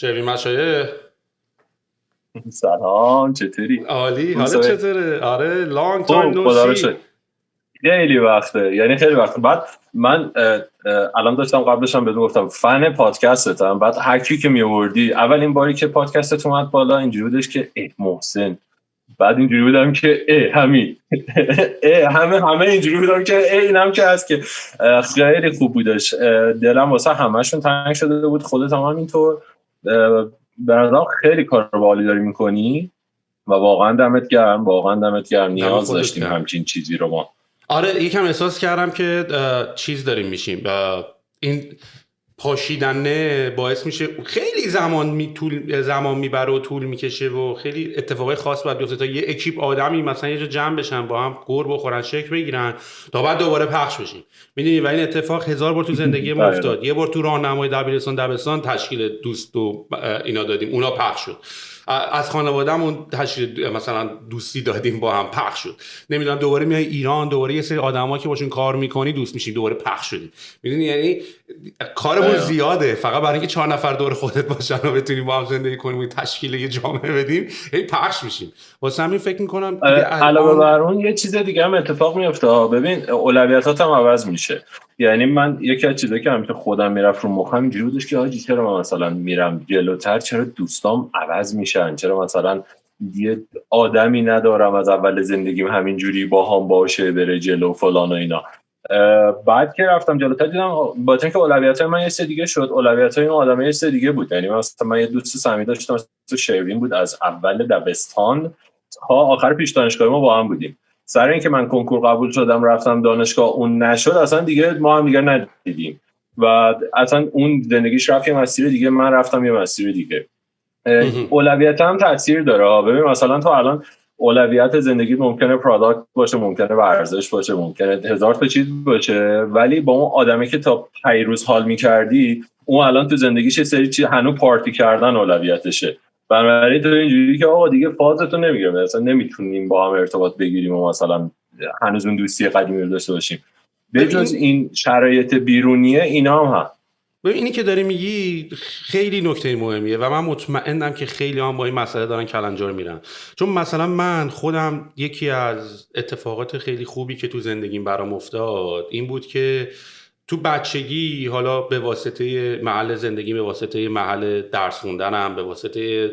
شبی مشایخ. سلام، چطوری؟ عالی، حالت چطوره؟ آره لانگ تایم نو خدا رو سی. شکر. خیلی وقته، یعنی خیلی وقته. بعد من الان داشتم قبلشم بهت گفتم فن پادکستتم. بعد هر کی که میآوردی اولین باری که پادکستت اومد بالا اینجوری بودش که محسن، بعد اینجوری بودم که همین همه اینجوری بودم که اینم که هست که خیلی خوب بودش. دلم واسه همه‌شون تنگ شده بود، خودت هم همینطور. به نظرم خیلی کار باحالی داری میکنی و واقعا دمت گرم، واقعا دمت گرم. نیاز داشتیم همچین چیزی رو ما. آره یکم احساس کردم که چیز داریم میشیم، این پاشیدنه باعث میشه خیلی زمان میبره و طول میکشه و خیلی اتفاقای خاص باید بیفته تا یه اکیپ آدمی مثلا یه جا جمع بشن، با هم گور بخورن، شکل بگیرن تا بعد دوباره پخش بشیم. میدونی و این اتفاق 1000 بار تو زندگی ما افتاد. یه بار تو راهنمای دبستان تشکیل دوست و اینا دادیم، اونا پخش شد. از خانوادهمون تشکیل مثلا دوستی دادیم، با هم پخش شد. نمیدونم دوباره میای ایران، دوباره یه سری آدما که باشون کار میکنی دوست میشیم، دوباره پخش شدیم. میدونی یعنی کارمون زیاده، فقط برای اینکه 4 نفر دور خودت باشن و بتونیم با هم زندگی کنیم و تشکیل یه جامعه بدیم هی پخش میشیم. واسه همین فکر میکنم دیگه علاوه بر اون یه چیز دیگه هم اتفاق میفته. ببین اولویتات هم عوض میشه. یعنی من یکی از چیزایی که همیشه خودم میرفت رو مخم اینجوری بودش که آجی چرا من مثلا میرم جلوتر، چرا دوستام عوض میشن، چرا مثلا یه آدمی ندارم از اول زندگیم همینجوری با هم باشه بره جلو فلان و اینا. بعد که رفتم جلوتر دیدم با اینکه اولویتای من یه سری دیگه شد، اولویتای اون آدمه یه سری دیگه بود. یعنی مثلا من یه دوست صمیمی داشتم تو شروین بود، از اول دبستان تا آخر پیش دانشگاه ما با هم بودیم. سر اینکه من کنکور قبول شدم رفتم دانشگاه اون نشد، اصلا دیگه ما هم دیگه ندیدیم و اصلا اون زندگیش رفت یه مسیر دیگه، من رفتم یه مسیر دیگه. اولویت هم تاثیر داره. ببین مثلا تو الان اولویت زندگی ممکنه پروداکت باشه، ممکنه ورزش باشه، ممکنه 1000 تا چیز باشه، ولی با اون آدمی که تا پیروز حال می‌کردی اون الان تو زندگیش یه سری چیز هنوز پارتی کردن اولویتشه. بنابراین تو اینجوری که آقا دیگه فازتو نمیگیره، مثلا نمیتونیم با هم ارتباط بگیریم و مثلا هنوز اون دوستی قدیمی رو داشته باشیم. به جز این شرایط بیرونیه اینا هم هست. ببین اینی که داری میگی خیلی نکته مهمیه و من مطمئنم که خیلی هم با این مسئله دارن کلنجار میرن. چون مثلا من خودم یکی از اتفاقات خیلی خوبی که تو زندگیم برام افتاد این بود که تو بچگی، حالا به واسطه محل زندگی، به واسطه محل درس خوندنم، به واسطه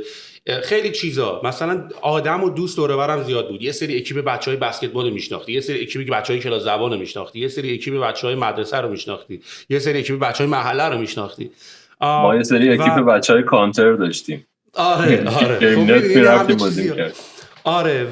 خیلی چیزا، مثلا آدم و دوست دور و برم زیاد بود. یه سری اکیپ بچهای بسکتبال رو میشناختی، یه سری اکیپ بچهای کلاس زبان رو میشناختی، یه سری اکیپ بچهای مدرسه رو میشناختی، یه سری اکیپ بچهای محله رو میشناختی. ما یه سری اکیپ بچهای کانتر داشتیم. آره خب می‌دونی همه چیزی. آره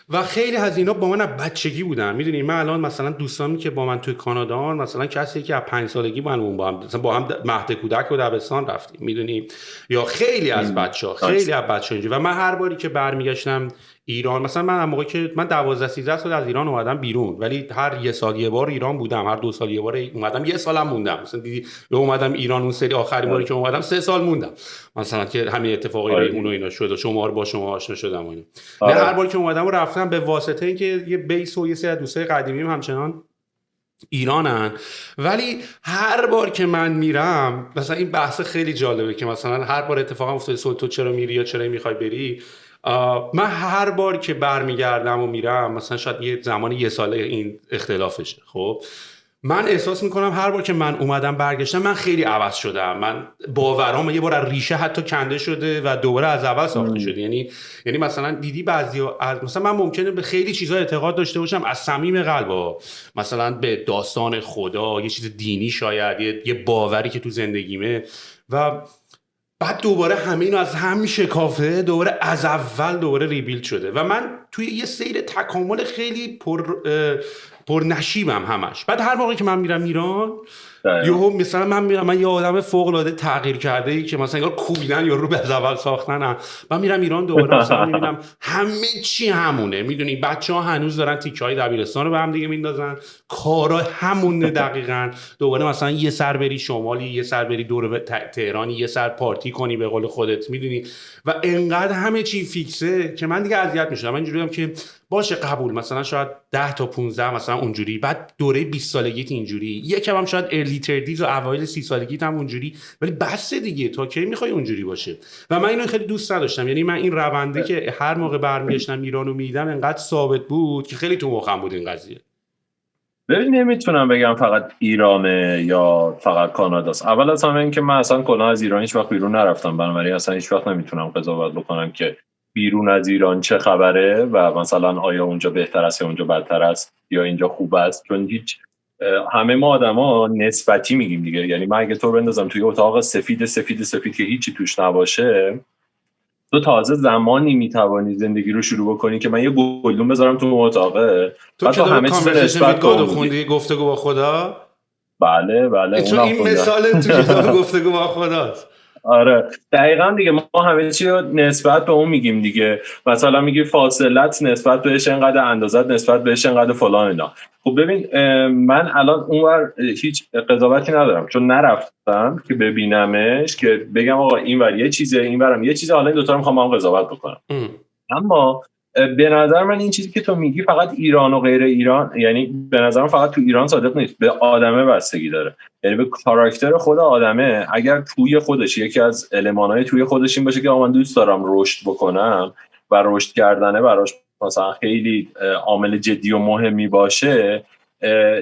و خیلی از اینا با من از بچگی بودن. میدونی من الان مثلا دوستانی که با من توی کانادا مثلا کسی که از 5 سالگی با هم مهد کودک و دبستان رفتیم، میدونی، یا خیلی از بچه‌ها اینجوری. و من هر باری که برمیگشتم ایران، مثلا من موقعی که من 12-13 سال از ایران اومدم بیرون، ولی هر یه سال یه بار ایران بودم، هر 2 سال یه بار اومدم، یه سالم موندم. مثلا دیدی اومدم ایران اون سری آخرین باری که اومدم 3 سال موندم، مثلا که همین اتفاقای اون و اینا شد و شما با شما آشنا شدم و اینا. نه هر باری که اومدم و رفتم به واسطه اینکه یه بیس و یه سری از دوستای قدیمیم همچنان ایرانن، ولی هر بار که من میرم، مثلا این بحث خیلی جالبه که مثلا هر بار اتفاقا افتاده تو چرا میری یا چرا میخوای بری، من هر بار که برمیگردم و میرم، مثلا شاید یه زمان یه ساله این اختلافشه، خب من احساس میکنم هر بار که من اومدم برگشتم من خیلی عوض شدم. من باورام یه بار از ریشه حتی کنده شده و دوباره از اول ساخته شده. یعنی مثلا دیدی بعضیا مثلا من ممکنه به خیلی چیزا اعتقاد داشته باشم از صمیم قلب، مثلا به داستان خدا، یه چیز دینی، شاید یه باوری که تو زندگیمه، و بعد دوباره همه اینو از هم شکافه، دوباره از اول دوباره ریبیلد شده و من توی یه سیر تکامل خیلی پر نشیبم همش. بعد هر موقعی که من میرم ایران یهو مثلا من یه آدم فوق العاده تغییر کرده ای که مثلا انگار کوبیدن یا رو به از اول ساختنم. من میرم ایران دوباره مثلا میبینم همه چی همونه. میدونی بچه‌ها هنوز دارن تیکه‌های دبیرستان رو به هم دیگه میندازن، کارا همونه دقیقاً. دوباره مثلا یه سر بری شمالی، یه سر بری دور تهرانی، یه سر پارتی کنی به قول خودت، میدونی، و انقدر همه چی فیکسه که من دیگه اذیت میشم. من اینجوریام که باشه قبول، مثلا شاید 10 تا 15 مثلا اونجوری، بعد دوره 20 سالگیت اینجوری، یکم هم شاید ارلی لیتر دیز و اوایل 30 سالگیت هم اونجوری، ولی بس دیگه تا کی میخوای اونجوری باشه؟ و من اینو خیلی دوست نداشتم. یعنی من این رونده که هر موقع برمیگشتم ایرانو میدیدم انقدر ثابت بود که خیلی تو مخم بود این قضیه. ببین نمیتونم بگم فقط ایرانه یا فقط کاناداست. اول از همه این که من اصلا کلا از ایران هیچ وقت بیرون نرفتم، بنابراین اصلا هیچ وقت نمیتونم قضاوت بکنم که بیرون از ایران چه خبره و مثلا آیا اونجا بهتر است یا اونجا بدتر است یا اینجا خوب است، چون هیچ همه ما آدما نسبتی میگیم دیگه. یعنی من اگه تو بندازم توی اتاق سفید سفید سفید که هیچی توش نباشه، تو تازه زمانی میتوانی زندگی رو شروع بکنی که من یه گلدون بذارم تو اتاقه. تو که همه چیز نسبت گاد خوندی، گفتگو با خدا؟ بله چون این مثال تو کتاب گفتگو با خداست. آره دقیقاً دیگه، ما همه چی رو نسبت به اون میگیم دیگه. مثلا میگی فاصلت نسبت بهش انقدر، اندازت نسبت بهش انقدر، فلان اینا. خب ببین من الان اونور هیچ قضاوتی ندارم چون نرفتم که ببینمش که بگم آقا اینور یه چیزه اینورم یه چیزه، حالا این دوتا رو میخوام با هم قضاوت بکنم. اما به نظر من این چیزی که تو میگی فقط ایران و غیر ایران، یعنی به نظر من فقط تو ایران صادق نیست، به آدمه بستگی داره. یعنی به کاراکتر خود آدمه. اگر توی خودش یکی از المانهای توی خودش این باشه که من دوست دارم رشد بکنم و رشد کردنه براش مثلا خیلی عامل جدی و مهمی باشه،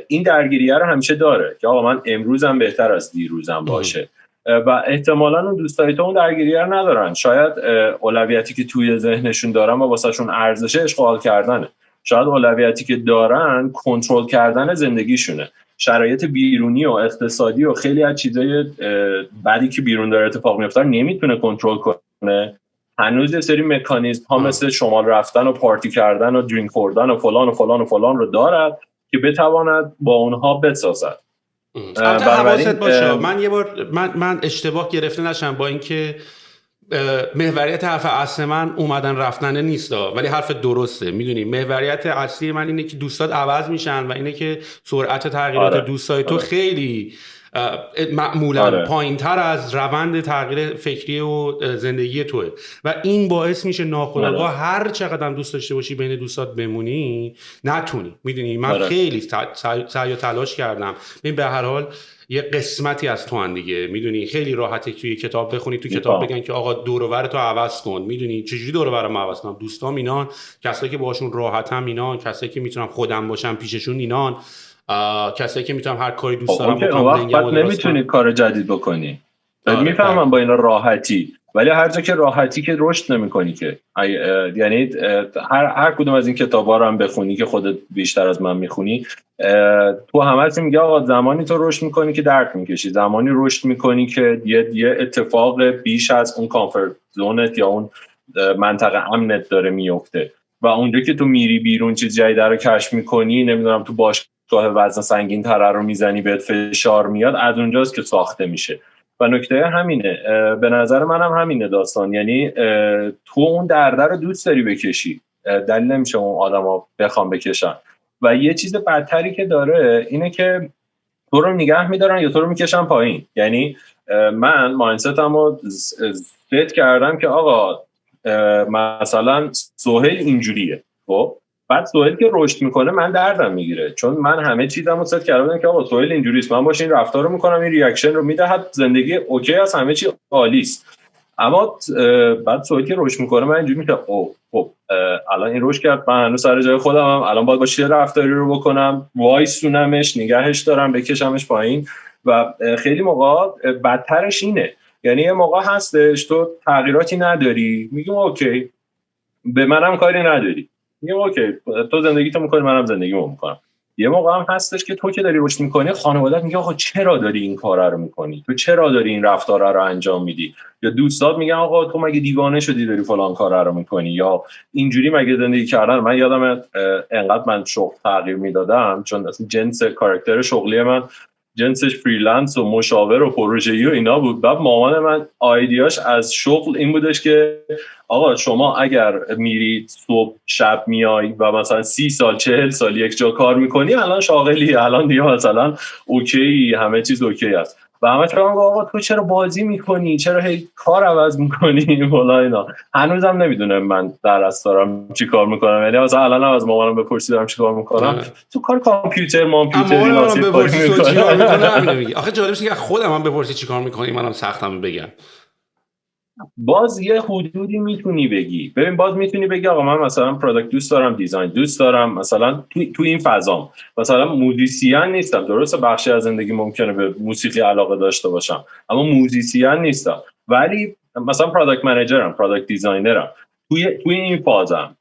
این درگیریه رو همیشه داره که آقا من امروزم بهتر از دیروزم باشه و احتمالاً اون دوستای تو اون درگیریه رو ندارن. شاید اولویتی که توی ذهنشون دارن و واسهشون ارزشه اشغال کردنه. شاید اولویتی که دارن کنترل کردن زندگیشونه. شرایط بیرونی و اقتصادی و خیلی از چیزای بعدی که بیرون داره اتفاق میفته نمیتونه کنترل کنه. هنوز یه سری مکانیزم ها مثل شمال رفتن و پارتی کردن و درینک خوردن و فلان و فلان و فلان رو دارد که بتواند با اونها بسازد. البته حواست باشه من یه بار من اشتباه گرفته نشم با اینکه محوریت حرف اصل من اومدن رفتن نیست ولی حرف درسته. میدونی محوریت اصلی من اینه که دوستات عوض میشن و اینه که سرعت تغییرات دوستای تو خیلی معمولا پایین تر از روند تغییر فکری و زندگی توه و این باعث میشه ناخودآگاه هر چقدر دوست داشته باشی بین دوستات بمونی نتونی. میدونی من خیلی سعی و تلاش کردم. به هر حال یه قسمتی از تو دیگه، میدونی خیلی راحته توی کتاب بخونی، تو کتاب بگن که آقا دور و بر تو عوض کن. میدونی چجوری دور و برم عوض کنم؟ دوستام اینان، کسایی که باهاشون راحتم اینان، کسایی که میتونم خودم باشم پیششون اینان، کسایی که میتونم هر کاری دوست دارم بکنم. وقت نمیتونی کار جدید بکنی. میفهمم با اینا راحتی، ولی هر جا که راحتی که رشد نمی‌کنی که. یعنی هر کدوم از این کتابا رو هم بخونی که خودت بیشتر از من میخونی، تو همه میگه آقا زمانی تو رشد میکنی که درک میکشی، زمانی رشد میکنی که یه اتفاق بیش از اون کامفورت زونت یا اون منطقه امنت داره میفته و اونجا که تو میری بیرون چیز جدید رو کشف میکنی، نمیدونم تو باشگاه وزن سنگین تر رو میزنی بهت فشار میاد، از اونجاست که ساخته میشه. و نکته همینه، به نظر منم همینه داستان. یعنی تو اون درد رو دوست داری بکشی، دلیل نمیشه اون آدما بخوام بکشن. و یه چیز بدتری که داره اینه که تو رو نگه میدارن یا تو رو میکشن پایین. یعنی من مایندستمو ست کردم که آقا مثلا سهیل اینجوریه، خب بعد سهیل که رشد میکنه من دردم میگیره، چون من همه چیزمو ست کردم که آقا سهیل اینجوریه، من باشه این رفتار رو میکنم، این ریاکشن رو میدهد، زندگی اوکی است، همه چی عالی است. اما بعد سهیل که رشد میکنه من اینجوری میگم خب الان این رشد کرد، من هنوز سر جای خودمم، الان باید با چه رفتاری رو بکنم، وایسونمش، نگهش دارم، بکشمش پایین. و خیلی موقع بدترش اینه، یعنی یه موقع هستش تو تغییراتی نداری، میگم اوکی به منم کاری نداری، میگم اوکی تو زندگیتو میکنی منم زندگیمو میکنم. یه موقع هم هستش که تو که داری رشد میکنی خانواده‌ات میگه آقا چرا داری این کارا رو میکنی، تو چرا داری این رفتارا رو انجام میدی، یا دوستات میگن آقا تو مگه دیوانه شدی داری فلان کارا رو میکنی، یا اینجوری مگه زندگی کردن. من یادم انقدر من شغل تغییر میدادم، چون اصلا جنس کاراکتر شغلی من جنسش فریلنس و مشاور و پروژه‌ای و اینا بود. بعد مامان من آیدیاش از شغل این بودش که آقا شما اگر میری صبح شب میای و مثلا 30 سال 40 سال یک جا کار میکنی، الان شاغلی، الان دیگه مثلا اوکی، همه چیز اوکی است. و همش بهم گفت آقا تو چرا بازی میکنی، چرا هی کار عوض میکنی والا اینا. هنوزم نمیدونه من درس دارم چی کار میکنم، یعنی مثلا الانم از مامانم بپرسی دارم چی کار میکنم، تو کار کامپیوتر اما ناسی من کاری بپرسی تو چی کار میکنه میکنه. همینو میگی. آخه جالبش اینه که خودم هم بپرسی چی کار میکنی منم سختم بگم. باز یه حدودی میتونی بگی، ببین باز میتونی بگی آقا من مثلا پروداکت دوست دارم، دیزاین دوست دارم، مثلا تو این فضام مثلا موزیسین نیستم، درسته بخشی از زندگی ممکنه به موسیقی علاقه داشته باشم اما موزیسین نیستم، ولی مثلا پروداکت منیجرم، پروداکت دیزاینرم، توی این فازم.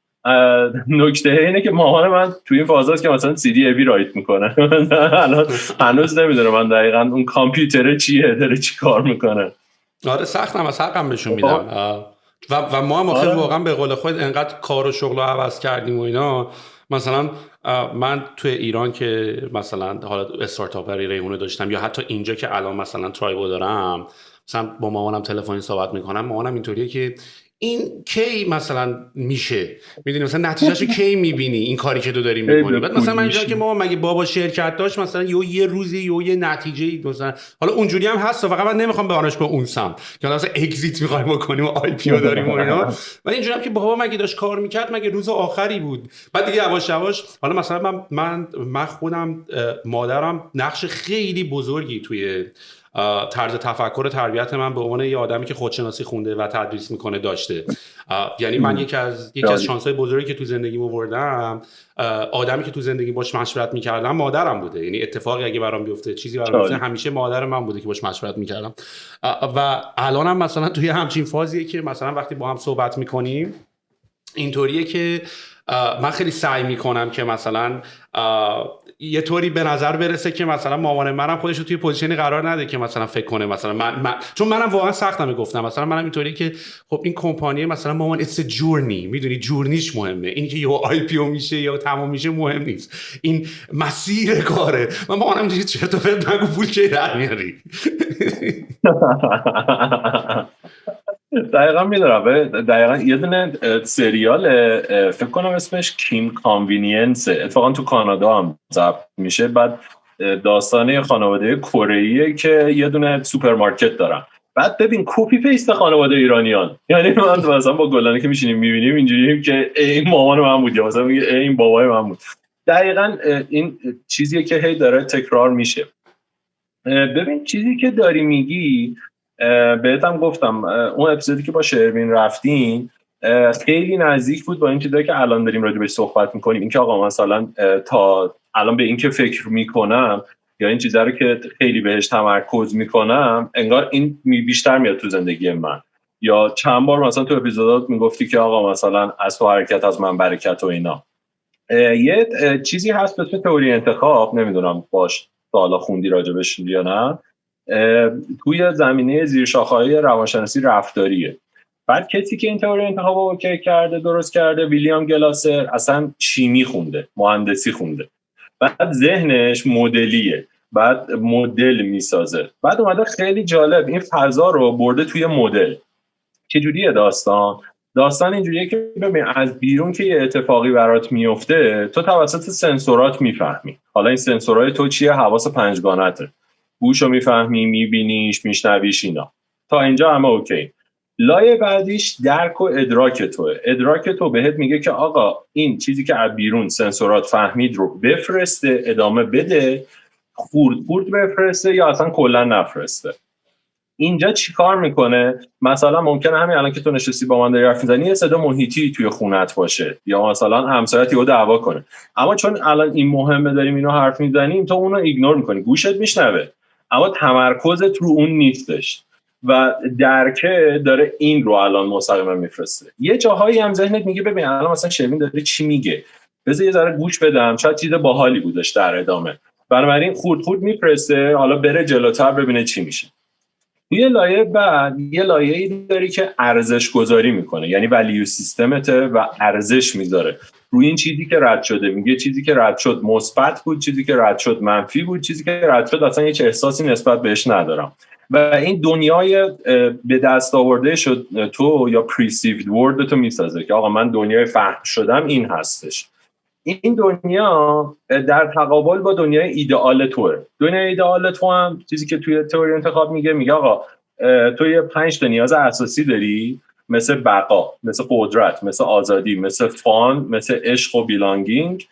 نکته اینه که مامان من توی این فاز هست که مثلا سی دی ای بی رایت میکنه. الان هنوز نمیدونه من دقیقاً اون کامپیوتر چیه، داره چی کار میکنه. آره سختم، از حقم بهشون میدم. و ما هم آخه واقعا به قول خود انقدر کار و شغل رو عوض کردیم و اینا. مثلا من توی ایران که مثلا حالا استارتاپ برای ریحونه داشتم یا حتی اینجا که الان مثلا ترایبو دارم، مثلا با مامانم تلفنی صحبت میکنم، مامانم اینطوریه که این کی مثلا میشه، میدونی مثلا نتیجهشو کی میبینی این کاری که تو داری میکنی. بعد مثلا من اینجا که مامان مگه بابا شرکت داشت مثلا یه روزی یه نتیجه مثلا، حالا اونجوری هم هست فقط من نمیخوام بهانش به اون سمت که مثلا اگزییت میخوایم بکنیم و آی پی او داریم و اینا. ولی اینجوری هم که بابا مگه داشت کار میکرد، مگه روز آخری بود. بعد دیگه یواش یواش حالا مثلا من خودم مادرم نقش خیلی بزرگی توی طرز تفکر و تربیت من به عنوان یه آدمی که خودشناسی خونده و تدریس میکنه داشته. یعنی من یکی از شانس‌های بزرگی که تو زندگیم آوردم، آدمی که تو زندگی باش مشورت میکردم مادرم بوده. یعنی اتفاقی اگه برام بیفته، چیزی برام بیفته، همیشه مادر من بوده که باش مشورت میکردم. و الانم مثلا توی همچین فازیه که مثلا وقتی با هم صحبت میکنیم اینطوریه که من خیلی سعی میکنم که مثلا یه طوری به نظر برسه که مثلا مامان منم خودش رو توی پوزیشنی قرار نده که مثلا فکر کنه مثلا من چون منم واقعا سختم گفتم مثلا منم اینطوری که خب این کمپانی مثلا مامان it's a journey، میدونی جورنیش مهمه، این که یه آی پی او میشه یا تمام میشه مهم نیست، این مسیر کاره. من مامانم دیگه چرت و پرت نگو پول کی در میاری. دقیقا میدونم. دقیقا یه دونه سریال فکر کنم اسمش کیم کانوینینس، اتفاقا تو کانادا هم ضبط میشه. بعد داستانه خانواده کره‌ایه که یه دونه سوپرمارکت دارن. بعد ببین کپی پیست خانواده ایرانیان، یعنی من مثلا با گلانه که میشینیم میبینیم اینجوریم که این مامان من بود یا مثلا میگه این بابای من بود. دقیقا این چیزیه که هی داره تکرار میشه. ببین چیزی که داری میگی، بهتم گفتم اون اپیزودی که با شروین رفتیم خیلی نزدیک بود با این چیزایی که الان داریم راجع بهش صحبت میکنیم. این که آقا مثلا تا الان به این که فکر میکنم یا این چیزا رو که خیلی بهش تمرکز میکنم انگار این بیشتر میاد تو زندگی من. یا چند بار مثلا تو اپیزودات میگفتی که آقا مثلا از تو حرکت از من برکت و اینا. یه چیزی هست به اسم تئوری انتخاب، نمیدونم باش حالا خوندی راجبش یا نه، توی زمینه زیرشاخه‌های روانشناسی رفتاریه. بعد کسی که این تئوری انتخاب رو اوکی کرده، درست کرده، ویلیام گلاسر، اصلا شیمی خونده، مهندسی خونده، بعد ذهنش مدلیه، بعد مدل میسازه. بعد اومده خیلی جالب این فضا رو برده توی مدل. چجوریه داستان اینجوریه که ببین از بیرون که یه اتفاقی برات میفته تو توسط سنسورات میفهمی. حالا این سنسورهای تو چیه؟ حواس پنجگانته، گوشو میفهمی، میبینیش، میشنویش، اینا تا اینجا همه اوکی. لایه بعدیش درک و ادراک توه. ادراک تو بهت میگه که آقا این چیزی که از بیرون سنسورات فهمید رو بفرسته، ادامه بده، خورد بفرسته یا اصلا کلا نفرسته. اینجا چی کار میکنه؟ مثلا ممکنه همین الان که تو نشستی با من داری حرف میزنی یه صدا محیطی توی خونت باشه یا مثلا همسایت یهو دعوا کنه، اما چون الان این مهمه داریم اینو حرف میزنیم تو اونو ایگنور میکنی، گوشت میشنوه اما تمرکزت رو اون نیستش و درکه داره این رو الان مستقیما میفرسته. یه جاهایی هم ذهنت میگه ببین الان مثلا شروین داره چی میگه، بذار یه ذره گوش بدم، شاید چیز باحالی بودش در ادامه. بنابراین خورد میفرسته، حالا بره جلوتر ببینه چی میشه. یه لایه بعد یه لایه‌ای داری که ارزش گذاری میکنه، یعنی ولیو سیستمته و ارزش میذاره روی این چیزی که رد شده. میگه چیزی که رد شد مثبت بود، چیزی که رد شد منفی بود، چیزی که رد شد اصلا هیچ احساسی نسبت بهش ندارم. و این دنیای به دست آورده شد تو یا پریسیوید ورد تو میسازه که آقا من دنیای فهم شدم این هستش. این دنیا در تقابل با دنیای ایدئال توه. دنیای ایدئال تو هم چیزی که توی تئوری انتخاب میگه آقا تو یه 5 تا نیاز اساسی داری، مثل بقا، مثل قدرت، مثل آزادی، مثل فان، مثل عشق و بیلانگینگ،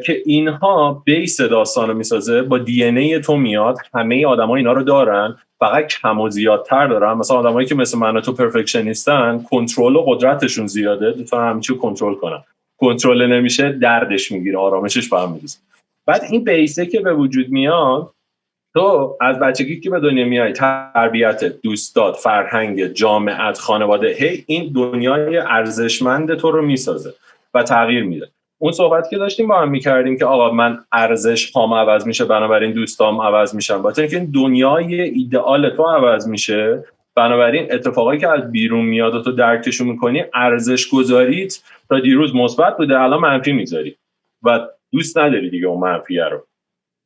که اینها بیس داستانو میسازه. با دی ان ای تو میاد، همه آدما اینا رو دارن، فقط کم و زیادتر دارن. مثلا آدمایی که مثل من و تو پرفکشنیستن، کنترل و قدرتشون زیاده، میتونن همه چی رو کنترل کنن. کنترل نمیشه دردش میگیره، آرامشش به هم میریزه. بعد این بیسه که به وجود میاد، تو از بچگی که به دنیا میای، تربیت، دوستات، فرهنگ، جامعت، خانواده، این دنیای ارزشمند تو رو میسازه و تغییر میده. اون صحبت که داشتیم با هم میکردیم که آقا من ارزش هام عوض میشه، بنابراین دوستام عوض میشن. با اینکه این دنیای ایدئال تو عوض میشه، بنابراین اتفاقایی که از بیرون میاد و تو درکشو میکنی، ارزش گذاریت تا دیروز مثبت بوده، الان منفی میذاری و دوست نداری دیگه اون منفیه رو.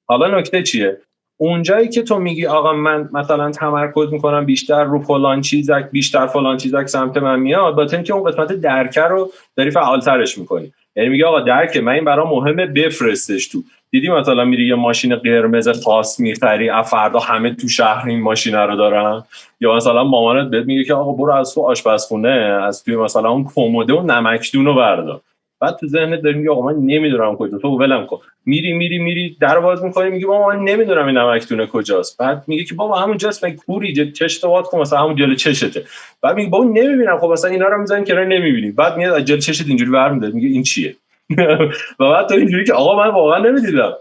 حالا نکته چیه؟ اونجایی که تو میگی آقا من مثلا تمرکز میکنم بیشتر رو فلان چیزک، بیشتر فلان چیزک سمت من میاد، با اینکه اون قسمت درک رو داری فعالترش میکنی. یعنی میگی آقا درک من این برام مهمه، بفرستش تو. دیدی مثلا میری یه ماشین قرمز خاص میخری، فردا همه تو شهر این ماشین رو دارن، یا مثلا مامانت بهت میگه که آقا برو از تو آشپزخونه، از توی مثلا اون کمد و نمکدون رو بردار. بعد تو ذهنت داری میگه آقا من نمیدونم کجا، تو ولم کن. میری در باز می‌کنی، میگه بابا من نمیدونم این نمکدونه کجاست. بعد میگه که بابا همونجاست، من کوری چشت وات کن، مثلا همون جلوی چشته. بعد میگه بابا نمیبینم، خب مثلا اینا رو میذارن کنار نمیبینی. بعد میاد از جلوی چشت اینجوری برمی‌داره، میگه این چیه؟ و بعد تو اینجوری که آقا من واقعا نمیدیدم.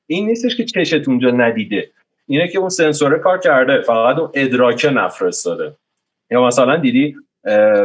این نیستش که چشت اونجا ندیده، اینه که اون سنسور کار کرده، فقط اون ادراک نفرستاده. یا مثلا دیدی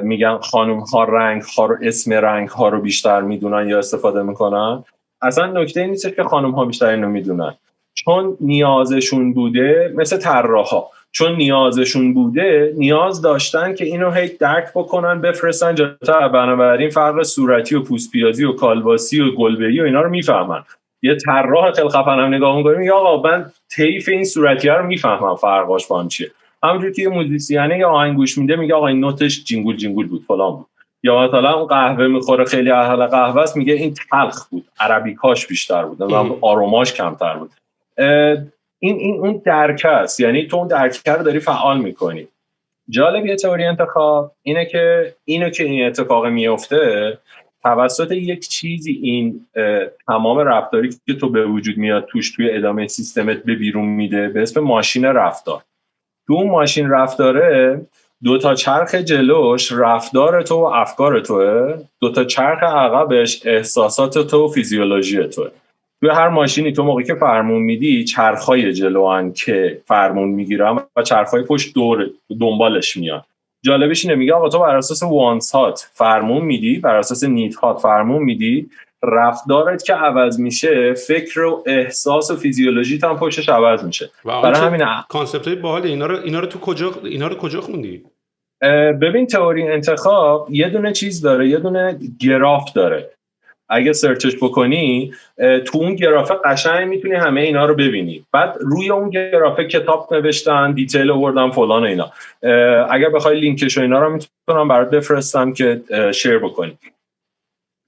میگن خانم ها رنگ ها رو، اسم رنگ ها رو بیشتر میدونن یا استفاده میکنن. اصلا نکته این نیست که خانم ها بیشتر اینو میدونن، چون نیازشون بوده. مثل طراحا، چون نیازشون بوده، نیاز داشتن که اینو هیچ درک بکنن، بفرستن جلوتر. بنابراین فرق صورتی و پوست پیازی و کالباسی و گلبه‌ای و اینا رو میفهمن. یه طراح خیلی خفنم نگاه می‌کنیم، یا آقا من طیف این صورتی‌ها رو میفهمم فرقاش با هم چیه. همونجوری که یه موزیسیانه یا آهنگ گوش میده، میگه آقا این نوتش جینگول جینگول بود، فلان بود. یا مثلا اون قهوه میخوره، خیلی اهل قهوه است، میگه این تلخ بود، عربیکاش بیشتر بود، آروماش کمتر بود. این اون درک است، یعنی تو اون درک رو داری فعال میکنی. جالب یه تئوری انتخاب اینه که این اتفاق میفته توسط یک چیزی، این تمام رفتاری که تو به وجود میاد توش، توی ادامه سیستمت به بیرون میده، به اسم ماشین رفتار. تو اون ماشین رفتاره 2 تا چرخ جلوش رفتار تو و افکار توه، 2 تا چرخ عقبش احساسات تو و فیزیولوژی توه. توی هر ماشینی تو موقعی که فرمون میدی، چرخای جلوان که فرمون میگیرن و چرخای پشت دنبالش میان. جالبش اینه، میگه آقا تو بر اساس وانس هات فرمون میدی، بر اساس نیت هات فرمون میدی، رفتارت که عوض میشه، فکر و احساس و فیزیولوژیت هم پشتش عوض میشه. برای همین کانسپت‌های باحال اینا رو کجا خوندی؟ ببین تئوری انتخاب یه دونه چیز داره، یه دونه گراف داره. اگه سرچش بکنی تو اون گرافه قشنگ میتونی همه اینا رو ببینی. بعد روی اون گرافه کتاب نوشتن، دیتیل آوردن، فلان اینا. اگر بخوای لینکش و اینا رو میتونم برات بفرستم که شیر بکنی.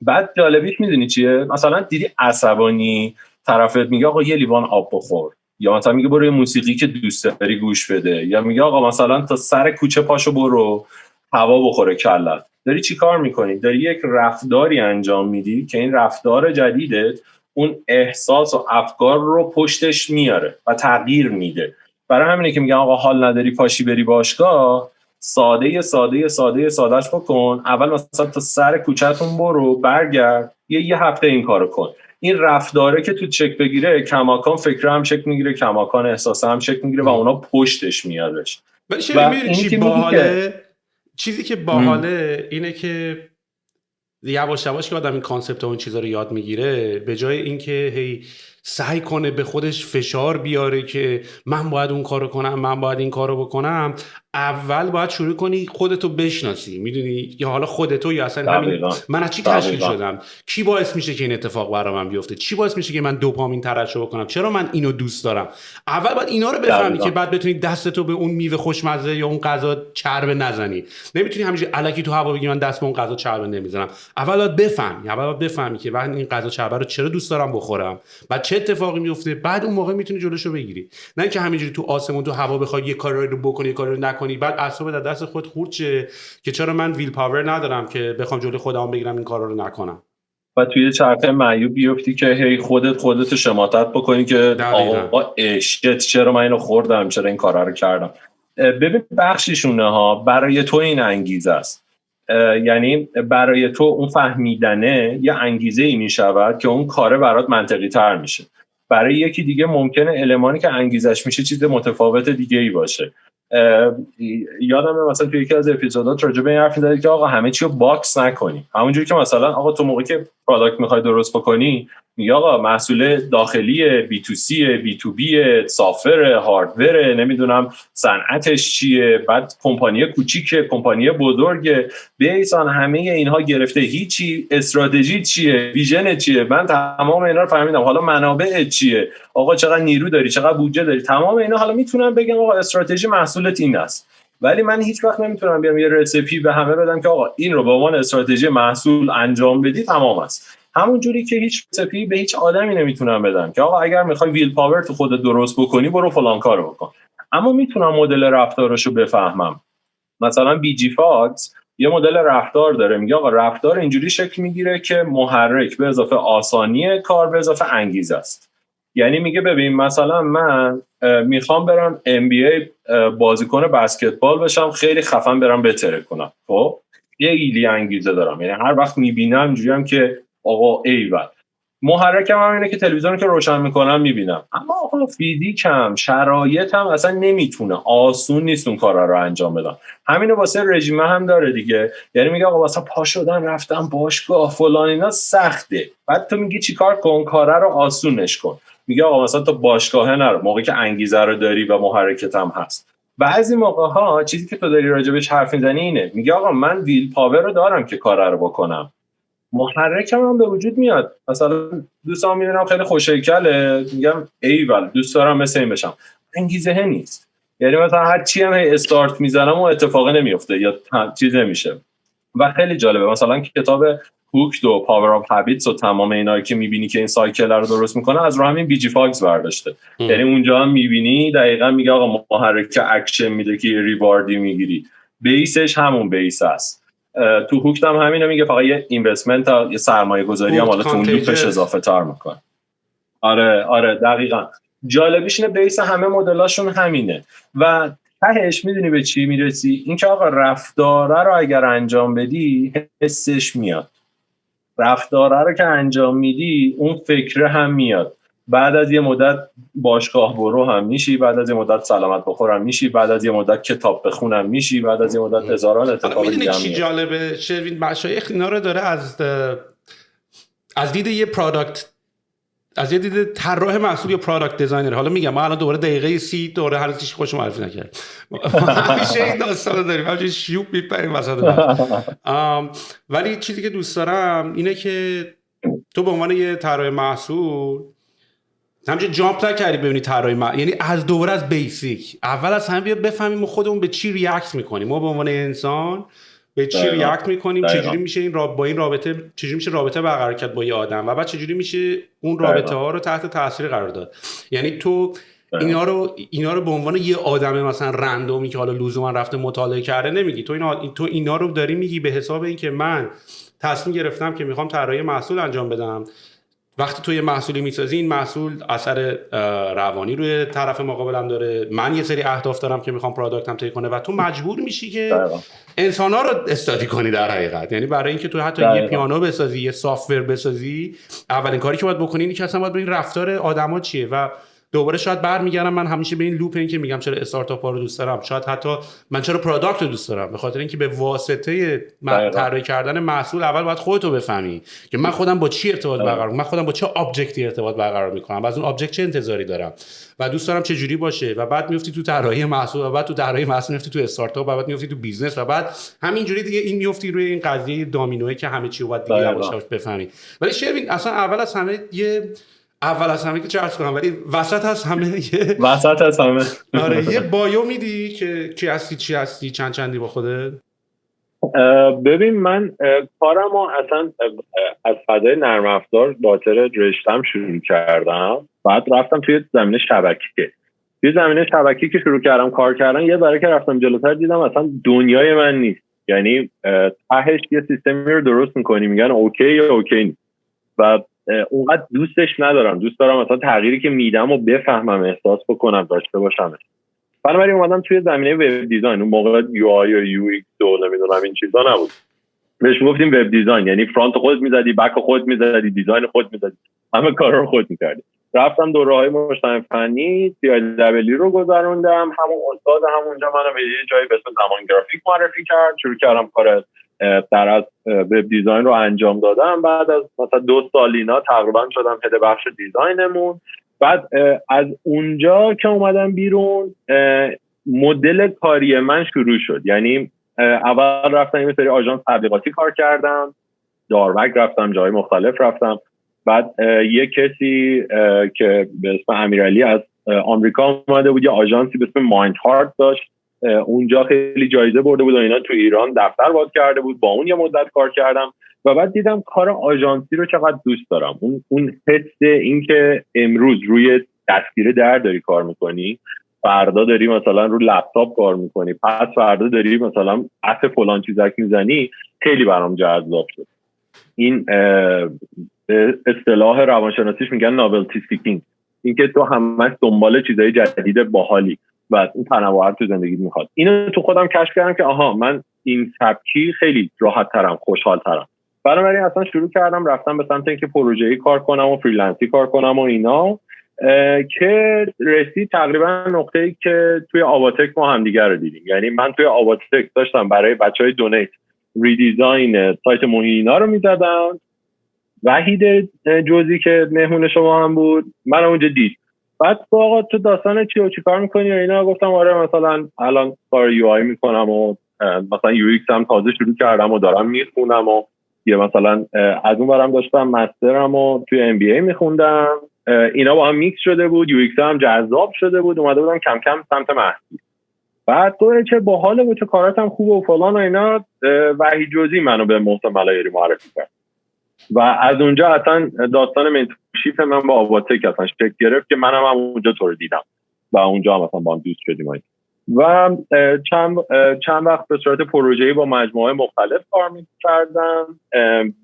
بعد جالبیش میدونی چیه؟ مثلا دیدی عصبانی طرفت میگه آقا یه لیوان آب بخور، یا مثلا میگه برو موسیقی که دوست داری گوش بده، یا میگه آقا مثلا تا سر کوچه پاشو برو هوا بخوره کلت. داری چی کار میکنی؟ داری یک رفتاری انجام میدی که این رفتار جدیدت اون احساس و افکار رو پشتش میاره و تغییر میده. برای همینه که میگن آقا حال نداری پاشی بری باشگاه، سادهش بکن. اول مثلا تا سر کوچه‌تون برو، برگرد، یه هفته این کارو کن. این رفتاره که تو چک بگیره، کماکان فکر هم چک میگیره، کماکان احساس هم چک میگیره و اونا پشتش میادش. و این چی باحاله؟ چیزی که باحاله اینه که یواش یواش که آدم این کانسپت و اون چیزا رو یاد میگیره، به جای اینکه هی سعی کنه به خودش فشار بیاره که من باید اون کارو کنم، من باید این کارو بکنم، اول باید شروع کنی خودتو بشناسی. میدونی، یا حالا خودتو یا اصلا همین من از چی تشکیل شدم، کی باعث میشه که این اتفاق برای من بیفته، چی باعث میشه که من دوپامین ترشح بکنم، چرا من اینو دوست دارم. اول باید اینا رو بفهمی که بعد بتونی دستتو به اون میوه خوشمزه یا اون غذا چربه نزنی. نمیتونی همینجوری الکی تو هوا بگی من دست به اون غذا چربه نمیزنم. اول باید بفهمی که من این غذا چربه رو چرا دوست دارم بخورم، بعد چه اتفاقی میفته، بعد اون موقع میتونی جلوشو بگیری. نه اینکه همینجوری تو آسمون تو هوا بخوای یه کاری رو بکنی یه کاری رو نکنی، بعد اعصابت از دست خود خورد شه که چرا من ویل پاور ندارم که بخوام جلوی خودم بگیرم این کارا رو نکنم. و توی چرخه معیوب بیفتی که هی خودت شماتت بکنی که آقا اشت چرا من اینو خوردم، چرا این کارا رو کردم. ببین بخشیشونه ها برای تو این انگیزه است، یعنی برای تو اون فهمیدنه یه انگیزه ای میشود که اون کاره برات منطقی تر میشه. برای یکی دیگه ممکنه المانی که انگیزش میشه چیز متفاوت دیگه ای باشه. یادمه مثلا توی یکی از اپیزودات راجع به این حرف می‌زدی که آقا همه چی رو باکس نکنی. همونجوری که مثلا آقا تو موقعی که پروداکت می‌خوای درست بکنی میگه آقا محصول داخلی B2C B2B سافر هاردور نمیدونم صنعتش چیه، بعد کمپانی کوچیکه کمپانی بزرگه، بیسان همه اینها گرفته هیچی، استراتژی چیه، ویژن چیه، من تمام اینا رو فهمیدم، حالا منابع چیه، آقا چقدر نیرو داری، چقدر بودجه داری، تمام اینا حالا میتونم بگم آقا استراتژی محصولت این است. ولی من هیچ وقت نمیتونم بیام یه رسیپی به همه بدم که آقا این رو به عنوان استراتژی محصول انجام بدی تمام است. همون جوری که هیچ رسیپی به هیچ آدمی نمیتونم بدم که آقا اگر میخوای ویل پاور تو خودت درست بکنی برو فلان کارو بکن. اما میتونم مدل رفتارشو بفهمم. مثلا بیجی فاکس یه مدل رفتار داره، میگه آقا رفتار اینجوری شکل میگیره که محرک به اضافه آسانی کار به اضافه انگیزه است. یعنی میگه ببین مثلا من میخوام برم NBA بازیکن بسکتبال بشم، خیلی خفن برم بتره کنم، خب یه ایلی انگیزه دارم، یعنی هر وقت میبینم اینجوریم که آقا ایول. محرکم هم اینه که تلویزیون که روشن میکنم میبینم، اما آقا فیزیکم شرایطم اصلا نمیتونه، آسون نیست اون کارا رو انجام بدم. همینو واسه رژیم هم داره دیگه، یعنی میگه آقا واسه پا شدن رفتم باشگاه فلان اینا سخته، بعد تو میگی چیکار کن، کارا رو آسونش کن. میگه آقا مثلا تو باشگاه نرو موقعی که انگیزه رو داری و محرکت هم هست. بعضی موقع ها چیزی که تو داری راجبش حرف میزنی اینه، میگه آقا من ویل پاور رو دارم که کارا رو بکنم، محرکم هم به وجود میاد. مثلا دوستام میبینم خیلی خوش‌هیکله، میگم ایول دوست دارم مثل این بشم، انگیزه نیست. یعنی مثلا هر چی هم استارت میزنم و اتفاقی نمیفته یا چیز نمیشه. و خیلی جالبه مثلا کتاب هوکد و پاور آف هابیتس و تمام اینا که میبینی که این سایکل رو درست میکنه از رو همین بیجی فاکس برداشته. یعنی اونجا هم میبینی دقیقاً میگه آقا محرک که اکشن میده که ریواردی میگیری، بیسش همون بیس است. تو هوکد هم همینه، میگه فقط یه اینوستمنت یه سرمایه گذاری هم حالا تو اون لوپش اضافه تر میکنه. آره دقیقاً. جالبیش اینه بیس همه مدلاشون همینه و تهش میدونی به چی میرسی؟ این که آقا رفتاره رو اگر انجام بدی حسش میاد، رفتاره رو که انجام میدی اون فکره هم میاد، بعد از یه مدت باشگاه برو هم میشی، بعد از یه مدت سلامت بخور هم میشی، بعد از یه مدت کتاب بخونم میشی، بعد از یه مدت هزاران اتفاق دیگه هم میاد. چی جالبه شروین مشایخ اینا رو داره از دید یه پروداکت، از یه دید طراح محصول یا پروداکت دیزاینر. حالا میگم ما الان دوباره دقیقه 30 دوره هر چیزی خوش معرفی نکرد، همیشه این داستانو داریم، همیشه شیوب میپریم وسط. ولی چیزی که دوست دارم اینه که تو به عنوان یه طراح محصول همچنین جامپ نکردی ببینی طراحی یعنی از دوباره از بیسیک اول از همه بفهمیم خودمون به چی ریاکت میکنیم، ما به عنوان انسان به چی ریاکت میکنیم، چجوری میشه این با این رابطه، چجوری میشه رابطه برقرار کرد با یه آدم و بعد چجوری میشه اون رابطه ها رو تحت تاثیر قرار داد. یعنی تو اینا رو به عنوان یه آدم مثلا رندومی که حالا لزوما رفته مطالعه کرده نمیگی، تو اینا رو داری میگی به حساب این که من تصمیم گرفتم که میخوام طراحی محصول انجام بدم. وقتی تو یه محصولی میسازی این محصول اثر روانی روی طرف مقابلم داره، من یه سری اهداف دارم که میخوام پروداکتم طی کنه و تو مجبور میشی که انسانا رو استادی کنی در حقیقت. یعنی برای اینکه تو حتی یه پیانو بسازی، یه سافتور بسازی، اولین کاری که باید بکنی اینه که اصلا باید ببینی رفتار آدما چیه و دوباره شاید برمیگردم. من همیشه به این لوپ این که میگم چرا استارتاپ ها رو دوست دارم، شاید حتی من چرا پروداکت رو دوست دارم، به خاطر اینکه به واسطه طراحی کردن محصول اول باید خودتو بفهمی که من خودم با چی ارتباط برقرار، من خودم با چه ابجکتی ارتباط برقرار میکنم و از اون ابجکت چه انتظاری دارم و دوست دارم چه جوری باشه، و بعد میافتی تو طراحی محصول و بعد تو طراحی محصول میافتی تو استارتاپ و بعد میافتی تو بیزنس و بعد همینجوری دیگه این میافتی روی این قضیه دامینویی که همه چی رو باید دیگه یواش یواش بفهمی. ولی شروین اصلا اول از همه که چه عرض کنم، ولی وسط از همه آره یه بایو میدی که کی هستی، چی هستی، چندی با خودت. ببین من کارمو اصلا از فضای نرم افزار باطر رشتم شروع کردم، بعد رفتم توی زمینه شبکه که شروع کردم کار کردن، یه ذره که رفتم جلوتر دیدم اصلا دنیای من نیست. یعنی تهش یه سیستمی رو درست میکنی میگن اوکی یا اوکی نیست و اونقدر دوستش ندارم. دوست دارم مثلا تغییری که میدم و بفهمم، احساس بکنم، داشته باشم. بنابراین اومدم توی زمینه وب دیزاین. اون موقع یو آی و یو ایکس و نمیدونم این چیزا نبود، بهش گفتیم وب دیزاین، یعنی فرانت خودت میزدی، بک خودت میزدی، دیزاین خودت میزدی، همه کارا رو خودت میکردی. رفتم دوره‌های مشترک فنی CIW رو گذروندم. همون استاد همونجا منو به یه جایی به اسم زمان گرافیک معرفی کرد. شروع کردم کار در از وب دیزاین رو انجام دادم. بعد از مثلا 2 سال اینا تقریبا شدم هد بخش دیزاینمون. بعد از اونجا که اومدم بیرون مدل کاری من شروع شد. یعنی اول رفتم یه سری آژانس تبلیغاتی کار کردم، داروک رفتم، جای مختلف رفتم. بعد یه کسی که به اسم امیرعلی از آمریکا اومده بود، یه آژانسی به اسم مایند هارت داشت، اونجا خیلی جایزه برده بود و اینا، تو ایران دفتر باز کرده بود، با اون یه مدت کار کردم و بعد دیدم کار آژانسی رو چقدر دوست دارم. اون حس این که امروز روی دستگیره داری کار میکنی، فردا داری مثلا رو لپتاپ کار میکنی، پس فردا داری مثلا اپ فلان چیزک میزنی، خیلی برام جذاب شد. این اصطلاح روانشناسیش میگن ناولتی سیکینگ، اینکه تو همش دنبال چیزای جدید باحالی و اون تنوع تو زندگیت میخواد. اینو تو خودم کشف کردم که آها من این سبکی خیلی راحت ترم، خوشحال ترم. بنابراین اصلا شروع کردم رفتم به سمت اینکه پروژه‌ای کار کنم و فریلنسی کار کنم و اینا، که رسید تقریبا نقطه‌ای که توی آواتک ما همدیگه رو دیدیم. یعنی من توی آواتک داشتم برای بچهای دونیت ریدیزاین سایت موهینا رو می‌زدم. وحید جوزی که مهمون شما هم بود من اونجا دید. بعد آقا تو داستان چی کار می‌کنی و اینا؟ گفتم آره مثلا الان کار یو آی می‌کنم و مثلا یو ایکس هم تازه شروع کردم و دارم میخونم و یه مثلا از اون برم داشتم مسترم و توی ام بی ای میخوندم. اینا با هم میکس شده بود، یو ایکس هم جذاب شده بود، اومده بودم کم کم سمت محصول. بعد تو چه باحاله و چه کاراتم خوبه و فلان و اینا. وحید جوزی منو به محسن ملایری معرفی کرد و از اونجا اصلا داستان منتورشیپ من با آواتک اصلا شکل گرفت که منم اونجا تو رو دیدم و اونجا هم مثلا با هم دوست شدیم و چند وقت به صورت پروژه‌ای با مجموعه مختلف کار می‌کردم.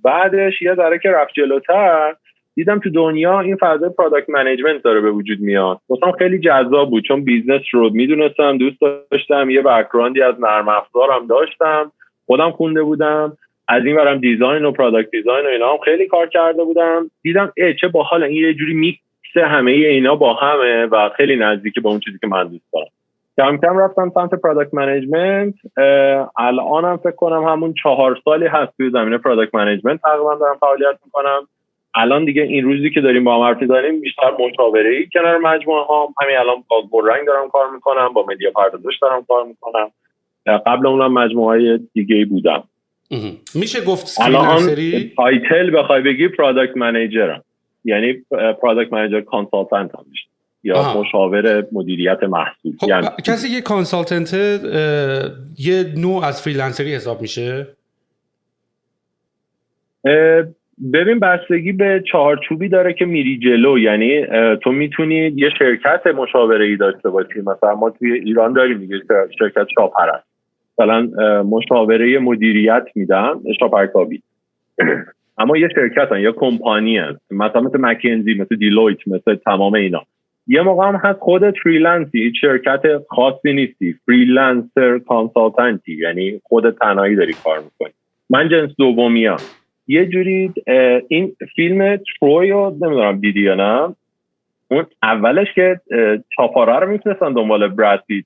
بعدش یه ذره که رفت جلوتر دیدم تو دنیا این فضای پروداکت منیجمنت داره به وجود میاد. مثلا خیلی جذاب بود چون بیزنس رو میدونستم، دوست داشتم، یه بک‌گراندی از نرم افزارم داشتم، خودم خونده بودم، از این برم دیزاین و پروداکت دیزاین و اینا هم خیلی کار کرده بودم. دیدم چه باحال، این یه جوری میکس همه اینا با همه و خیلی نزدیک به اون چیزی که من دوست دارم. کم کم رفتم سمت پروداکت منیجمنت. الانم فکر کنم همون 4 سالی هست توی زمینه پروداکت منیجمنت تقریبا دارم فعالیت میکنم. الان دیگه این روزی که داریم با هم حرف میزنیم بیشتر مشاوره‌ای کنار مجموعه ها. همین الان با گلرنگ دارم کار میکنم، با مدیا پردازش دارم کار میکنم. قبل اونم مجموعه دیگه‌ای بودم. میشه گفت فریلنسری؟ تایتل بخوای بگی پروداکت منیجرم، یعنی پروداکت منیجر کانسالتنت هم میشه یا مشاور مدیریت محصول. خب یعنی کسی که کانسالتنت یه نوع از فریلنسری حساب میشه؟ ببین بستگی به چهارچوبی داره که میری جلو. یعنی تو میتونی یه شرکت مشاوره‌ای داشته باشی. مثلا ما توی ایران داریم دیگه شرکت شاپرست، مثلا مشاوره مدیریت میدن شاپرکابی، اما یه شرکت هست یا کمپانی هست، مثلا مثل مکنزی، مثل دیلویت، مثل تمام اینا. یه موقع هم هست خودت فریلنسی، شرکت خاصی نیستی، فریلنسر کانسالتنتی، یعنی خودت تنهایی داری کار میکنی. من جنس دومیم. یه جوری این فیلم تروی رو نمیدونم دیدی یا نه؟ اون اولش که چاپاره رو میتونستن دنبال براد پیت،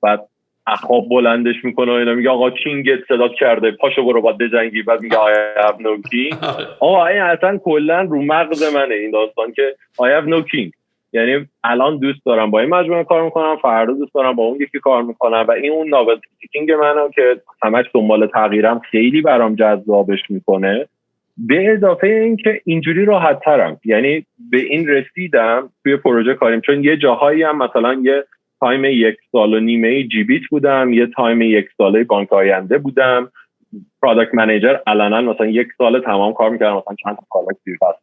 بعد اخواب بلندش میکنه و اینا میگه آقا کینگت صدا کرده پاشو برو باید بجنگی، بعد میگه I have no king. آقا این اصلا کلا رو مغز منه این داستان که I have no king. یعنی الان دوست دارم با این مجموعه کار میکنم، فردا دوست دارم با اون یکی کار میکنم و این اون ناولتی کینگ منه که همش دنبال تغییرم خیلی برام جذابش میکنه. به اضافه این که اینجوری راحت ترم، یعنی به این رسیدم توی پروژه کاریم، چون یه جاهایی هم مثلا یه تایم 1.5 سال جی بیت بودم، یه تایم 1 ساله بانک آینده بودم، پروداکت منیجر علنا مثلا 1 سال تمام کار میکردم، مثلا چند تا کارک زیر دست.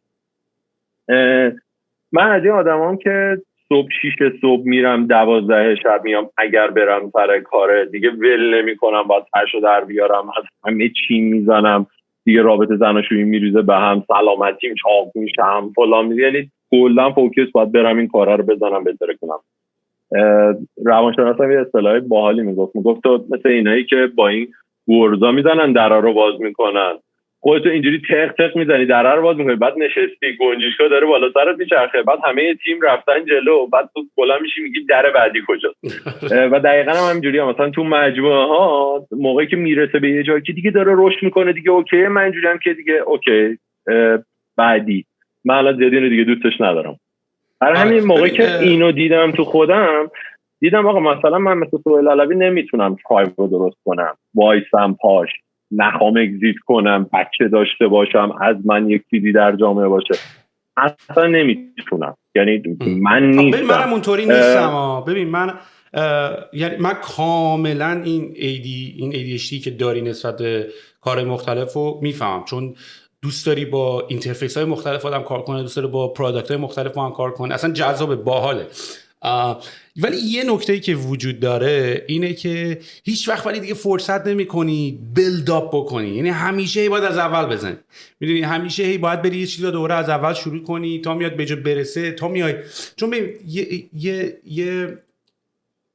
من از این آدمام که صبح 6 صبح میرم 12 شب میام، اگر برم سر کار دیگه ول نمی‌کنم، باید سرشو در بیارم، همه چی میزنم دیگه، رابطه زناشویی میریزه به هم، سلامتیم چاق میشم فلان، یعنی کلا فوکس باید برم این کارا رو بزنم بهتر کنم. روانشناسا یه اصطلاحی باحالی میگفت تو مثل اینایی که با این ورزا میزنن درا رو باز میکنن، خودتو اینجوری تق تق میزنی درا رو باز میکنی، بعد نشستی گنجشکا داره بالا سرت میچرخه، بعد همه تیم رفتن جلو، بعد تو بلند میشی میگی در بعدی کجاست. و دقیقاً هم همینجوریه. مثلا تو مجموعه ها موقعی که میرسه به یه جایی که دیگه داره رشد میکنه دیگه اوکی، من اینجوریم که دیگه اوکی بعدی، من الان زیادی دیگه دوستش ندارم. برای همین موقعی که اینو دیدم تو خودم، دیدم آقا مثلا من مثل سهیل علوی نمیتونم فایو رو درست کنم، وایسم پاش، نخوام اگزیت کنم، بچه داشته باشم، از من یک چیزی در جامعه باشه، اصلا نمیتونم. یعنی من نیستم. ببین منم اونطوری نیستم. ببین من یعنی من کاملا این ADHD که داری نسبت به کارهای مختلف رو میفهمم، چون دوست داری با اینترفیس های مختلف آدم کار کنه، دوست داری با پروداکت های مختلف با هم کار کنه، اصلا جذابه، باحاله. ولی یه نکته‌ای که وجود داره اینه که هیچ وقت ولی دیگه فرصت نمی‌کنی بیلد اپ بکنی، یعنی همیشه باید از اول بزنی، میدونی همیشه باید بری یه چیزی رو دوباره از اول شروع کنی تا میاد به جا برسه، تا میای، چون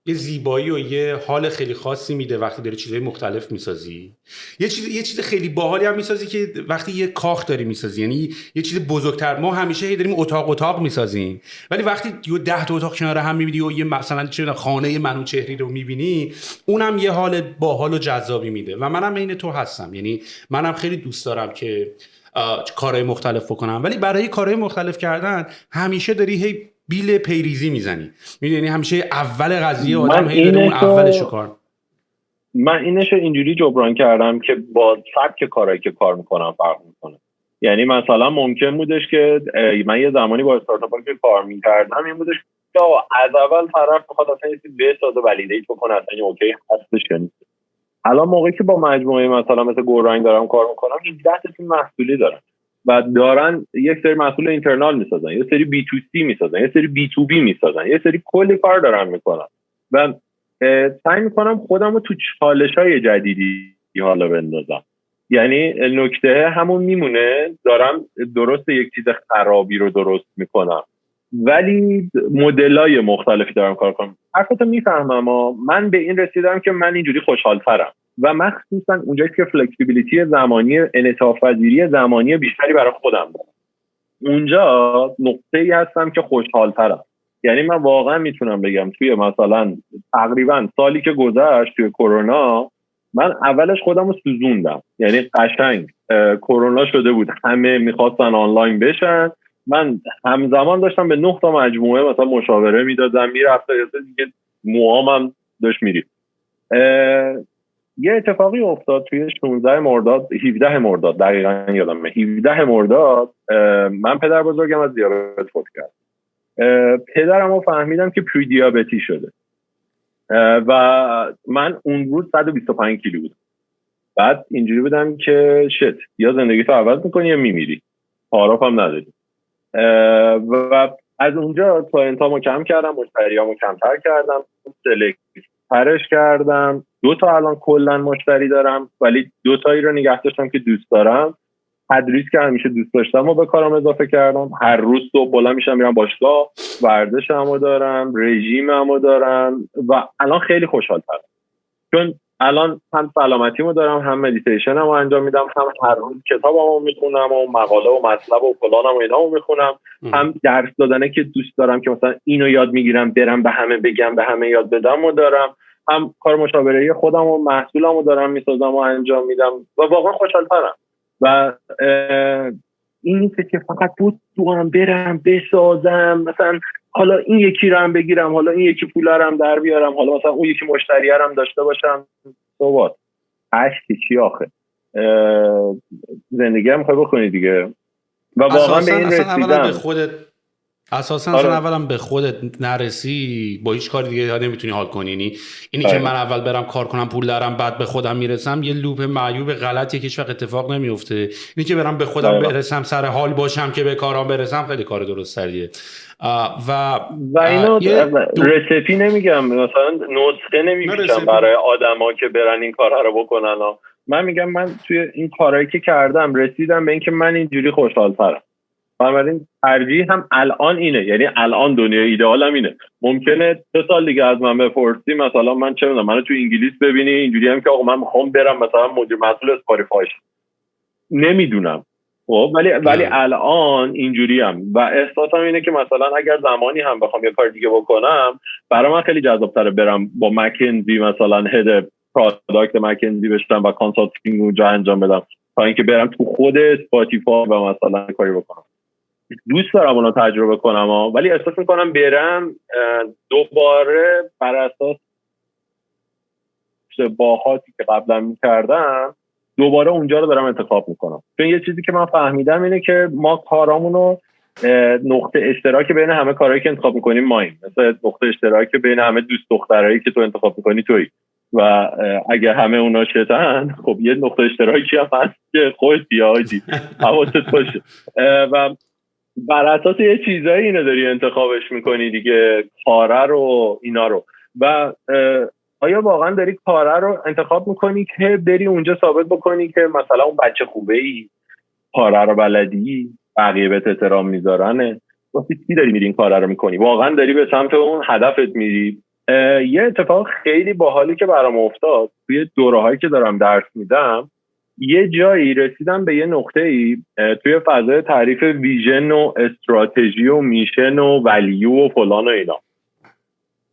یه زیبایی و یه حال خیلی خاصی میده وقتی داری چیزهای مختلف میسازی. یه چیز خیلی باحالی هم میسازی که وقتی یه کاخ داری میسازی، یعنی یه چیز بزرگتر. ما همیشه داریم اتاق میسازیم، ولی وقتی یه 10 تا اتاق کنار هم میبینی و یه مثلا چه خانه منوچهری رو میبینی، اونم یه حال باحال و جذابی میده. و منم عین تو هستم، یعنی منم خیلی دوست دارم که کارهای مختلف بکنم، ولی برای کارهای مختلف کردن همیشه داری هی بیل پیریزی میزنی، میدونی همیشه اول قضیه آدم هی داره اون اولشو کار. من اینشو اینجوری جبران کردم که با سبک کارهایی که کار میکنم فرق میکنه. یعنی مثلا ممکن بودش که من یه زمانی با استارتاپا که کار میکردم این بودش که از اول طرف بخواد اصلا یه چیز بسازه ولیدیت بکنه اصلا این اوکی هستش یا نیست. الان موقعی که با مجموعه مثلا مثل گورنگ دارم کار میکنم 18 تا محصولی دارم و دارن یک سری محصول اینترنال میسازن، یه سری بی تو سی میسازن، یه سری بی تو بی میسازن، یه سری کلی کار دارن میکنن و سعی میکنم خودم رو تو چالش‌های جدیدی حالا بندازم. یعنی نکته همون میمونه، دارم درست یک چیز خرابی رو درست میکنم ولی مدل‌های مختلفی دارم کار کنم. حرفتو میفهمم، من به این رسیدم که من اینجوری خوشحال‌ترم و مخصوصا اونجایی که فلکسیبیلیتی زمانی، انعطاف‌پذیری زمانی بیشتری برای خودم دارم، اونجا نقطه‌ای هستم که خوشحال‌ترم. یعنی من واقعا میتونم بگم توی مثلا تقریبا سالی که گذشت توی کرونا، من اولش خودم رو سوزوندم، یعنی قشنگ کرونا شده بود همه میخواستن آنلاین بشن، من همزمان داشتم به 9 تا مجموعه مثلا مشاوره میدادم، میرفتم دیگه موهامم داشت میرید. یه اتفاقی افتاد توی 16 مرداد 17 مرداد دقیقاً یادمه، 17 مرداد من پدر بزرگم از دیابت فوت کرد. پدرم رو فهمیدم که پری دیابتی شده و من اون روز 125 کیلو بودم. بعد اینجوری بودم که شت، یا زندگی تو عوض میکنی یا میمیری، تعارف هم نداری. و از اونجا کلاینتامو کم کردم، مشتریامو کمتر کردم، سلکترش کردم. 2 تا الان کلا مشتری دارم ولی 2 تایی رو نگه داشتم که دوست دارم. تدریس که همیشه دوست داشتم و به کارم اضافه کردم. هر روز صبح بلند میشم میرم باشگاه، ورزشمو دارم، رژیممو دارم و الان خیلی خوشحال‌ترم، چون الان هم سلامتیمو دارم، هم مدیتیشنمو انجام میدم، هم هر روز کتابمو میخونم و مقاله و مطلب و فلانم و اینامو میخونم، هم درس دادنه که دوست دارم که مثلا اینو یاد میگیرم برم به همه بگم به همه یاد بدم و دارم، هم کار مشاوره‌ای خودم و محصولمو دارم میسازم و انجام میدم و واقعا خوشحال‌ترم. و این نیست که فقط بودم برم بسازم، مثلا حالا این یکی رو هم بگیرم، حالا این یکی پول رو هم در بیارم، حالا مثلا اون یکی مشتری رو هم داشته باشم. صحبت عشق چی آخه، زندگی هم میخوای بکنی دیگه. و واقعا به این رسیدم اساساً اولا به خودت نرسی با هیچ کاری دیگه نمیتونی حال کنی. اینی که من اول برم کار کنم پول دارم بعد به خودم میرسم یه لوپ معیوب غلطیه که هیچ وقت اتفاق نمیفته. اینی که برم به خودم برسم سر حال باشم که به کارام برسم خیلی کار درست‌تریه. و اینو رسیپی نمیگم، مثلا نسخه نمیگم برای آدما که برن این کارا رو بکنن. من میگم من توی این کارهایی که کردم رسیدم به اینکه من اینجوری خوشحال‌ترم. بنابراین ترجیح هم الان اینه، یعنی الان دنیای ایدئالم اینه. ممکنه 3 سال دیگه از من بپرسی مثلا من چه میدونم منو تو انگلیس ببینی اینجوری هم که آقا من میخوام برم مثلا مدیر مسئول اسپاتیفای، نمیدونم. خب ولی الان اینجوریم و احساسم اینه که مثلا اگر زمانی هم بخوام یه کار دیگه بکنم برای من خیلی جذاب‌تره برم با مکنزی مثلا هد پروداکت مکنزی بشم و کانسالتینگ اونجا انجام بدم تا اینکه برم تو خود اسپاتیفای و مثلا کاری بکنم. دوست دارم اونو تجربه کنم ولی احساس میکنم برم دوباره بر اساس باهاتی که قبلا میکردم دوباره اونجا رو دارم انتخاب میکنم. چون یه چیزی که من فهمیدم اینه که ما کارامونو نقطه اشتراک بین همه کارهایی که انتخاب میکنیم ماییم، مثلا نقطه اشتراک بین همه دوست دخترایی که تو انتخاب میکنی تویی و اگه همه اونا شتن خب یه نقطه اشتراکی هم هست که خودت بیایدی حواست باشه و بر اساس یه چیزایی اینو داری انتخابش میکنی دیگه، کاره رو اینا رو. و آیا واقعا داری کاره رو انتخاب میکنی که بری اونجا ثابت بکنی که مثلا اون بچه خوبه ای، کاره رو بلدی، بقیه بهت احترام میذارنه، واسه چی داری میری این کاره رو میکنی؟ واقعا داری به سمت اون هدفت میری؟ یه اتفاق خیلی باحالی که برام افتاد توی دوره‌هایی که دارم درس میدم، یه جایی رسیدم به یه نقطه‌ای توی فضای تعریف ویژن و استراتژی و میشن و ولیو و فلان و اینا،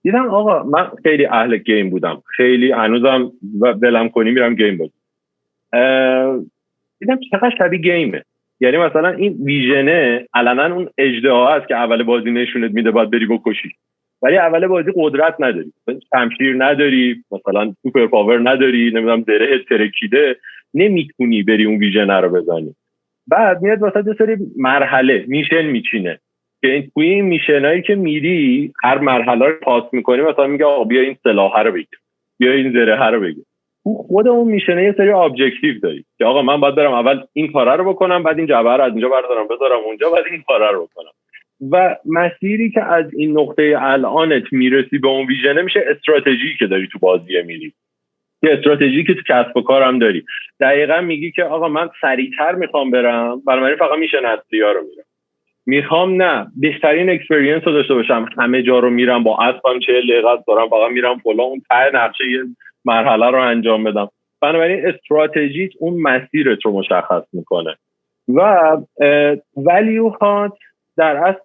دیدم آقا من خیلی اهل گیم بودم، خیلی هنوزم دلم کنی میرم گیم بازی. دیدم چقدر شبیه گیمه. یعنی مثلا این ویژنه علنا اون اژدها است که اول بازی نشونت میده باید بری بکشی، ولی اول بازی قدرت نداری، شمشیر نداری، مثلا سوپر پاور نداری، نمیدونم زره ترکیده، نمیتونی بری اون ویژن رو بزنی. بعد میاد واسه یه سری مرحله میشن میچینه که این توی این میشنایی که میری هر مرحله رو پاس میکنی، مثلا میگه آقا بیا این سلاح رو بگیر، بیا این زره رو بگیر. تو خود اون میشنه یه سری ابجکتیو داری که آقا من باید برم اول این کارا رو بکنم، بعد این جعبه رو از اینجا بردارم بذارم اونجا، بعد این کارا رو بکنم. و مسیری که از این نقطه الانت میرسی به اون ویژنه میشه استراتژی که داری تو بازی میری، یه استراتژی که تو کسب و کارم داری. دقیقاً میگی که آقا من سریعتر میخوام برم، برای فقط میشن اصلی‌ها رو میرم. میخوام نه بهترین اکسپریانس رو داشته باشم، همه جا رو میرم با اسبم 40 دقیقه دارم فقط میرم فلان اون ته نقشه یه مرحله رو انجام بدم. بنابراین استراتژیت اون مسیرت رو مشخص میکنه و ولیو هات در اصل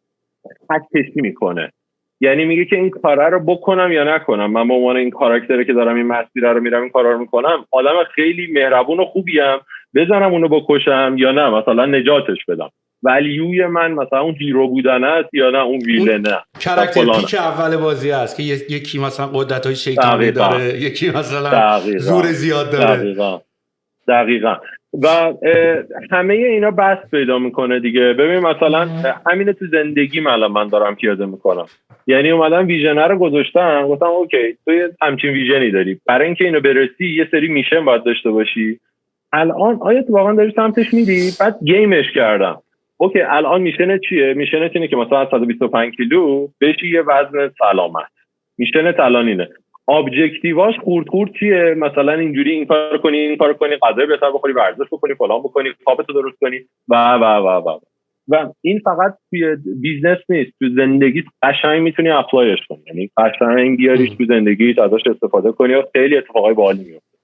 خطکشی میکنه. یعنی میگه که این کاره رو بکنم یا نکنم، من به عنوان این کاراکتره که دارم این مسیر رو میرم این کارا رو میکنم، آدم خیلی مهربون و خوبیم، بزنم اونو بکشم یا نه مثلا نجاتش بدم. ولیوی من مثلا اون هیرو بودن است یا نه اون ویلنه، کاراکتر پیک اول بازی است که یکی مثلا قدرت‌های شیطانی داره، یکی مثلا زور زیاد داره. دقیقاً. و همه اینا بس پیدا میکنه دیگه. ببین مثلا همینه تو زندگی من دارم پیاده میکنم، یعنی اومدم ویژن رو گذاشتم، گفتم اوکی تو یه همچین ویژنی داری، برای اینکه اینو برسی یه سری میشن باید داشته باشی. الان آیا تو واقعا داری سمتش میری؟ بعد گیمش کردم. اوکی الان میشنت چیه؟ میشنت اینه که مثلا 125 کیلو بشی یه وزن سلامت. میشنت الان اینه. ابجکتیواش خورد چیه؟ مثلا اینجوری این کار کنی، این کار کنی، غذای بهتر بخوری، ورزش بکنی، فلان بکنی، خوابتو درست کنی و این فقط توی بیزنس نیست، تو زندگی قشنگ میتونی اپلایش کنی، یعنی قشنگ بیاریش تو زندگیت، ازش استفاده کنی و خیلی اتفاقای باحالی میفته.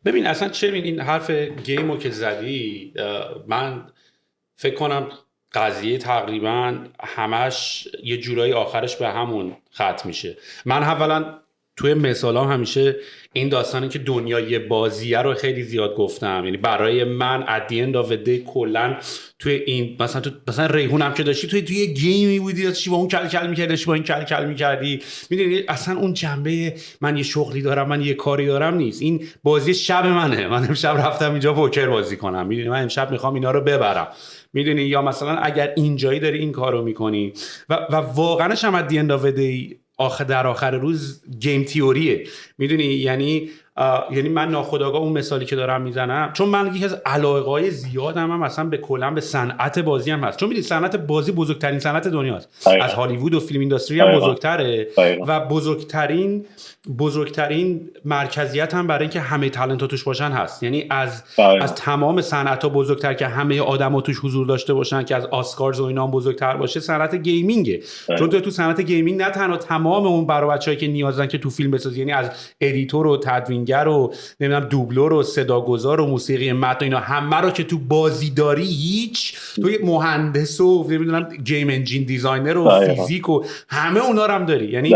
ببین اصلا چه این حرف گیمو که زدی، من فکر کنم قضیه تقریبا همش یه جورایی آخرش به همون ختم میشه. من اولا توی مثالام همیشه این داستانی که دنیای بازیه رو خیلی زیاد گفتم، یعنی برای من at the end of the day کلن توی این مثلا ریحونم که داشتی توی گیمی بودی، چی با اون کل میکردی، چی با این کل میکردی، میدونی اصلا اون جنبه من یه شغلی دارم، من یه کاری دارم نیست. این بازی شب منه، من امشب رفتم اینجا پوکر بازی کنم، میدونی من امشب میخوام اینا رو ببرم، میدونی. یا مثلا اگر اینجایی داری این کارو میکنی و واقعاش هم at the end of the day در آخر روز گیم تیوریه، میدونی. یعنی من ناخودآگاه اون مثالی که دارم میزنم، چون من یکی از علاقه‌های زیادم هم مثلا به کلا به صنعت بازی هم هست، چون میدونی صنعت بازی بزرگترین صنعت دنیاست، از هالیوود و فیلم اینداستری هم بزرگتره و بزرگترین مرکزیت هم برای اینکه همه تالنت‌ها توش باشن هست. یعنی از تمام صنعت‌ها بزرگتر که همه آدم‌ها توش حضور داشته باشن، که از آسکارز و اینا هم بزرگتر باشه، صنعت گیمینگه. چون تو صنعت گیمینگ نه تنها تمام اون برای بچه‌ای که نیازن که تو فیلم بسازی، یعنی از ادیتور و تدوینگر و نمیدونم دوبلور و صداگذار و موسیقی متن اینا همه رو که تو بازی داری، هیچ تو یه مهندس و نمیدونم گیم انجین دیزاینر و فیزیک و همه اونا رو هم داری. یعنی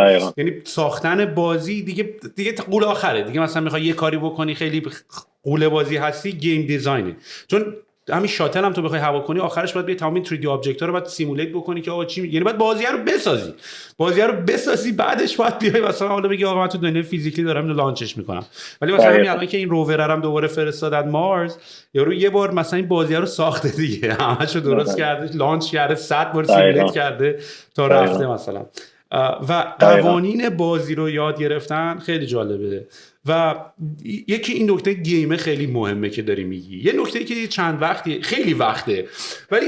ساختن بازی دیگه قول آخره دیگه. مثلا میخوای یه کاری بکنی خیلی قول بازی هستی، گیم دیزاینه. چون همین شاتل هم تو بخوای هوا کنی، آخرش باید تمام این 3D آبجکت‌ها رو باید سیمولیت بکنی که آقا چی یعنی باید بازیه رو بسازی بعدش باید بیای مثلا حالا بگی آقا من تو دنیای فیزیکلی دارم اینو لانچش میکنم. ولی مثلا همین الان که این روور هم دوباره فرستادن مارس، یارو یه بار مثلا این بازیه رو ساخته دیگه، همه‌شو درست کرده، لانچ کرده، 100 بار سیمولیت کرده تا رفته مثلا. و قوانین بازی رو یاد گرفتن خیلی جالبه. و یکی این نکته گیمه خیلی مهمه که داری میگی، یه نکته که چند وقتی خیلی وقته ولی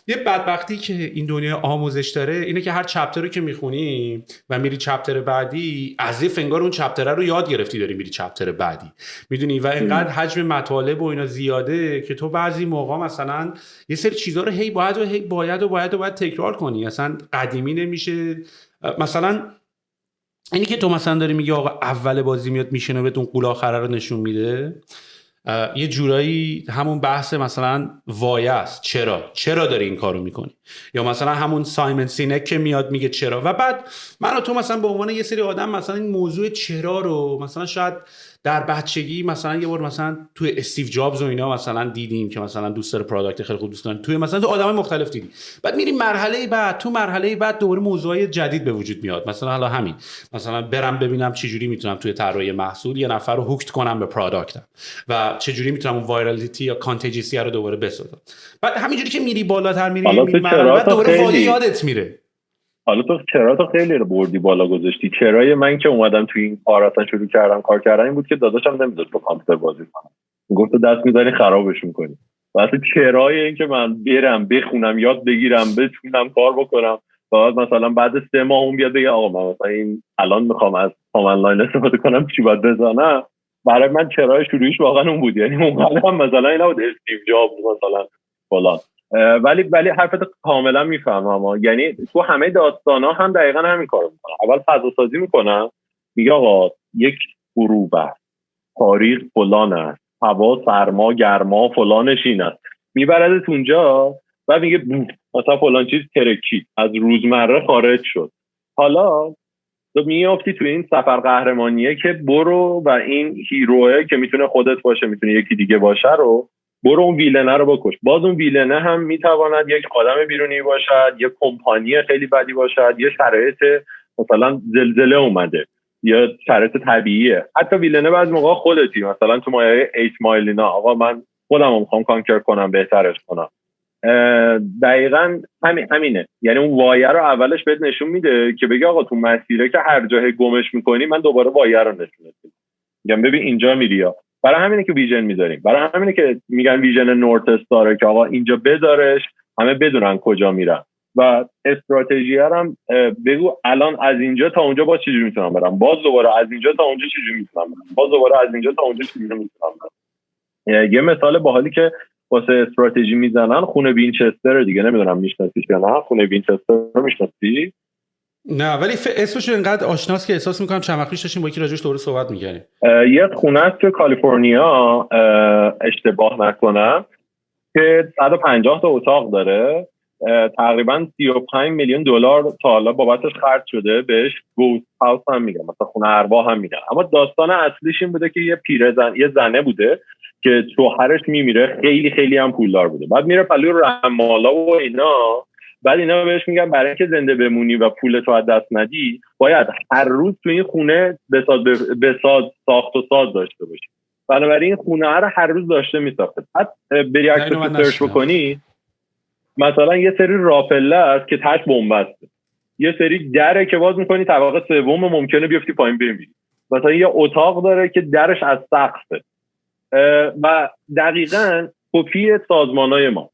یه بدبختی که این دنیا آموزش داره اینه که هر چپتر رو که میخونی و میری چپتر بعدی، از یه انگار اون چپتر رو یاد گرفتی داری میری چپتر بعدی، میدونی. و اینقدر حجم مطالب و اینا زیاده که تو بعضی موقع مثلا یه سری چیزا رو باید تکرار کنی، اصلا قدیمی نمیشه. مثلا اینی که تو مثلا داری میگی آقا اول بازی میاد میشینه بهتون قول آخره رو نشون میده، یه جورایی همون بحث مثلا وایه است، چرا داری این کارو میکنی، یا مثلا همون سایمن سینک که میاد میگه چرا. و بعد من و تو مثلا به عنوان یه سری آدم مثلا این موضوع چرا رو مثلا شاید در بچگی مثلا یه بار مثلا توی استیو جابز و اینا مثلا دیدیم که مثلا دوست داره پروداکت خیلی خوب دوست داره، توی مثلا تو آدمای مختلف دیدیم. بعد میریم مرحله بعد دوباره موضوعای جدید به وجود میاد. مثلا حالا همین مثلا برم ببینم چه جوری میتونم توی طراحی محصول یه نفر رو هوکت کنم به پروداکتم و چه جوری میتونم اون وایرالیتی یا کانتیجیسی رو دوباره بسازم. بعد همینجوری که میری بالاتر میری بعد دوباره وایه یادت میره. حالا تو چرا تو خیلی رو بردی بالا گذاشتی. چرای من که اومدم توی این کار اصلا شروع کردم کار کردن این بود که داداشم نمیذاشت با کامپیوتر بازی کنم، گفت دست می‌زنی خرابش می‌کنی. واسه چرای این که من برم بخونم یاد بگیرم بتونم کار بکنم، بعد مثلا بعد 3 ماه اون بیاد بگه آقا من مثلا این الان میخوام از کامند لاین استفاده کنم چی باید بزنم، برای من چرای شروعش واقعا اون بود. یعنی اون هم مثلا اینا بود استیو جابز مثلا فلان. ولی حرفت کاملا میفهمم. یعنی تو همه داستانا هم دقیقاً همین کارو میکنن. اول فضا سازی میکنن، میگه آقا یک غروب است، تاریخ فلان است، هوا سرما گرما فلانش این است، میبردت اونجا و میگه مثلا فلان چیز ترکید از روزمره خارج شد. حالا تو میافتی تو این سفر قهرمانیه که برو و این هیروه که میتونه خودت باشه میتونه یکی دیگه باشه رو برو اون ویلنه رو بکش. باز اون ویلنه هم میتواند یک آدم بیرونی باشد، یک کمپانی خیلی بدی باشد، یه شرایط مثلا زلزله اومده یا شرایط طبیعیه. حتی ویلنه بعضی موقع خودتی، مثلا تو مایه 8 مایل اینا آقا من خودم رو میخوام کانکر کنم بهترش کنم. دقیقاً همینه. یعنی اون وایه رو اولش بهت نشون میده که بگی آقا تو مسیره که هر جای گمش میکنی من دوباره وایه رو نشون میدم، ببین اینجا میری. برای همینه که ویژن میذاریم، برای همینه که میگن ویژن نورت استاره که آقا اینجا بذارش همه بدونن کجا میرن. و استراتژی هم بگو الان از اینجا تا اونجا باز چجوری میتونم برم، باز دوباره از اینجا تا اونجا چجوری میتونم برم، باز دوباره از اینجا تا اونجا چجوری میتونم برم. یه مثال باحالی که واسه استراتژی میزنن خونه وینچستر دیگه، نمیدونم میشناسیش یا نه. خونه وینچستر رو میشناسی؟ نه ولی اسمش انقدر آشناست که احساس میکنم چند وقت پیش داشتیم با یکی راجعش دوره صحبت می‌کردیم. یه خونه است تو کالیفرنیا اشتباه نکنم که 150 تا اتاق داره، تقریبا 35 میلیون دلار تا حالا بابتش خرج شده، بهش گوست هاوس هم میگن، مثلا خونه ارواح هم میگن. اما داستان اصلیش این بوده که یه زنه بوده که شوهرش میمیره، خیلی خیلی هم پولدار بوده، بعد میره پلوی رمالا و اینا، بعد اینا بهش میگن برای اینکه زنده بمونی و پولتو از دست ندی باید هر روز تو این خونه بساز ساخت و ساز داشته باشی. بنابراین خونه رو هر روز داشته میساخته. بعد بری عکسش سرچ بکنی، مثلا یه سری راپله است که تحت بنبسته، یه سری دره که باز میکنی طبقه سوم ممکنه بیفتی پایین بمیری، مثلا یه اتاق داره که درش از سقفه. و دقیقاً کپی سازمانای ما،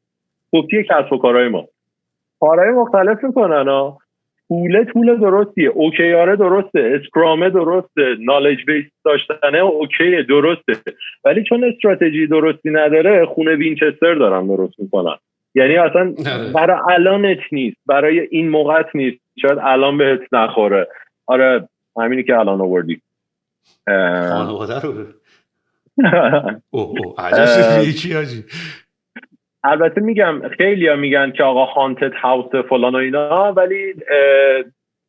کپی کسب و کارهای ما، کارهای مختلف میکنن. طول درستیه، اوکیاره درسته، اسکرامه درسته، نالج بیس داشتنه اوکی درسته، ولی چون استراتژی درستی نداره خونه وینچستر دارن درست میکنن. یعنی اصلا برای الانت نیست، برای این موقعت نیست، شاید الان بهت نخوره. آره همینی که الان آوردی خانواده رو عجیب. البته میگم خیلی ها میگن که آقا هانتد هاوس فلان و اینا، ولی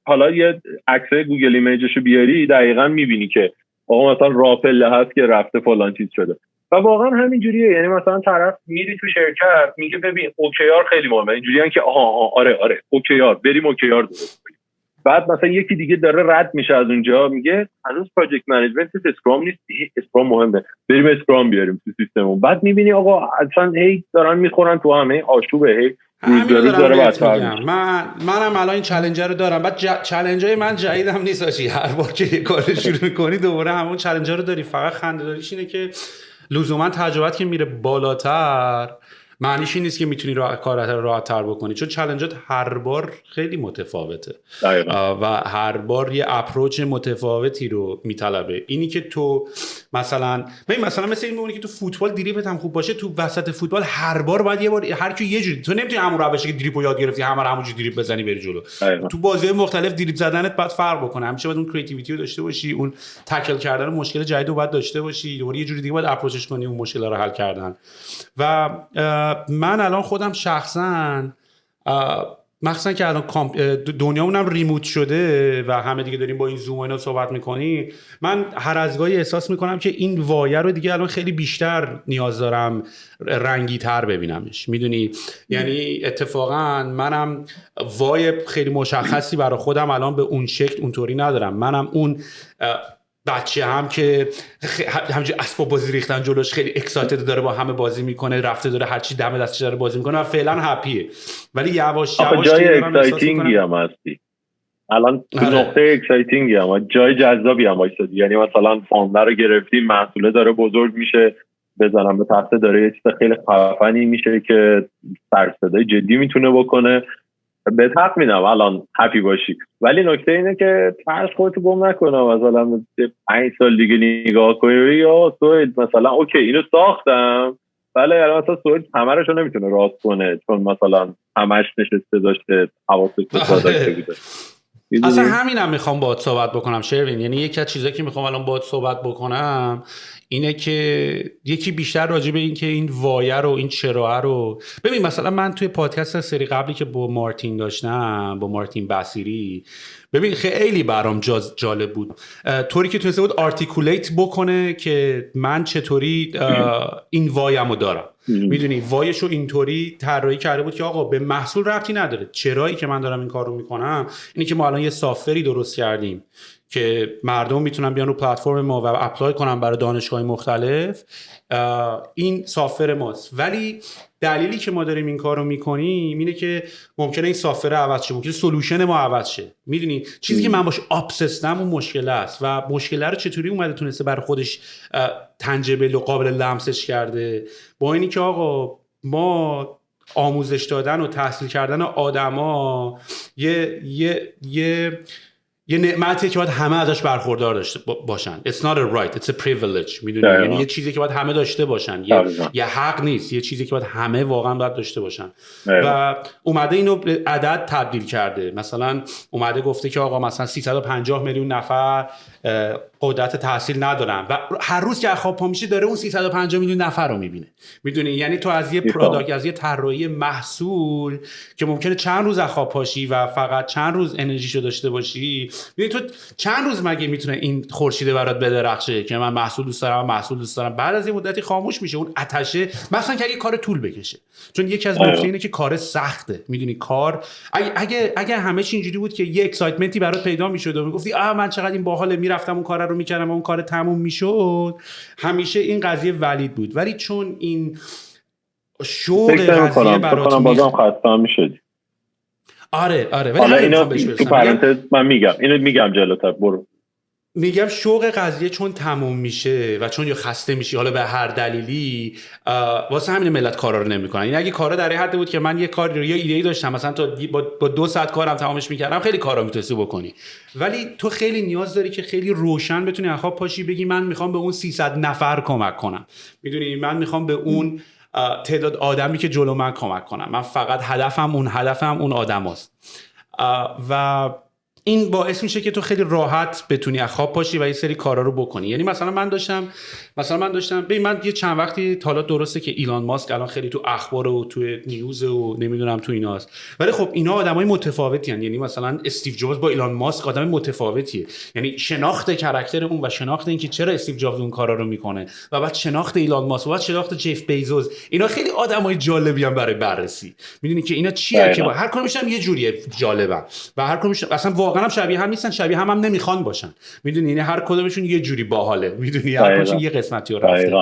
حالا یه عکسای گوگل ایمیجشو بیاری دقیقاً میبینی که آقا مثلا راپله هست که رفته فلان چیز شده و واقعا همین جوریه. یعنی مثلا طرف میری تو شرکت میگه ببین اوکیار خیلی مهمه، اینجوریه که آره اوکیار، بریم اوکیار درست کنیم. بعد مثلا یکی دیگه داره رد میشه از اونجا میگه هنوز پروژکت منیجمنت اسکرام نیست، اسکرام مهمه، بریم اسکرام بیاریم تو سیستممون. بعد میبینی آقا اصلا هی دارن میخورن تو همه آشوبه، هی روز به روز داره بدتر میشه. منم الان این چالنجر رو دارم. بعد چالنجای من جدیدم نیست آجی، هر بار که یه کار شروع میکنی دوباره همون چالنجر رو داری. فقط خنده داریش اینه که لزوما تجربت که میره بالاتر معنیش این نیست که میتونی کارت رو راحت‌تر بکنی، چون چالنجات هر بار خیلی متفاوته و هر بار یه اپروچ متفاوتی رو میطلبه. اینی که تو مثلا مثل این میمونه که تو فوتبال دریبلت هم خوب باشه، تو وسط فوتبال هر بار باید یه بار هر کی یه جوری، تو نمیتونی همون روشی که دریبل یاد گرفتی همونجوری دریبل بزنی بری جلو. تو بازی‌های مختلف دریبل زدنت باید فرق بکنه، همیشه باید اون کریتیویتی رو داشته باشی، اون تکل کردن مشکل جدید رو باید داشته باشی، دوباره یه جوری دیگه باید اپروچش کنی اون مشکل رو حل کردن. و من الان خودم شخصا مخصوصا که الان دنیامونم ریموت شده و همه دیگه داریم با این زوم و اینا صحبت میکنیم، من هر از گاهی احساس میکنم که این وایه رو دیگه الان خیلی بیشتر نیاز دارم رنگی تر ببینمش، میدونی؟ یعنی اتفاقا منم وای خیلی مشخصی برای خودم الان به اون شکل اونطوری ندارم. منم اون بچه هم که همینجوری اسباب بازی ریختن جلوش خیلی اکسایتد داره با همه بازی میکنه، رفته داره هر چی دم دستش داره بازی میکنه و فعلا هپیه، ولی یواش یواش جای اکسایتینگی هم هستی الان تو نقطه اکسایتینگی هم جای جذابی هم وایسادی. یعنی مثلا فاندر رو گرفتی، محصوله داره بزرگ میشه، بزنم به تخته داره یه چیز خیلی خفنی میشه که سرصدای جدی میتونه بکنه. به حق میدم الان هپی باشی، ولی نکته اینه که فرض خودتو گم نکنه، مثلا 5 سال دیگه نگاه کنی یا سوید مثلا اوکی اینو ساختم، ولی الان مثلا سوید همرشو نمیتونه راست کنه چون مثلا همش نشسته داشته حواسش رو داشته بوده. اصلا همینم میخوام باهات صحبت بکنم شروین. یعنی یکی از چیزایی که میخوام الان باهات صحبت بکنم اینه که یکی بیشتر راجع به این که این وایه رو، این چراه رو ببین. مثلا من توی پادکست سری قبلی که با مارتین داشتم، با مارتین بصیری، ببین خیلی برام جالب بود طوری که تونسته بود آرتیکولیت بکنه که من چطوری این وایمو دارم. میدونی وایشو اینطوری طراحی کرده بود که آقا به محصول ربطی نداره، چرایی که من دارم این کارو میکنم اینه که ما الان یه سافتوری درست کردیم که مردم میتونن بیان رو پلتفرم ما و اپلای کنن برای دانشگاه‌های مختلف. این سافتور ماست، ولی دلیلی که ما داریم این کارو میکنیم اینه که ممکنه این سافتور عوض شه، ممکنه سولوشن ما عوض شه. میدونی چیزی که من باش ابسسدم اون مشکل است و مشکل رو چطوری اومده تونسته برای خودش تنجبل و قابل لمسش کرده، با اینی که آقا ما آموزش دادن و تحصیل کردن آدما یه یه نعمتی که باید همه ازش برخوردار داشته باشن. It's not a right, it's a privilege. میدونی یعنی یه چیزی که باید همه داشته باشن. یه حق نیست، یه چیزی که باید همه واقعا باید داشته باشن. و اومده اینو به عدد تبدیل کرده. مثلا اومده گفته که آقا مثلا 350 میلیون نفر قدرت تحصیل ندارن و هر روز که خواب پا میشه داره اون 350 میلیون نفر رو میبینه. میدونی یعنی تو از یه پروداکت، از یه طراحی محصول که ممکنه چند روز خواب پاشی و فقط چند روز انرژیشو داشته باشی، میدونی تو چند روز مگه میتونه این خورشیده برات بدرخشه که من محصول دوست دارم، بعد از یه مدتی خاموش میشه اون آتشه. مثلا که اگه کار طول بکشه، چون یکی از نکته اینه که کار سخته. میدونی کار اگه همه چی اینجوری بود که یه اکسایتمنتی برات پیدا میشد و میگفتی من چقدر این باحاله، میرفتم اون کار رو میکردم و اون کار تموم میشد، همیشه این قضیه ولید بود. ولی چون این شوق قضیه برات بازم خسته میشدی. آره ولی حالا اینو تو پرانتز من میگم جلوتر برو. میگم شوق قضیه چون تموم میشه و چون یا خسته میشی، حالا به هر دلیلی، واسه همین ملت کارا رو نمیکنن. این اگه کارا در حد بود که من یه کار یا ایده‌ای داشتم مثلا تا با 2 ساعت کارم تمامش میکردم، خیلی کارا میتونستی بکنی. ولی تو خیلی نیاز داری که خیلی روشن بتونی از خواب پاشی بگی من میخوام به اون 300 نفر کمک کنم. میدونی من میخوام به اون تعداد آدمی که جلو من کمک کنم. من فقط هدفم اون آدم هست. و این باعث میشه که تو خیلی راحت بتونی از خواب پاشی و یه سری کارا رو بکنی. یعنی مثلا من داشتم ببین من یه چند وقتی حالا درسته که ایلان ماسک الان خیلی تو اخبار و تو نیوز و نمیدونم تو ایناست، ولی خب اینا آدمای متفاوتی هستند. یعنی مثلا استیو جابز با ایلان ماسک آدم متفاوتیه. یعنی شناخت کاراکتر اون و شناخت این که چرا استیو جابز اون کارا رو میکنه و بعد شناخت ایلان ماسک و بعد شناخت جف بیزوس، اینا خیلی آدمای جالبی ان برای بررسی. میدونی که اینا چیه که هر کدومش هم یه جوریه جالبن و هر کدومش اصلا واقعا هم شبیه هم نیستن، شبیه هم نمیخوان باشن. میدونی یعنی هر کدومشون یه جوری باحاله. میدونی هر کدومشون یه قسمتی رو رفته.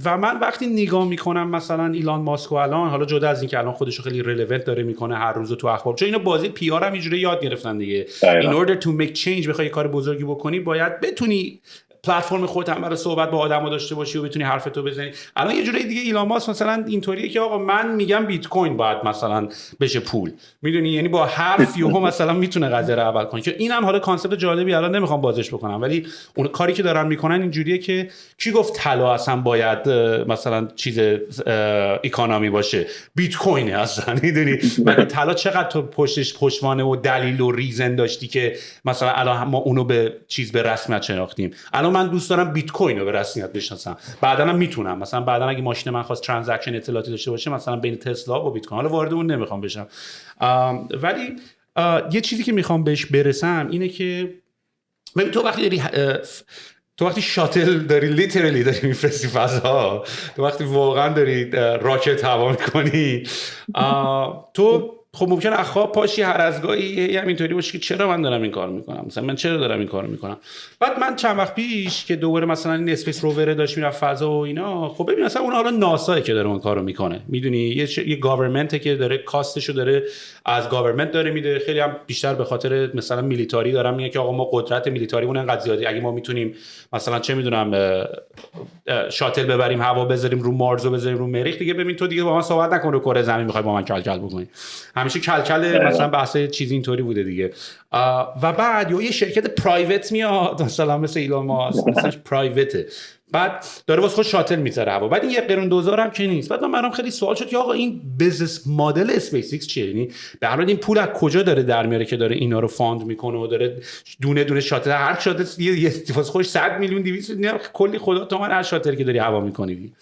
و من وقتی نگاه میکنم مثلا ایلان ماسک الان، حالا جدا از این که الان خودشو خیلی ریلیونت داره میکنه هر روز تو اخبار، چون اینا بازی پی آر هم اینجوری یاد گرفتن دیگه. in order to make change، بخوای کار بزرگی بکنی باید بتونی پلتفرم خودت هم برای صحبت با آدم‌ها داشته باشی و بتونی حرفتو بزنی. الان یه جوری دیگه ایلان ماسک مثلا اینطوریه که آقا من میگم بیت کوین باید مثلا بشه پول. میدونی یعنی با حرف یهو مثلا میتونه قضیه رو اول کنه. که اینم حالا کانسپت جالبی الان نمیخوام بازش بکنم، ولی اون کاری که دارن میکنن اینجوریه که کی گفت طلا اصلا باید مثلا چیز اکونومی باشه؟ بیت کوینه اصلا. میدونی مگه طلا چقدر تو پشتوانه و دلیل و ریزن داشتی که مثلا الان ما اونو به چیز به رسمیت شناختیم. الان من دوست دارم بیت کوین رو به رسمیت بشناسم، بعداً هم میتونم مثلا بعداً اگه ماشین من خواست ترانزکشن اطلاعاتی داشته باشه مثلا بین تسلا و بیت کوین، حالا وارد اون نمیخوام بشم، ولی یه چیزی که میخوام بهش برسم اینه که ببین تو وقتی شاتل داری لیترالی داری میفرستی فضا، تو وقتی واقعا داری راکت هوا میکنی، تو خب ممکنه از خواب پاشی هر از گاهی همینطوری باشه که چرا من دارم این کار میکنم، مثلا من چرا دارم این کارو میکنم. بعد من چند وقت پیش که دوباره مثلا این اسپیس روور داشت میرفت فضا و اینا، خب ببین مثلا اون حالا ناسا که داره اون کارو میکنه، میدونی یه گاورمنت که داره کاستشو داره از گاورمنت داره میده، خیلی هم بیشتر به خاطر مثلا میلیتاری دارم میگه که آقا ما قدرت میلیتاریمون انقدر زیاده، اگه ما میتونیم مثلا چه میدونم شاتل ببریم هوا بذاریم رو مارس و بذاریم رو مریخ، دیگه ببین تو دیگه با من صحبت نکن رو کره زمین میخوای با من کلکل بکنی. همیشه کلکل مثلا بحث چیزی اینطوری بوده دیگه. و بعد یه شرکت پرایوت میاد مثلا مثل ایلان ماسک، مثلا پرایوته، بعد داره واسه خود شاتل میذاره هوا، بعد این یه قرون دوزار هم که نیست. بعد من خیلی سوال شد که آقا این بزنس مدل اسپیس ایکس چیه؟ یعنی به هر حال این پول از کجا داره در میاره که داره اینا رو فاند میکنه و داره دونه دونه شاتل، هر شاتل یه واسه خودش 100 میلیون 200 کلی خدا تومن هر شاتل که داری هوا میکنی.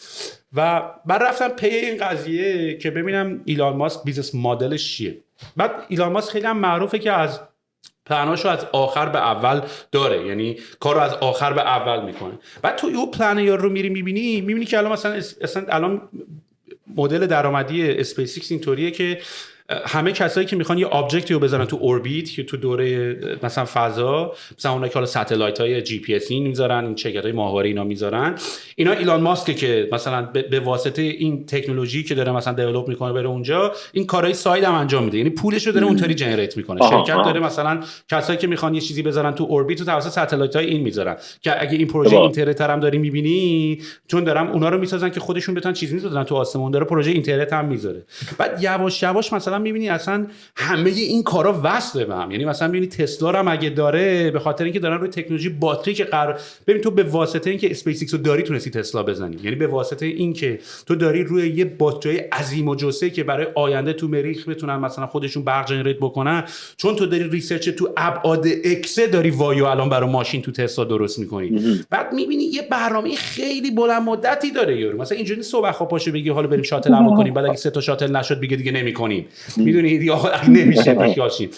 و بعد رفتم پی این قضیه که ببینم ایلان ماسک بیزنس مدلش چیه. بعد ایلان ماسک خیلی هم معروفه که از پلناشو از آخر به اول داره، یعنی کارو از آخر به اول میکنه. بعد تو یه پلن یارو رو میبینی که الان مثلا الان مدل درآمدی اسپیس ایکس اینطوریه که همه کسایی که میخوان یه آبجکتی رو بزنن تو اوربیت یا تو دوره مثلا فضا، مثلا اونایی که حالا ساتلایت های جی پی اس این میذارن، این شرکت‌های ماهواره اینا میذارن، اینا ایلان ماسک که مثلا به واسطه این تکنولوژی که داره مثلا دیولپ میکنه بره اونجا این کارهای ساید هم انجام میده، یعنی پولش رو داره اونطوری جنریت میکنه. شرکت داره مثلا کسایی که میخوان یه چیزی بزنن تو اوربیت رو توسط ساتلایت های این میذارن که اگه این پروژه اینترنت هم داری میبینی، چون دارن اونا رو میسازن که خودشون بتونن چیزی میذارن تو آسمون، داره پروژه اینترنت هم میذاره. بعد یواش یواش مثلا مثلا میبینی اصلا همه این کارا وصله به هم. یعنی مثلا میبینی تسلا رو هم اگه داره به خاطر اینکه دارن روی تکنولوژی باتری که ببین تو به واسطه اینکه اسپیس ایکس رو داری تونستی تسلا بزنی، یعنی به واسطه اینکه تو داری روی یه باتری عظیم و جثه که برای آینده تو مریخ بتونن مثلا خودشون برق جنریت بکنن، چون تو داری ریسرچ تو ابعاد اکس داری وایو الان برای ماشین تو تسلا درست میکنی. بعد میبینی یه برنامه خیلی بلند مدتی داره یارو. مثلا اینجوری صبح خواب پاشو بگی حالا بریم شاتل عمل کنیم، بعد اگه 3 تا شاتل نشد بگه دیگه نمیکنیم. میدونی یا نمیشه بیخیالشیم.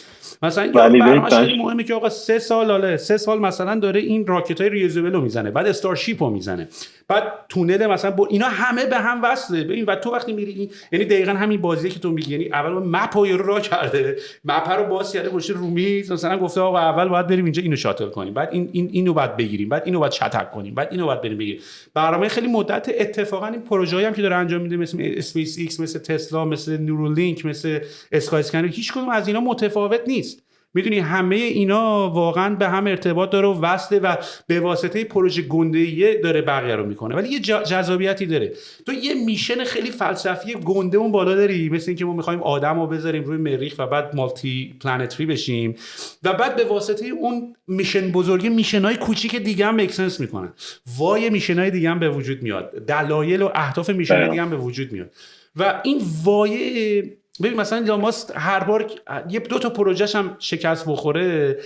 مثلا یه برنامه‌اش خیلی مهمه که آقا 3 سال مثلا داره این راکت‌های ریوزبل رو میزنه، بعد استارشیپ رو میزنه، بعد تونل مثلا اینا همه به هم وصله. ببین و تو وقتی میری یعنی دقیقاً همین بازیه که تو میگی، یعنی اول مپ رو راه کرده، مپ رو باز کرده گوشه رو میز، مثلا گفته آقا اول باید بریم اینجا اینو شاتل کنیم، بعد اینو باید بگیریم، بعد اینو باید چتک کنیم، بعد اینو باید بریم بگیریم. برنامه خیلی مدت. اتفاقا این پروژه‌ای هم که داره انجام میده مثل اسپیس ایکس، مثل تسلا، مثل نورولینک، مثل اسکای اسکینر، هیچ کدوم از اینا متفاوت نیست. میدونی همه اینا واقعا به هم ارتباط داره و وصله و به واسطه پروژه گنده‌ای داره بقیه رو میکنه، ولی یه جذابیتی داره. تو یه میشن خیلی فلسفی گنده اون بالا داری، مثل اینکه ما میخوایم آدم رو بذاریم روی مریخ و بعد مالتی پلنتری بشیم و بعد به واسطه اون میشن بزرگی میشنای کوچیک دیگه هم مکسنس میکنن. وای میشنای دیگه هم به وجود میاد، دلایل و اهداف میشنای دیگه هم به وجود میاد و این وای. ببین مثلا ایلان ماسک هر بار یه 2 تا پروژه‌ش هم شکست بخوره،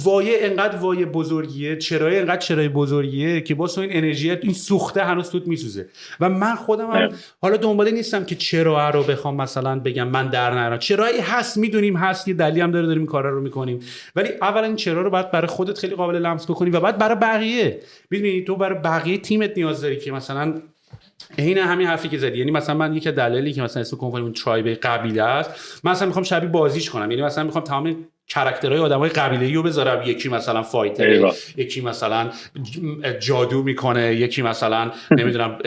وایه انقدر وایه بزرگیه، چرای انقدر چرای بزرگیه که باز این انرژی این سوخته هنوز توت میسوزه. و من خودم هم حالا دنبال نیستم که چرا رو بخوام مثلا بگم من در نرم. چرایی هست، میدونیم هست، یه دلیلی هم داریم این کارا رو میکنیم، ولی اولا این چرا رو باید برای خودت خیلی قابل لمس بکنی و بعد برای بقیه. میدونی تو برای بقیه تیمت نیاز داری که مثلا این همین حرفی که زدی. یعنی مثلا من یکی دلایلی که مثلا اسم کمپانیمون ترایب قبیله است، مثلا میخوام شبیه بازیش کنم، یعنی مثلا میخوام تمام کاراکترهای آدمای قبیله‌ای رو بذارم، یکی مثلا فایتر، یکی مثلا جادو میکنه، یکی مثلا نمیدونم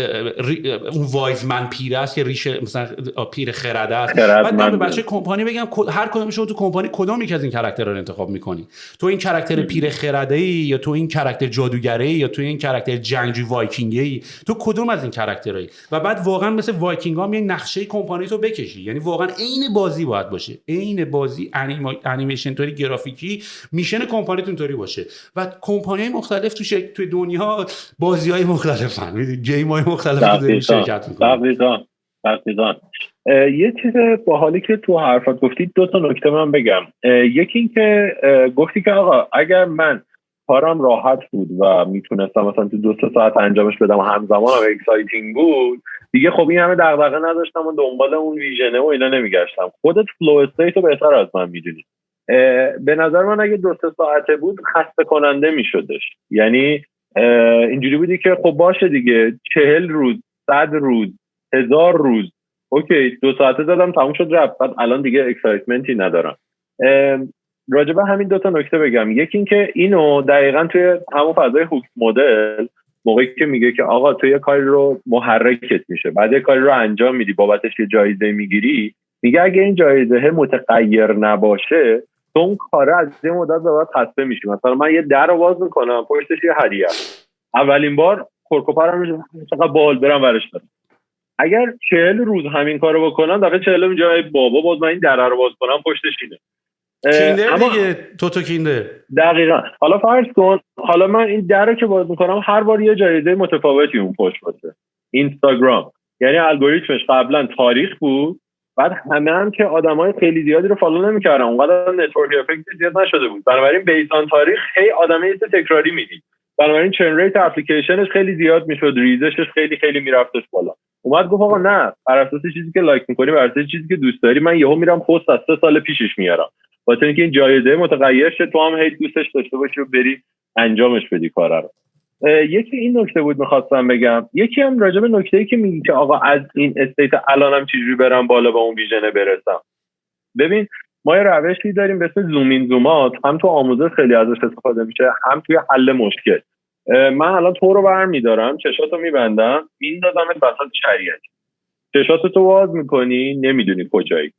اون وایزمن پیره است که ریشه مثلا پیر خرده است. بعد من به بچه کمپانی بگم هر کدومشون تو کمپانی کدوم یک از این کاراکترها رو انتخاب میکنی؟ تو این کاراکتر پیر خرده‌ای یا تو این کاراکتر جادوگری یا تو این کاراکتر جنگجو وایکینگی؟ تو کدوم از این کاراکترایی؟ و بعد واقعا مثل وایکینگ‌ها می نقشه کمپانی تو بکشی. یعنی واقعا عین بازی باید باشه، عین بازی انیمیشن طوری، گرافیکی، میشن کمپانیتون طوری باشه و کمپانی‌های مختلف تو دنیا بازی‌های مختلفن، میدونی گیم‌های مختلفی دارن شرکت می‌کنن. دقیقاً. یه چیز باحالی که تو حرفات گفتی 2 تا نکته من بگم. یکی این که گفتی که آقا اگر من کارم راحت بود و میتونستم مثلا تو 2 ساعت انجامش بدم همزمان هم اکسایتینگ بود دیگه، خب این همه دغدغه نداشتم و دنبال اون ویژنه و اینا نمیگشتم. خودت فلو استیت رو بهتر از من میدونی. به نظر من اگه 2 ساعته بود خسته کننده میشدش. یعنی اینجوری بودی که خب باشه دیگه 40 روز 100 روز 1000 روز اوکی 2 ساعته دادم تموم شد رفت، بعد الان دیگه اکسایتمنتی ندارم. راجبه همین 2 تا نکته بگم. یکی این که اینو دقیقاً توی همون فضای هوک مدل موقعی که میگه که آقا تو یه کاری رو محرکت میشه، بعد یه کاری رو انجام میدی بابتش یه جایزه میگیری، میگه اگه این جایزه متغیر نباشه تو اون کاره از یه مدت بعد خسته میشی. مثلا من یه در رو باز میکنم پشتش یه هدیه، اولین بار کرکوپرم میشه چقدر بال برم ورش دارم. اگر 40 روز همین کارو بکنم دفعه 40 جای بابا باز من این در رو باز کنم پشتش اینه. کیندر دیگه توتو کیندر. دقیقاً. حالا فرض کن حالا من این در رو که باز میکنم هر بار یه جایزه متفاوتی اون پشت باشه. اینستاگرام یعنی الگوریتمش قبلا تاریخ بود، بعد همه هم که آدمای خیلی زیادی رو فالو نمی‌کردن، اونقدر نتورک افکت زیاد نشده بود، بنابراین بیسان تاریخ هی آدمای تکراری میدید، بنابراین چن ریت اپلیکیشنش خیلی زیاد میشد، ریزشش خیلی خیلی میرفتش بالا. اومد گفت آقا نه، بر اساس چیزی که لایک می‌کنی، بر اساس چیزی که دوست داری، من یهو میرم پست از 3 سال پیشش میارم، واسه اینکه این جایزه متغیر شه تو هم هی دوستش داشته باشی و بری انجامش بدی کارا رو. یکی این نکته بود می‌خواستم بگم. یکی هم راجع به نکته‌ای که میگی که آقا از این استیت الانم چجوری برم بالا با اون ویژن برسم. ببین ما یه روشی داریم به اسم زوم این زوم اوت، هم تو آموزش خیلی ازش استفاده میشه، هم توی حل مشکل. من الان تو رو برمی‌دارم، چشاتو می‌بندم، میندازمت وسط شریعت. چشاتو باز می‌کنی، نمی‌دونی کجایی.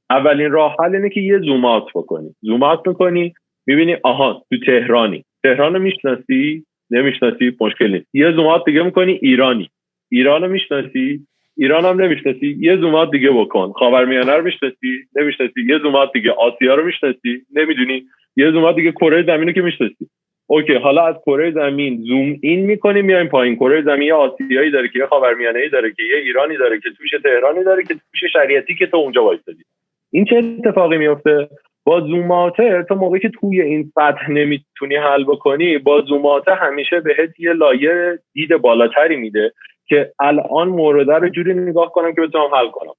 اولین راه حل اینه که یه زوم اوت بکنی. زوم اوت می‌کنی، می‌بینی آها تو تهرانی. تهرانو میشناسی؟ نمیشناسی؟ مشکل نیست. یه زوم اوت دیگه می‌کنی، ایرانی. ایرانو میشناسی؟ ایران هم نمیشناسی، یه زومات دیگه بکن. خاورمیانه رو میشناسی، نمیشناسی، یه زومات دیگه. آسیا رو میشناسی، نمیدونی، یه زومات دیگه. کره زمین رو که میشناسی، اوکی، حالا از کره زمین زوم این میکنیم میایم پایین. کره زمین یه آسیایی داره که یه خاورمیانه‌ای داره که یه ایرانی داره که توش تهرانی داره که توش شریعتی که تو اونجا وایسادی. این چه اتفاقی میفته؟ با زومات تو موقعی که توی این سطح نمیتونی حل بکنی، با زومات همیشه بهت یه لایه دید بالاتری میده که الان مورد رو جوری نگاه کنم که بتونم حل کنم.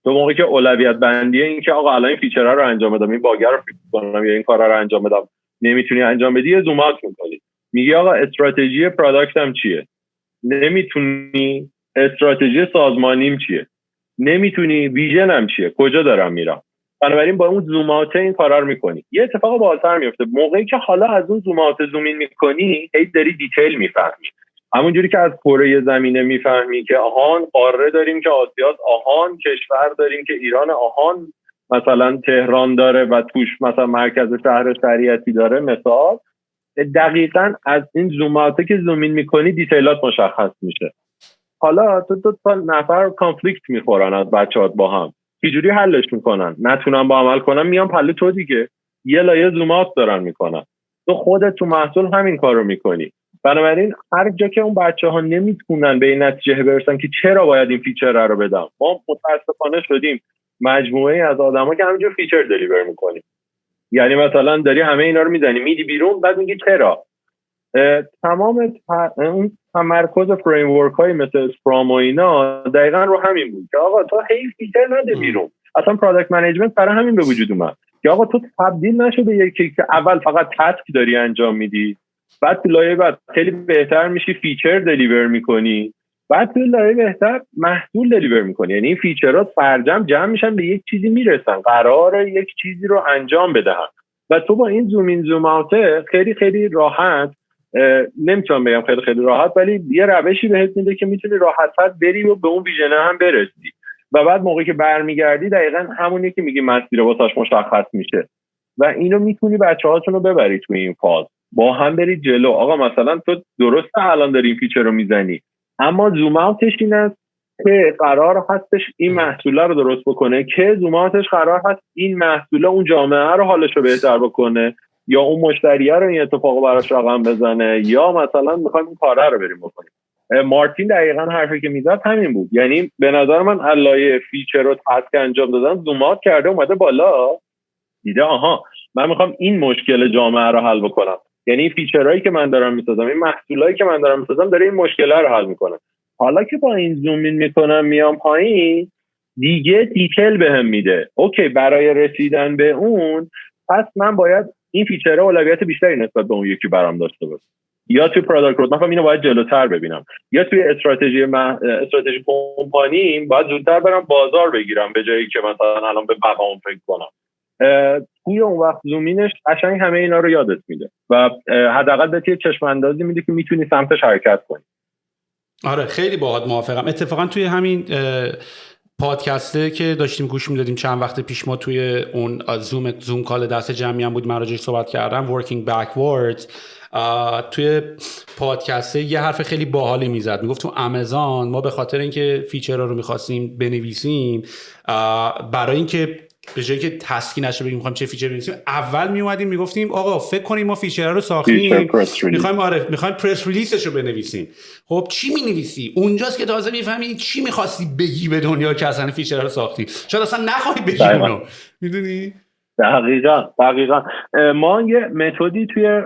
تو موقعی که اولویت بندیه این که آقا الان این فیچرها رو انجام بدم، این باگر رو فیکس کنم یا این کارا رو انجام بدم، نمیتونی انجام بدی، یه زوم اوت میکنی، میگی آقا استراتژی پروداکتم چیه؟ نمیتونی. استراتژی سازمانیم چیه؟ نمیتونی. ویژنم چیه؟ کجا دارم میرم؟ بنابراین با اون زوم اوت این کارا رو میکنی. یه اتفاق بالاتر میفته موقعی که حالا از اون زوم اوت زومین میکنی، هی داری دیتیل میفهمی. همونجوری که از کره زمینه میفهمی که آهان قاره داریم که آسیاست، آهان کشور داریم که ایران، آهان مثلا تهران داره و توش مثلا مرکز شهر شریعتی داره، مثال. دقیقاً از این زوماته که زومین میکنی دیتیلات مشخص میشه. حالا تو دو تا نفر کانفلیکت میخورن از بچه‌ها با هم، چجوری حلش میکنن؟ نتونن با عمل کنن، میان پله تو دیگه، یه لایه زومات دارن میکنن. تو خودت تو محصول همین کارو میکنی. بنابراین هر جا که اون بچه‌ها نمیتونن به این نتیجه برسن که چرا باید این فیچر رو بدم، ما متاسفانه شدیم مجموعه از آدما که همینجور فیچر دلیور میکنیم. یعنی مثلا داری همه اینا رو میزنی میدی بیرون، بعد میگی چرا. تمام اون تمرکز فریم ورک های مثل اسپرام و اینا دقیقاً رو همین بود که آقا تو هی فیچر نده بیرون. اصلا پروداکت منیجمنت برای همین به وجود اومد که آقا تو تبدیل نشو به یکی که اول فقط تسک داری انجام میدی، بعد تو لایه بعد خیلی بهتر میشی فیچر دلیور میکنی، بعد تو لایه بهتر محصول دلیور میکنی. یعنی این فیچرات فرجم جمع میشن به یک چیزی میرسن، قراره یک چیزی رو انجام بدهن و تو با این زوم این زوم اوت خیلی خیلی راحت، نمیتونم بگم خیلی خیلی راحت، ولی یه روشی بهت میده که میتونی راحت‌تر بری و به اون ویژن هم برسی و بعد موقعی که برمیگردی دقیقاً همونی که میگی مسیر واسش مشخص میشه و اینو میتونی بچه‌هاتون رو ببری توی این فاز، با هم برید جلو. آقا مثلا تو درسته الان داری این فیچر رو میزنی، اما زوم اوتش این است که قرار هستش این محصوله رو درست بکنه، که زوم اوتش قرار هست این محصوله اون جامعه رو حالش رو بهتر بکنه، یا اون مشتریه رو این اتفاق براش رقم بزنه، یا مثلا میخوایم این کاره رو بریم بکنیم. مارتین دقیقاً حرفی که میزد همین بود. یعنی به نظر من علایه فیچر رو تسک انجام دادن، زوم اوت کرده اومده بالا، دیده آها من میخوام این مشکل جامعه رو حل بکنم. یعنی فیچرهایی که من دارم میسازم، این محصولایی که من دارم میسازم داره این مشکل رو حل میکنه. حالا که با این زوم این میکنم میام پایین، دیگه دیتیل بهم میده. اوکی برای رسیدن به اون پس من باید این فیچرها اولویت بیشتری نسبت به اون یکی برام داشته باشه، یا توی پروداکت رودمپ اینو باید جلوتر ببینم، یا توی استراتژی کمپانی باید زودتر برم بازار بگیرم به جایی که مثلا الان به بقام فکر کنم. توی اون وقت زومینش قشنگ همه اینا رو یادت میده و حداقل بهت یه چشم اندازی میده که میتونی سمتش حرکت کنی. آره خیلی باهات موافقم. اتفاقا توی همین پادکسته که داشتیم گوش میدادیم چند وقت پیش، ما توی اون زوم کال دست جمعی هم بود، من راجعش صحبت کردم، working backwards. توی پادکسته یه حرف خیلی باحالی میزد، میگفت تو آمازون ما به خاطر اینکه فیچرها رو میخواستیم بنویسیم، برای اینکه به جایی که تسکی نشه بگیم میخوایم چه فیچر بنویسیم، اول میومدیم میگفتیم آقا فکر کنیم ما فیچرها رو ساختیم، میخوایم پرس ریلیسش رو بنویسیم. خب چی مینویسی؟ اونجاست که تازه میفهمی چی میخواستی بگی به دنیا که اصلا فیچرها رو ساختی، شاید اصلا نخواهی بگی اونو. میدونی؟ دقیقاً ما یه متدی توی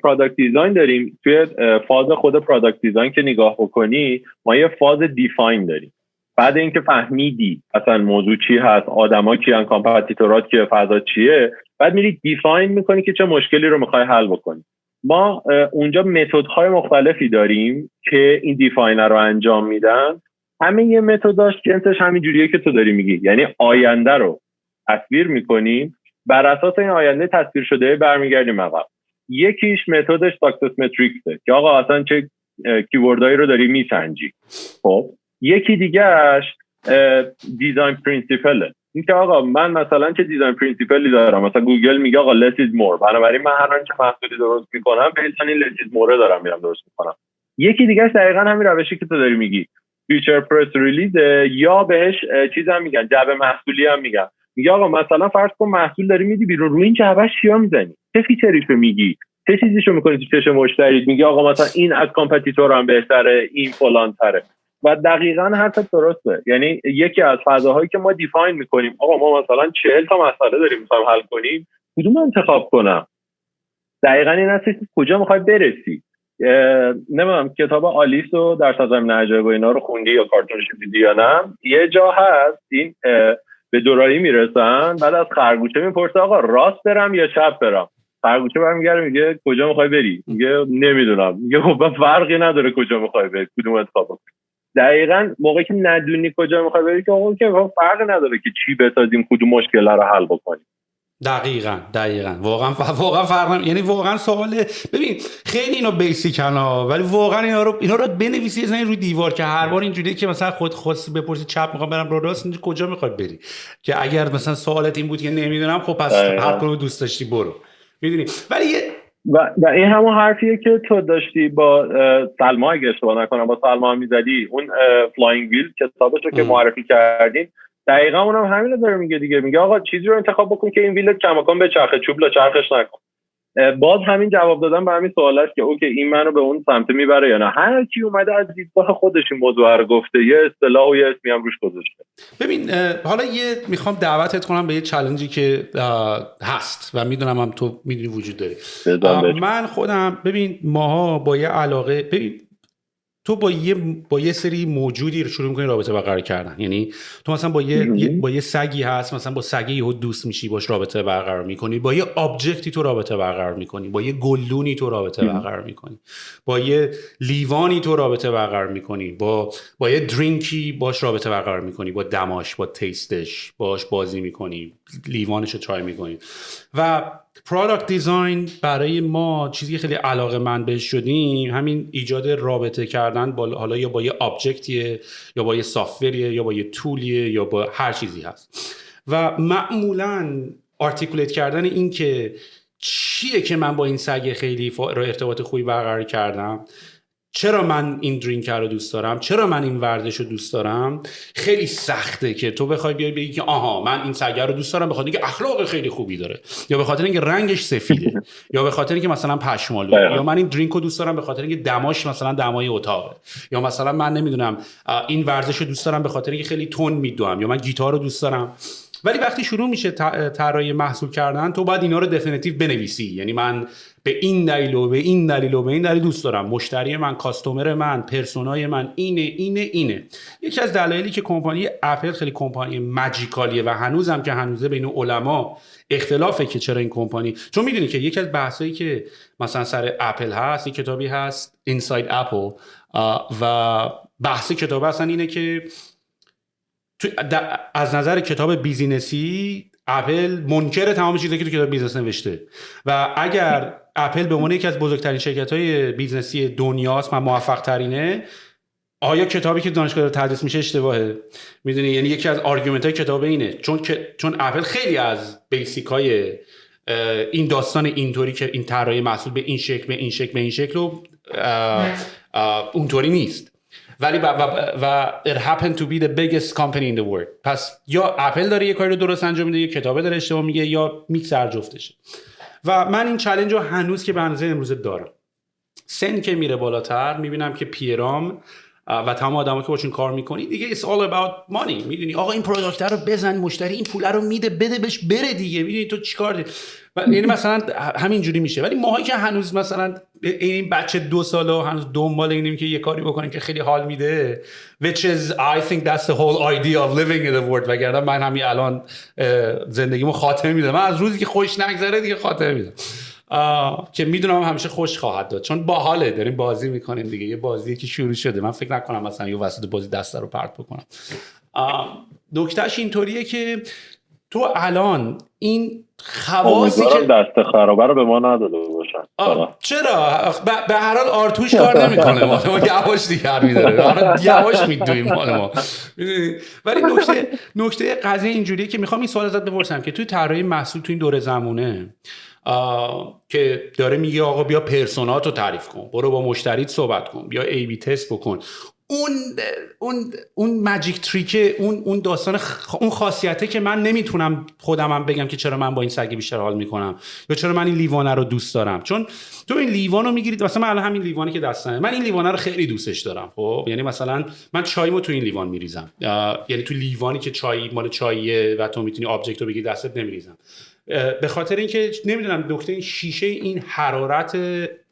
پروداکت دیزاین داریم. توی فاز خود پروداکت دیزاین که نگاه بکنی، ما یه فاز دیفاین داریم. بعد اینکه فهمیدی اصلا موضوع چی هست، آدما کیان، کامپتیتورات کیه، فضا چیه، بعد میری دیفاین میکنی که چه مشکلی رو میخوای حل بکنی. ما اونجا متدهای مختلفی داریم که این دیفاین رو انجام میدن. همه یه متداش جنسش همین جوریه که تو داری میگی، یعنی آینده رو تصویر میکنیم، بر اساس این آینده تصویر شده برمیگردیم عقب. یکیش متدش ساکسس متریکسه که آقا اصلا چه کیوردایی رو داری میسنجی. خب یکی دیگهش دیزاین پرینسیپله، این که آقا من مثلا چه دیزاین پرینسیپلی دارم، مثلا گوگل میگه آقا less is more، بنابراین من هر آنچه محصولی درست میکنم بهتون این less is more دارم میرم درست میکنم. یکی دیگهش دقیقاً همین روشی که تو داری میگی، فیچر پرس ریلیز یا بهش چیز هم میگن جعبه محصولی هم میگن. میگه آقا مثلا فرض کن محصول داری میدی بیرون، روی این جعبهش چیا میزنی، چه فیچریشو میگی، چه چیزیشو میکنی تو چشم مشتری، میگه آقا مثلا این از کامپتیتور هم بهتره، این فلان تره. و دقیقاً حرفت درسته. یعنی یکی از فضاهایی که ما دیفاین میکنیم آقا ما مثلا 40 تا مسئله داریم میخوایم حل کنیم، کدوم انتخاب کنم؟ دقیقاً این هست که کجا میخوای برسی. نمیدونم کتاب آلیس و در سرزمین عجایب و اینا رو خوندی یا کارتونش دیدی یا نه. یه جا هست این به دورایی میرسن، بعد از خرگوشه میپرسه آقا راست برم یا چپ برم. خرگوشه برمیگره میگه کجا میخوای بری؟ میگه نمیدونم. میگه خب فرقی نداره کجا میخوای بری، کدوم انتخاب کنی. دقیقاً موقعی که ندونی کجا میخوای بری که آقا که فرقی نداره که چی بسازیم، کدوم مشکل رو حل بکنیم. دقیقاً واقعا فرق یعنی واقعا سواله. ببین خیلی اینا بیسیکن ولی واقعا اینا رو بنویسی بزنی روی دیوار که هر بار اینجوریه که مثلا خود بپرسی چپ میخوام برم رو راست، کجا میخوای بری، که اگر مثلا سوالت این بود که نمیدونم خب پس هر کدوم دوست داشتی برو، میدونی. ولی و این همون حرفیه که تو داشتی با سلما، اگه اشتباه نکنم با سلما میزدی، اون فلاینگ ویل کتابش رو که معرفی کردین، دقیقا اونم همین رو داره میگه دیگه. میگه آقا چیزی رو انتخاب بکن که این ویلت کماکان به چرخه، چوب لا چرخش نکن. باز همین جواب دادن به همین سوال است که اوکی این منو به اون سمت میبره یا نه. هر کی اومده از دیدگاه خودش این موضوع رو گفته، یه اصطلاح و یه اسمی هم روش گذاشته. ببین حالا میخوام دعوتت کنم به یه چالنجی که هست و میدونم هم تو میدونی وجود داره. من خودم ببین ماها با یه علاقه، ببین تو با یه سری موجودی رو شروع می‌کنی رابطه برقرار کردن. یعنی تو مثلا با یه سگی هست، مثلا با سگی یهو دوست میشی، باش رابطه برقرار می‌کنی، با یه آبجکتی تو رابطه برقرار می‌کنی، با یه گلدونی تو رابطه برقرار می‌کنی، با یه لیوانی تو رابطه برقرار می‌کنی، با یه درینکی باش رابطه برقرار می‌کنی، با دماش، با تیستش باش بازی می‌کنی، لیوانشو ترای می‌کنی. و پروداکت دیزاین برای ما چیزی خیلی علاقه‌مند بهش شدیم همین ایجاد رابطه کردن حالا یا با یه آبجکتیه یا با یه سافت‌وریه یا با یه تولیه یا با هر چیزی هست. و معمولاً آرتیکولیت کردن این که چیه که من با این سگ خیلی ارتباط خوبی برقرار کردم، چرا من این درینک رو دوست دارم، چرا من این ورزش رو دوست دارم، خیلی سخته که تو بخوای بیای بگی که آها من این سگ رو دوست دارم به خاطر اینکه اخلاق خیلی خوبی داره، یا به خاطر اینکه رنگش سفیده، یا به خاطر اینکه مثلا پشمالوه، یا من این درینک رو دوست دارم به خاطر اینکه دماش مثلا دمای اتاقه، یا مثلا من نمیدونم این ورزش رو دوست دارم به خاطر اینکه خیلی تون میدوام، یا من گیتار رو دوست دارم. ولی وقتی شروع میشه طراحی محصول کردن تو باید اینا رو دفینیتیو بنویسی. یعنی من به این دلیل و به این دلیل و به این دلیل دوست دارم، مشتری من، کاستومر من، پرسونای من اینه. یکی از دلایلی که کمپانی اپل خیلی کمپانی ماجیکالیه و هنوزم که هنوزه بین علما اختلافه که چرا این کمپانی، چون میدونی که یکی از بحثایی که مثلا سر اپل هست، یک کتابی هست اینساید اپل و بحث کتاب اصلا اینه که از نظر کتاب بیزینسی اپل منکر تمام چیزایی که تو کتاب بیزنس نوشته و اگر اپل به عنوان یکی از بزرگترین شرکت‌های بیزنسی دنیاست و موفق ترینه، آیا کتابی که دانشگاه تدریس میشه اشتباهه؟ میدونی یعنی یکی از آرگومنت‌های کتاب اینه چون اپل خیلی از بیسیک‌های این داستان اینطوری که این طراحی محصول به این شکل و اونطوری نیست، ولی و it happened to be the biggest company in the world. پس یا اپل داره یه کاری رو درست انجام میده، یا کتابه داره اشتباه میگه، یا میکس هر جفتشه. و من این چالش رو هنوز که به اندازه امروزه دارم. سن که میره بالاتر میبینم که پیرام و تمام آدما که باشون کار میکنی دیگه it's all about money. میدونی آقا این پروداکت رو بزن، مشتری این پول رو میده، بده بهش بره دیگه. میدونی تو چیکار داری؟ یعنی مثلا همین جوری میشه. ولی ماهایی که هنوز مثلا این بچه 2 ساله هنوز دنبال اینیم که یه کاری بکنیم که خیلی حال میده، which is I think that's the whole idea of living in the world. وگرنه من همین الان زندگیمو خاتمه میدم. من از روزی که خوش نگذره دیگه خاتمه میدم. که میدونم همیشه خوش خواهد داد چون باحاله، داریم بازی میکنیم دیگه. یه بازی که شروع شده، من فکر نکنم مثلا یه وسط بازی دست رو پرت بکنم. نکتهش اینطوریه که تو الان این خواصی که دست خرابه رو به ما نداده باشن. چرا؟ به هر حال آرتوش کار نمیکنه، ما یواش دیگر میداره، یواش میدویم ما. ولی نکته قضیه اینجوریه که میخوام این سوال ازت بپرسم که توی طراحی محصول تو این دوره زمونه که داره میگه آقا بیا پرسوناتو تعریف کن، برو با مشتریت صحبت کن، بیا ای بی تست بکن، اون ماجیک تریک، اون داستان، اون خاصیته که من نمیتونم خودمم بگم که چرا من با این سگ بیشتر حال میکنم یا چرا من این لیوانه رو دوست دارم. چون تو این لیوانو میگیرید، مثلا من الان همین لیوانی که دستمه، من این لیوانه رو خیلی دوستش دارم. خب یعنی مثلا من چایمو تو این لیوان میریزم، یعنی تو لیوانی که چای مال چاییه و تو میتونی آبجکت رو بگیری دستت نمیریزم، به خاطر اینکه نمیدونم نکته این شیشه این حرارت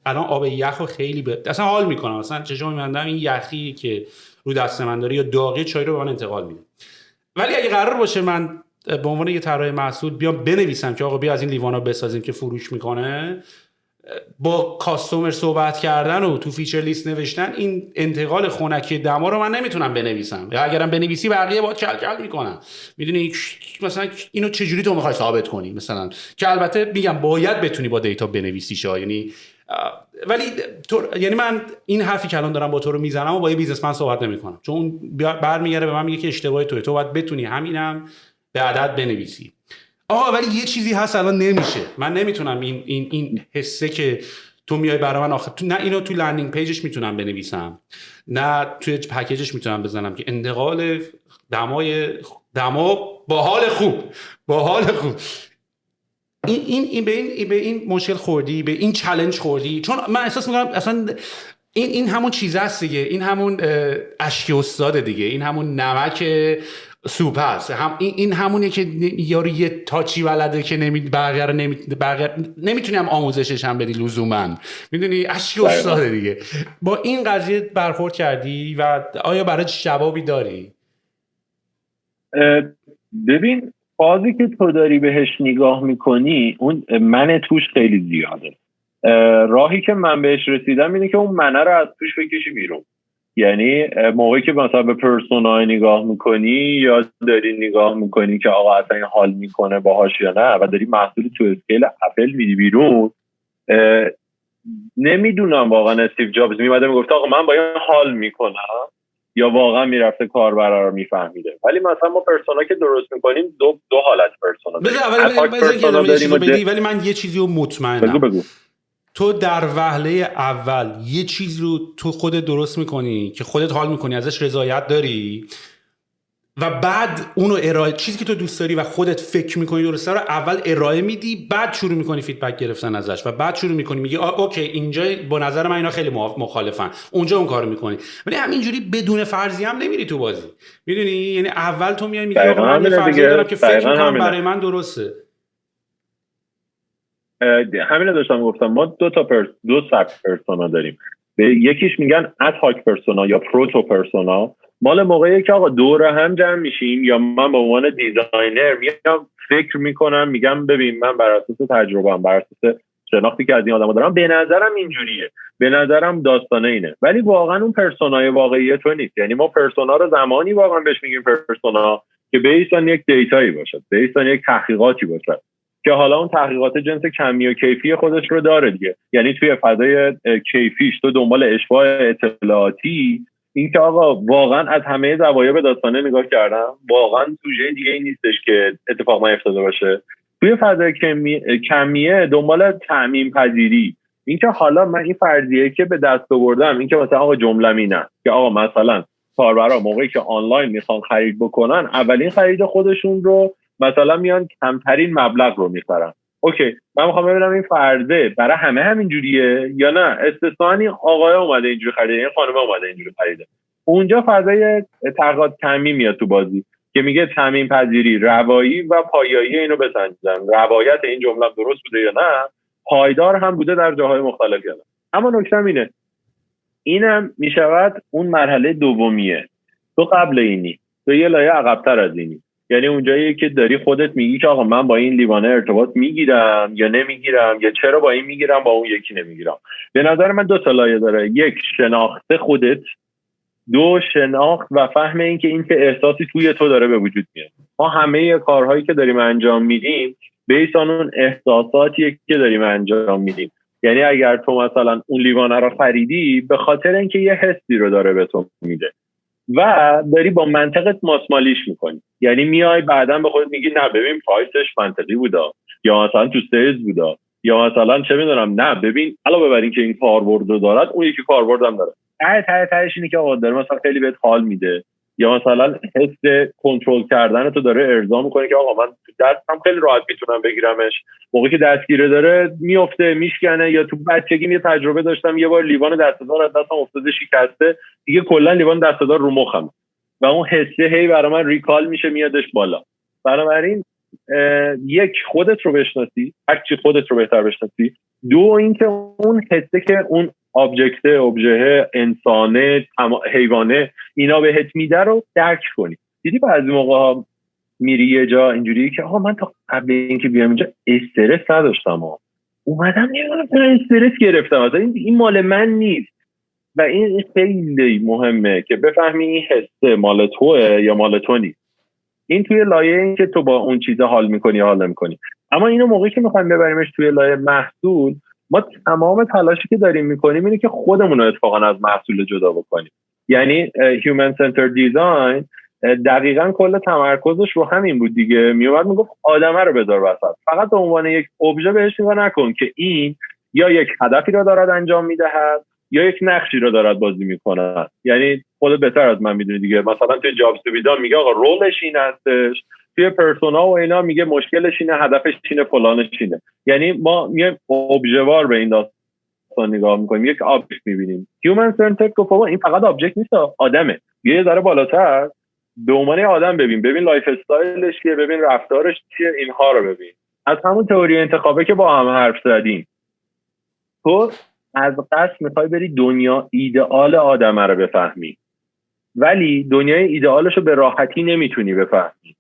الان آب یخو خیلی اصلا حال میکنم، مثلا چشم میبندم این یخی که رو دست من داره یا داغی چای رو به من انتقال میده. ولی اگه قرار باشه من به عنوان یه طراح محصول بیام بنویسم که آقا بیا از این لیوانا بسازیم که فروش میکنه، با کاستومر صحبت کردن و تو فیچر لیست نوشتن این انتقال خنکی دما رو من نمیتونم بنویسم، یا اگرم بنویسی بقیه باید کل میکنن. میدونی مثلا اینو چجوری تو میخوای ثابت کنی مثلا، که البته میگم باید بتونی با دیتا بنویسیش، یعنی ولی یعنی من این حرفی که الان دارم با تو رو میزنم و با یه بیزنسمن صحبت نمیکنم، چون اون برمیگره به من میگه که اشتباهی تو باید بتونی همینم به عدد بنویسی. آقا ولی یه چیزی هست الان نمیشه، من نمیتونم این حسه که تو میای برای من آخر نه اینو تو لندینگ پیجش میتونم بنویسم، نه توی پکیجش میتونم بزنم که انتقال دما با حال خوب. این به این مشکل خوردی، به این چالش خوردی؟ چون من احساس میکنم اصلا این همون چیز است دیگه، این همون اشک استاد دیگه، این همون نمک سوپ هست، این همونیه که یارو یه تاچی بلده که نمیتونی هم آموزشش هم بدی لزوما، میدونی اشک استاد دیگه. با این قضیه برخورد کردی و آیا برای جوابی داری؟ ببین فازی که تو داری بهش نگاه میکنی اون من توش خیلی زیاده. راهی که من بهش رسیدم اینه که اون منه رو از توش بکشی بیرون. یعنی موقعی که مثلا به پرسونای نگاه میکنی یا داری نگاه میکنی که آقا اصلا این حال میکنه باهاش یا نه و داری محصول تو اسکیل اپل میدی بیرون، نمیدونم واقعا استیو جابز میمده میگفت آقا من با این حال میکنم یا واقعا میرفته کاربرا رو میفهمیده. ولی مثلا ما پرسونا که درست میکنیم دو حالت پرسونا داریم. ولی من یه چیزی رو مطمئنم، بگو. تو در وهله اول یه چیز رو تو خودت درست میکنی که خودت حال میکنی ازش رضایت داری و بعد اونو ارائه، چیزی که تو دوست داری و خودت فکر میکنی درسته رو اول ارائه میدی، بعد شروع میکنی فیدبک گرفتن ازش و بعد شروع میکنی میگی اوکی اینجا با نظر من اینا خیلی مخالفن، اونجا اون کارو میکنی. ولی همینجوری بدون فرضیه هم نمیری تو بازی، میدونی؟ یعنی اول تو میای میگی آقا من یه فرضیه دارم که فکر میکنم برای من درسته. همین رو داشتم گفتم، ما دو سبک پرسونا داریم. به یکیش میگن اد هاک پرسونا یا پروتو پرسونا، مال موقعی که آقا دور هم جمع میشیم یا من به عنوان دیزاینر میام فکر میکنم میگم ببین من بر اساس تجربه‌ام، بر اساس شناختی که از این آدما دارم، به نظرم اینجوریه، به نظرم داستانه اینه. ولی واقعا اون پرسونای واقعی تو نیست. یعنی ما پرسونا رو زمانی واقعا بهش میگیم پرسونا که بیسان یک دیتایی باشه، بیسان یک تحقیقاتی باشه که حالا اون تحقیقات جنس کمی و کیفی خودش رو داره دیگه. یعنی توی فضای کیفیش تو دنبال اشباع اطلاعاتی، این که آقا واقعا از همه زوایا به داستانه نگاه کردم، واقعا سوژه دیگه این نیستش که اتفاق نیفتاده باشه. توی فضای کمیه دنبال تعمیم پذیری، این که حالا من این فرضیه که به دست آوردم، این که مثلا آقا جمله اینه که آقا مثلا کاربرا موقعی که آنلاین میخوان خرید بکنن، اولین خرید خودشون رو مثلا میان کمترین مبلغ رو میخرن. اوکی من میخوام ببینم این فرضه برای همه همین جوریه یا نه استثنایی آقای اومده اینجوری خریده، این خانم اومده اینجوری خریده. اونجا فضای تحقیقات تعمیم میاد تو بازی که میگه تعمیم پذیری، روایی و پایایی اینو بسنجن، روایت این جمله درست بوده یا نه، پایدار هم بوده در جاهای مختلف یا نه. اما نکته اینه اینم میشود اون مرحله دومیه. تو قبل اینی، تو یه لایه عقب‌تر از اینی. یعنی اونجایی که داری خودت میگی که آقا من با این لیوانه ارتباط میگیرم یا نمیگیرم، یا چرا با این میگیرم با اون یکی نمیگیرم. به نظر من دو تا لایه داره. یک، شناخت خودت. دو، شناخت و فهم این که احساسی توی تو داره به وجود میاد. ما همه کارهایی که داریم انجام میدیم بیسان اون احساساتیه که داریم انجام میدیم. یعنی اگر تو مثلا اون لیوانه رو خریدی به خاطر اینکه یه حسی رو داره به تو میده و داری با منطقت ماسمالیش میکنی. یعنی میای بعداً به خودت میگی نه ببین پرایسش منطقی بودا، یا مثلا تو سیلز بودا، یا مثلا چه میدونم نه ببین علاوه بر این که این کاربرد رو دارد اون یکی کاربرد هم داره. تهش اینه که آقا داره مثلا خیلی بهت حال میده، یا مثلا حس کنترل کردن تو داره ارضا میکنه که آقا من تو دستم خیلی راحت میتونم بگیرمش، موقعی که دستگیره داره میفته میشکنه. یا تو بچگی یه تجربه داشتم، یه بار لیوان دسته‌دار از دستم افتاده شکسته، دیگه کلا لیوان دسته‌دار رو مخم و اون حسه هی برای من ریکال میشه میادش بالا. بنابراین یک، خودت رو بشناسی، هرچی خودت رو بهتر بشناسی. دو، اینکه اون حسه که اون ابژه انسانه حیوانه اینا بهت میده رو درک کنی. دیدی بعضی موقع ها میری یه جا اینجوریه که آقا من تا قبل اینکه بیام اینجا استرس نداشتم، اومدم نمیدونم استرس گرفتم، مثلا این مال من نیست. و این خیلی مهمه که بفهمی این حسه مال توه یا مال تو نیست. این توی لایه این که تو با اون چیزا حال میکنی یا حال نمیکنی. اما اینو موقعی که میخوایم ببریمش توی لایه محصول، ما تمام تلاشی که داریم میکنیم اینه که خودمون رو اتفاقا از محصول جدا بکنیم. یعنی human centered design دقیقاً کل تمرکزش رو همین بود دیگه. میومد میگفت آدمه رو بذار وسط، فقط به عنوان یک ابژه بهش نگاه نکن که این یا یک هدفی رو دارد انجام میدهد یا یک نقشی رو دارد بازی میکنه. یعنی خودت بهتر از من میدونی دیگه، مثلا توی جابز تو بیدار میگه آقا رولش این هستش، توی پرسونا و اینا میگه مشکلش اینه، هدفش اینه، فلانش اینه. یعنی ما یه ابژه‌وار به این داستان نگاه میکنیم، یک آبجکت میبینیم. هیومن سنترد گفت این فقط آبجکت نیست، آدمه. یه ذره بالاتر به عنوان آدم ببین لایف استایلش چیه، ببین رفتارش چیه، اینها رو ببین. از همون تئوری انتخابه که با هم حرف زدیم، تو از قصد میخوای بری دنیا ایدئال آدمه رو بفهمی، ولی دنیای ایدئالش رو به راحتی نمیتونی بفهمی.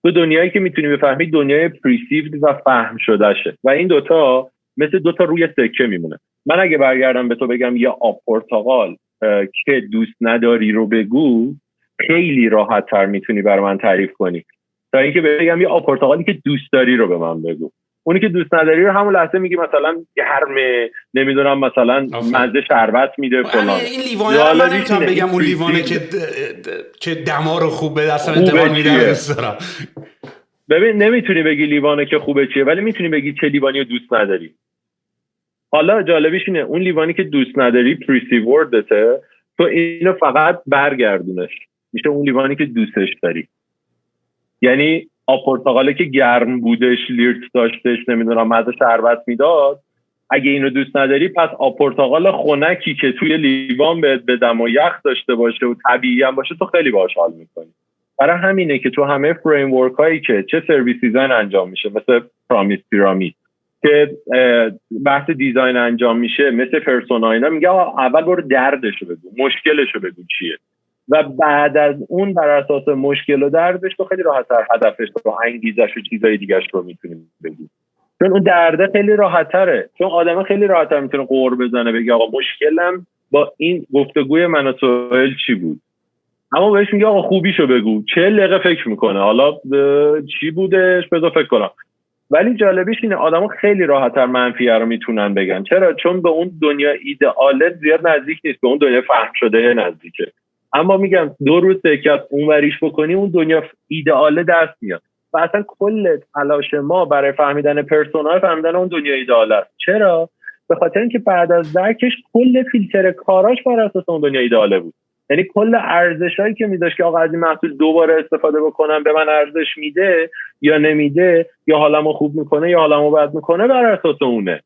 تو دنیایی که میتونی بفهمی دنیای پریسیود و فهم شده شه، و این دوتا مثل دوتا روی سکه میمونه. من اگه برگردم به تو بگم یا آب پرتقال که دوست نداری رو بگو، خیلی راحت تر میتونی برای من تعریف کنی تا اینکه بگم یه آب پرتقالی که دوست داری رو به من بگو. اونی که دوست نداری رو همون لحظه میگی مثلا گرمه، نمیدونم مثلا مزه شربت میده فلان. این لیوانه رو من نمیتونم بگم اون لیوانه که دما رو خوب به دستم انتقال میده دوست دارم. ببین نمیتونی بگی لیوانه که خوبه چیه، ولی میتونی بگی چه لیوانی رو دوست نداری. حالا جالبیش اینه اون لیوانی که دوست نداری پریسیو وردته، تو اینو فقط برگردونش میشه اون لیوانی که دوستش داری. یعنی آب پرتقاله که گرم بودش، لیرت داشتش، نمیدونم مزه شربت میداد، اگه اینو دوست نداری پس آب پرتقال خنکی که توی لیوان به دم و یخ داشته باشه و طبیعی هم باشه تو خیلی باهاش حال میکنی. برای همینه که تو همه فریم ورک هایی که چه سرویس دیزاین انجام میشه، مثل پرامیس پیرامید که بحث دیزاین انجام میشه، مثل پرسونا اینا، میگه اول برو دردشو بگو، مشکلشو بگو چیه، و بعد از اون بر اساس مشکل و دردش تو خیلی راحت‌تر هدفش و انگیزش و چیزای دیگه‌اش رو میتونیم بگیم. چون اون درده خیلی راحت‌تره، چون آدم خیلی راحت‌تر میتونه قور بزنه بگه آقا مشکلم با این گفتگوی من و سهیل چی بود. اما بهش میگه آقا خوبیشو بگو، 40 دقیقه فکر میکنه حالا چی بودش بذار فکر کنم. ولی جالبیش اینه آدما خیلی راحت‌تر منفیه رو میتونن بگن. چرا؟ چون به اون دنیا ایدئال زیاد نزدیک نیست، به اون دنیا فهم شده نزدیکه. اما میگم 2 روز تکیت اونوریش بکنی اون دنیا ایدئال دست میاد. و اصلا کل تلاش ما برای فهمیدن پرسونا، فهمیدن اون دنیا ایدئال است. چرا؟ به خاطر اینکه بعد از درکش کل فیلتر کاراش بر اساس اون دنیا ایدئاله بود. یعنی کل ارزشایی که میذاشت که آقا از این محصول دوباره استفاده بکنم به من ارزش میده یا نمیده، یا حالمو خوب میکنه یا حالمو بد میکنه، بر اساس اونه.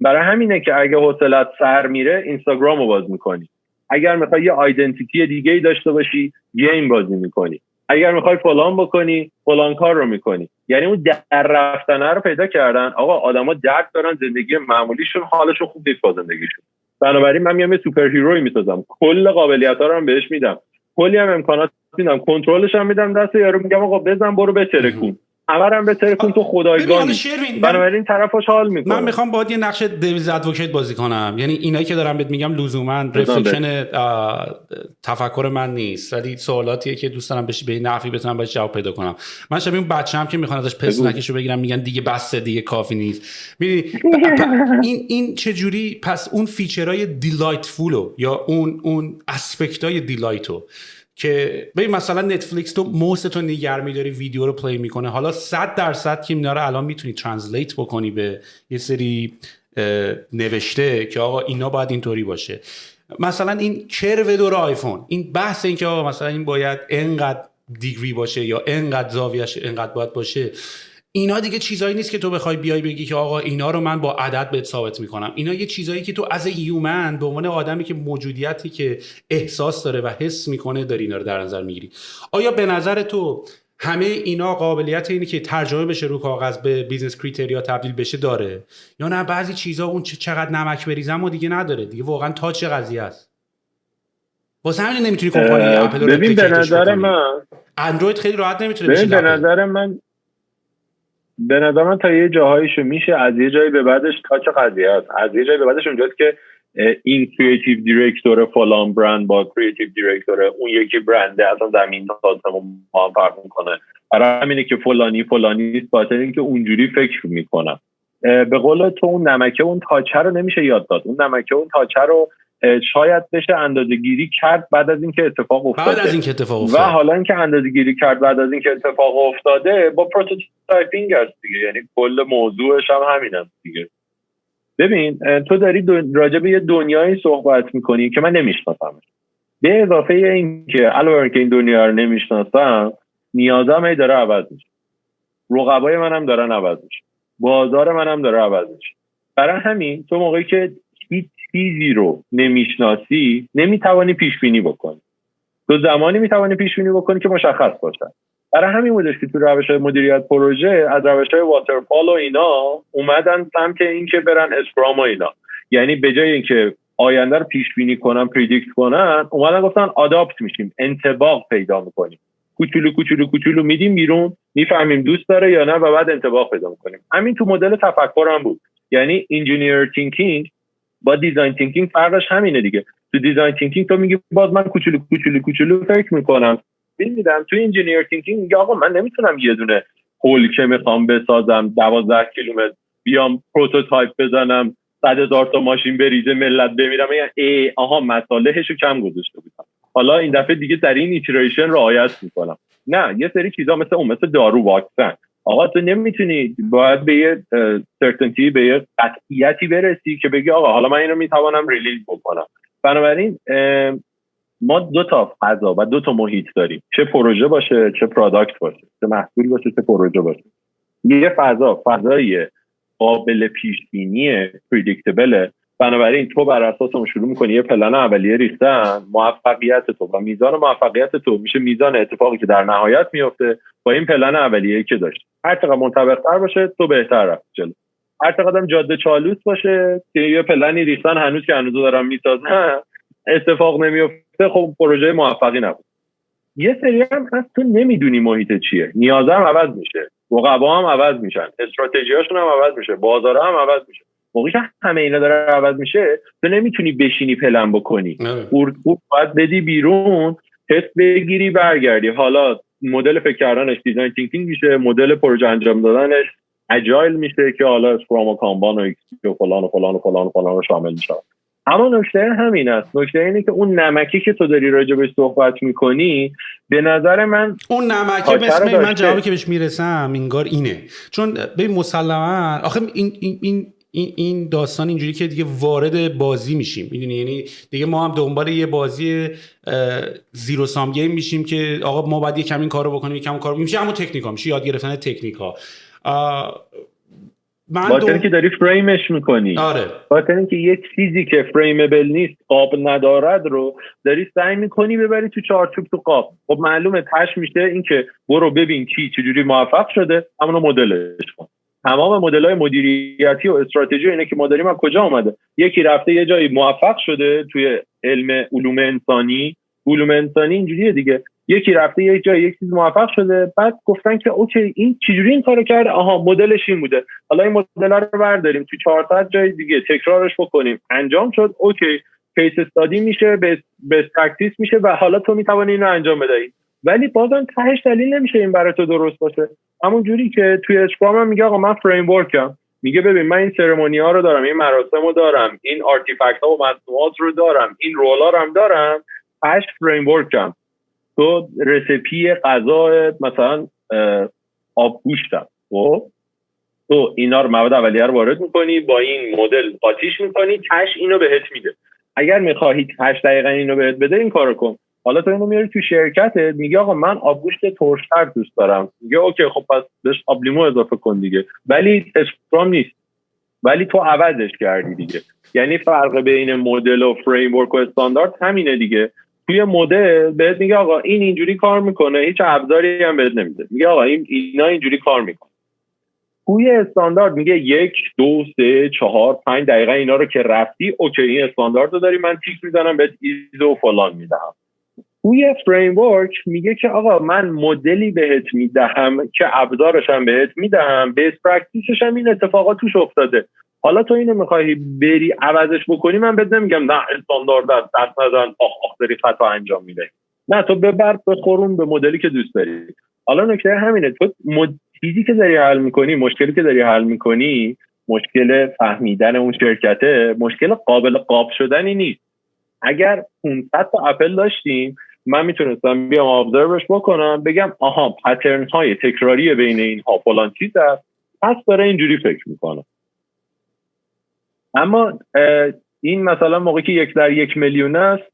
برای همینه که اگه حوصلت سر میره اینستاگرامو باز میکنی، اگر میخوای یه آیدنتیتی دیگه ای داشته باشی گیم بازی میکنی، اگر میخوای فلان بکنی فلان کار رو میکنی. یعنی اون در رفتنه رو پیدا کردن. آقا آدما درک دارن زندگی معمولیشون حالشون خوب نیست با زندگیشون، بنابراین من میام یه سوپر هیروی میسازم، کل قابلیت‌ها رو هم بهش میدم، کلی هم امکانات میدم، کنترلش هم میدم دست یارو، میگم آقا بزن برو بترکون، همرم بترکون تو خدایگانی. بنابراین طرفش حال میکنه. من میخوام باید یه نقش دیویز ادوکیت بازی کنم. یعنی اینایی که دارم بهت میگم لزوما رفلکشن تفکر من نیست، ولی سوالاتیه که دوست دارم به نحوی بتونم باهاش جواب پیدا کنم. من شبیه اون بچه‌ام که میخوان ازش پسنکشو بگیرم میگن دیگه بسه، دیگه کافی نیست. میدونی این چه جوری پس اون فیچرهای دیلایتفولو یا اون اسپکتای دیلایتو که ببین مثلا نتفلیکس تو موستو نگر می‌داری ویدیو رو پلی میکنه، حالا 100% که اینا رو الان میتونی ترنسلیت بکنی به یه سری نوشته که آقا اینا باید اینطوری باشه. مثلا این کرو دور آیفون، این بحث این که آقا مثلا این باید انقدر دیگری باشه یا انقدر زاویه‌اش انقدر باید باشه، اینا دیگه چیزایی نیست که تو بخوای بیای بگی که آقا اینا رو من با عدد بهت ثابت میکنم. اینا یه چیزایی که تو از هیومن به عنوان آدمی که موجودیتی که احساس داره و حس میکنه داری اینا رو در نظر میگیری. آیا به نظر تو همه اینا قابلیت اینی که ترجمه بشه رو کاغذ به بیزنس کریتریا تبدیل بشه داره، یا نه بعضی چیزا اون چقدر نمک بریزم و دیگه نداره، دیگه واقعا تا چه قضیه است؟ واسه همین نمیتونی کمپانی اپل رو ببین به رپلیکیتش نظر بکنی. من اندروید خیلی راحت نمیتونه ببین بشه. به نظر من تا یه جاهایشو میشه، از یه جایی به بعدش تا چه قضیه است، از یه جایی به بعدش اونجاست که این کریتیو دیرکتور فلان برند با کریتیو دیرکتور اون یکی برنده اصلا زمین تاسمون با هم فرق میکنه. برای همینه که فلانی است، باید اینکه اونجوری فکر میکنم. به قول تو اون نمکه اون تاچه رو نمیشه یاد داد. اون نمکه اون تاچه رو شاید بشه اندازه‌گیری کرد بعد از اینکه اتفاق افتاده. و حالا اینکه اندازه‌گیری کرد بعد از اینکه اتفاق افتاده با پروتوتایپینگ است دیگه، یعنی کل موضوعش هم همین است دیگه. ببین تو داری راجع به یه دنیایی صحبت میکنی که من نمیشناسمش، به اضافه اینکه علاوه بر که این دنیا رو نمیشناسم نیازم هی داره عوض میشه، رقبای منم دارن عوض میشه، بازار منم داره عوض میشه. برای همین تو موقعی که هیچ چیزی رو نمیشناسی نمیتوانی پیش بینی بکنی. تو زمانی میتوانی پیش بینی بکنی که مشخص باشه. برای همین بودش که تو روش‌های مدیریت پروژه از روش‌های واترفال و اینا اومدن سمت این که برن اسکرام و اینا، یعنی به جای اینکه آینده رو پیش بینی کنن، پردیکت کنن، اومدن گفتن آداپت میشیم، انطباق پیدا میکنیم، کوچولو میدیم بیرون، میفهمیم دوست داره یا نه و بعد انطباق پیدا میکنیم. همین تو مدل تفکرم بود. یعنی انجینیر تینکینگ با دیزاین تینکینگ فرقش همینه دیگه. تو دیزاین تینکینگ تو میگی باز من کوچولو فکر میکنم، میدم تو انجینیر تینکینگ میگه آقا من نمیتونم یه دونه هول که میخوام بسازم 12 کیلومتر بیام پروتوتایپ بزنم 100,000 تا ماشین بریزه ملت بمیرم میگن آها مصالحشو کم گذاشته بودم، حالا این دفعه دیگه در این ایتریشن رعایت میکنم. نه، یه سری چیزا مثل دارو واکسن، آقا تو نمیتونی، باید به یه سرتنتی، به یه قطعیتی برسی که بگی آقا حالا من اینو میتوانم ریلیز بکنم. بنابراین ما 2 تا فضا و 2 تا محیط داریم، چه پروژه باشه چه پروداکت باشه، چه محصول باشه چه پروژه باشه. یه فضای قابل پیش بینی پردیکتبل، بنابراین تو بر اساس اون شروع می‌کنی یه پلن اولیه ریختن. موفقیت تو و میزان موفقیت تو میشه میزان اتفاقی که در نهایت میفته با این پلن اولیه‌ای که داشت. هر چقدر منطبق‌تر باشه تو بهتر رفت جلو، هر چقدر هم جاده چالوس باشه که یه پلنی ریختن هنوز دارن میسازن اتفاق نمیفته، خب پروژه موفقی نبود. یه سری هم هست تو نمیدونی محیط چیه، نیازه هم عوض میشه، رقبا هم عوض میشن، استراتژیاشون هم عوض میشه، بازارها هم عوض میشه. موقعی که همه اینا داره عوض میشه تو نمیتونی بشینی پلن بکنی، باید بدی بیرون، تست بگیری برگردی. حالا مدل فکر کردنش دیزاین تینکینگ میشه، مدل پروژه انجام دادنش اجایل میشه که حالا اسکرام و کانبان و فلان رو شامل میشه. اما نکته همین است، نکته اینه که اون نمکی که تو داری راجبش صحبت میکنی به نظر من اون نمکه مثل من جوابی که بهش میرسم انگار اینه، چون ببین مسلما آخه این داستان اینجوری که دیگه وارد بازی میشیم، میدونی، یعنی دیگه ما هم دنبال یه بازی زیرو سام گیم میشیم که آقا ما باید یکم این کارو بکنیم یکم اون کارو میشه، همون تکنیکا میشه، یاد گرفتن تکنیکا. باید اینکه داری فریمش میکنی، آره، باید اینکه یک چیزی که فریمبل نیست، قاب ندارد رو داری سعی میکنی ببری تو چارچوب، تو قاب. خب معلومه تش میشه اینکه برو ببین کی چجوری موفق شده، همونو مدلش کن. تمام مدل‌های مدیریتی و استراتژی اینه که ما داریم از کجا اومده؟ یکی رفته یه جایی موفق شده توی علوم انسانی اینجوریه دیگه. یکی رفته یک جای یک چیز موفق شده، بعد گفتن که اوکی این چجوری این کارو کرده، آها مدلش این بوده، حالا این مدل رو برداریم تو 400 جای دیگه تکرارش بکنیم، انجام شد، اوکی کیس استادی میشه، بست پرکتیس میشه و حالا تو میتونی اینو انجام بدی. ولی بازم تهش دلیل نمیشه این برای تو درست باشه. همون جوری که توی اسکرام هم میگه آقا من فریم ورکم، میگه ببین من این سرمونی ها رو دارم، این مراسم رو دارم، این آرتیفکت ها و مصنوعات رو دارم، این رول ها رو هم دارم، 8 فریم ورکم. تو رسیپی غذا مثلا آب گوشتم، تو اینا رو مواد اولیه رو وارد میکنی، با این مدل قاطیش میکنی، تش اینو بهت میده. اگر میخواهی 8 دقیقه اینو بهت بده این کارو کن. حالا تو اینو میاری تو شرکتت، میگه آقا من آبگوشت ترش‌تر دوست دارم، میگه اوکی خب پس بهش آب لیمو اضافه کن دیگه، ولی اسکرام نیست، ولی تو عوضش کردی دیگه. یعنی فرق بین مدل و فریم ورک و استاندارد همینه دیگه. توی مدل بهت میگه آقا این اینجوری کار میکنه، هیچ ابزاری هم بهت نمیده، میگه آقا اینا اینجوری کار میکنه. توی استاندارد میگه 1 2 3 4 5 دقیقه اینا رو که رفتی اوکی این استاندارد رو داری، من تیک میزنم بهت ایزو فلان میدهم. توی فریم ورک میگه که آقا من مدلی بهت میدهم که ابزارش هم بهت میدهم، بیس پرکتیسش هم این اتفاقات توش افتاده. حالا تو اینو میخوای بری عوضش بکنی، من بهت نمیگم نه استاندارد دست نزن آخ داری خطا انجام میده، نه تو ببر بخورون به مدلی که دوست داری. حالا نکته همینه، تو چیزی که داری حل میکنی، مشکلی که داری حل میکنی، مشکل فهمیدن اون شرکته، مشکل قابل قاب شدنی نیست. اگر 500 تا اپل داشتیم، من میتونستم بیام ابزروش بکنم، بگم آها پترن های تکراری بین اینها فلان چیز هست، پس داره اینجوری فکر میکنه. اما این مثلا موقعی که 1 در 1 میلیون است،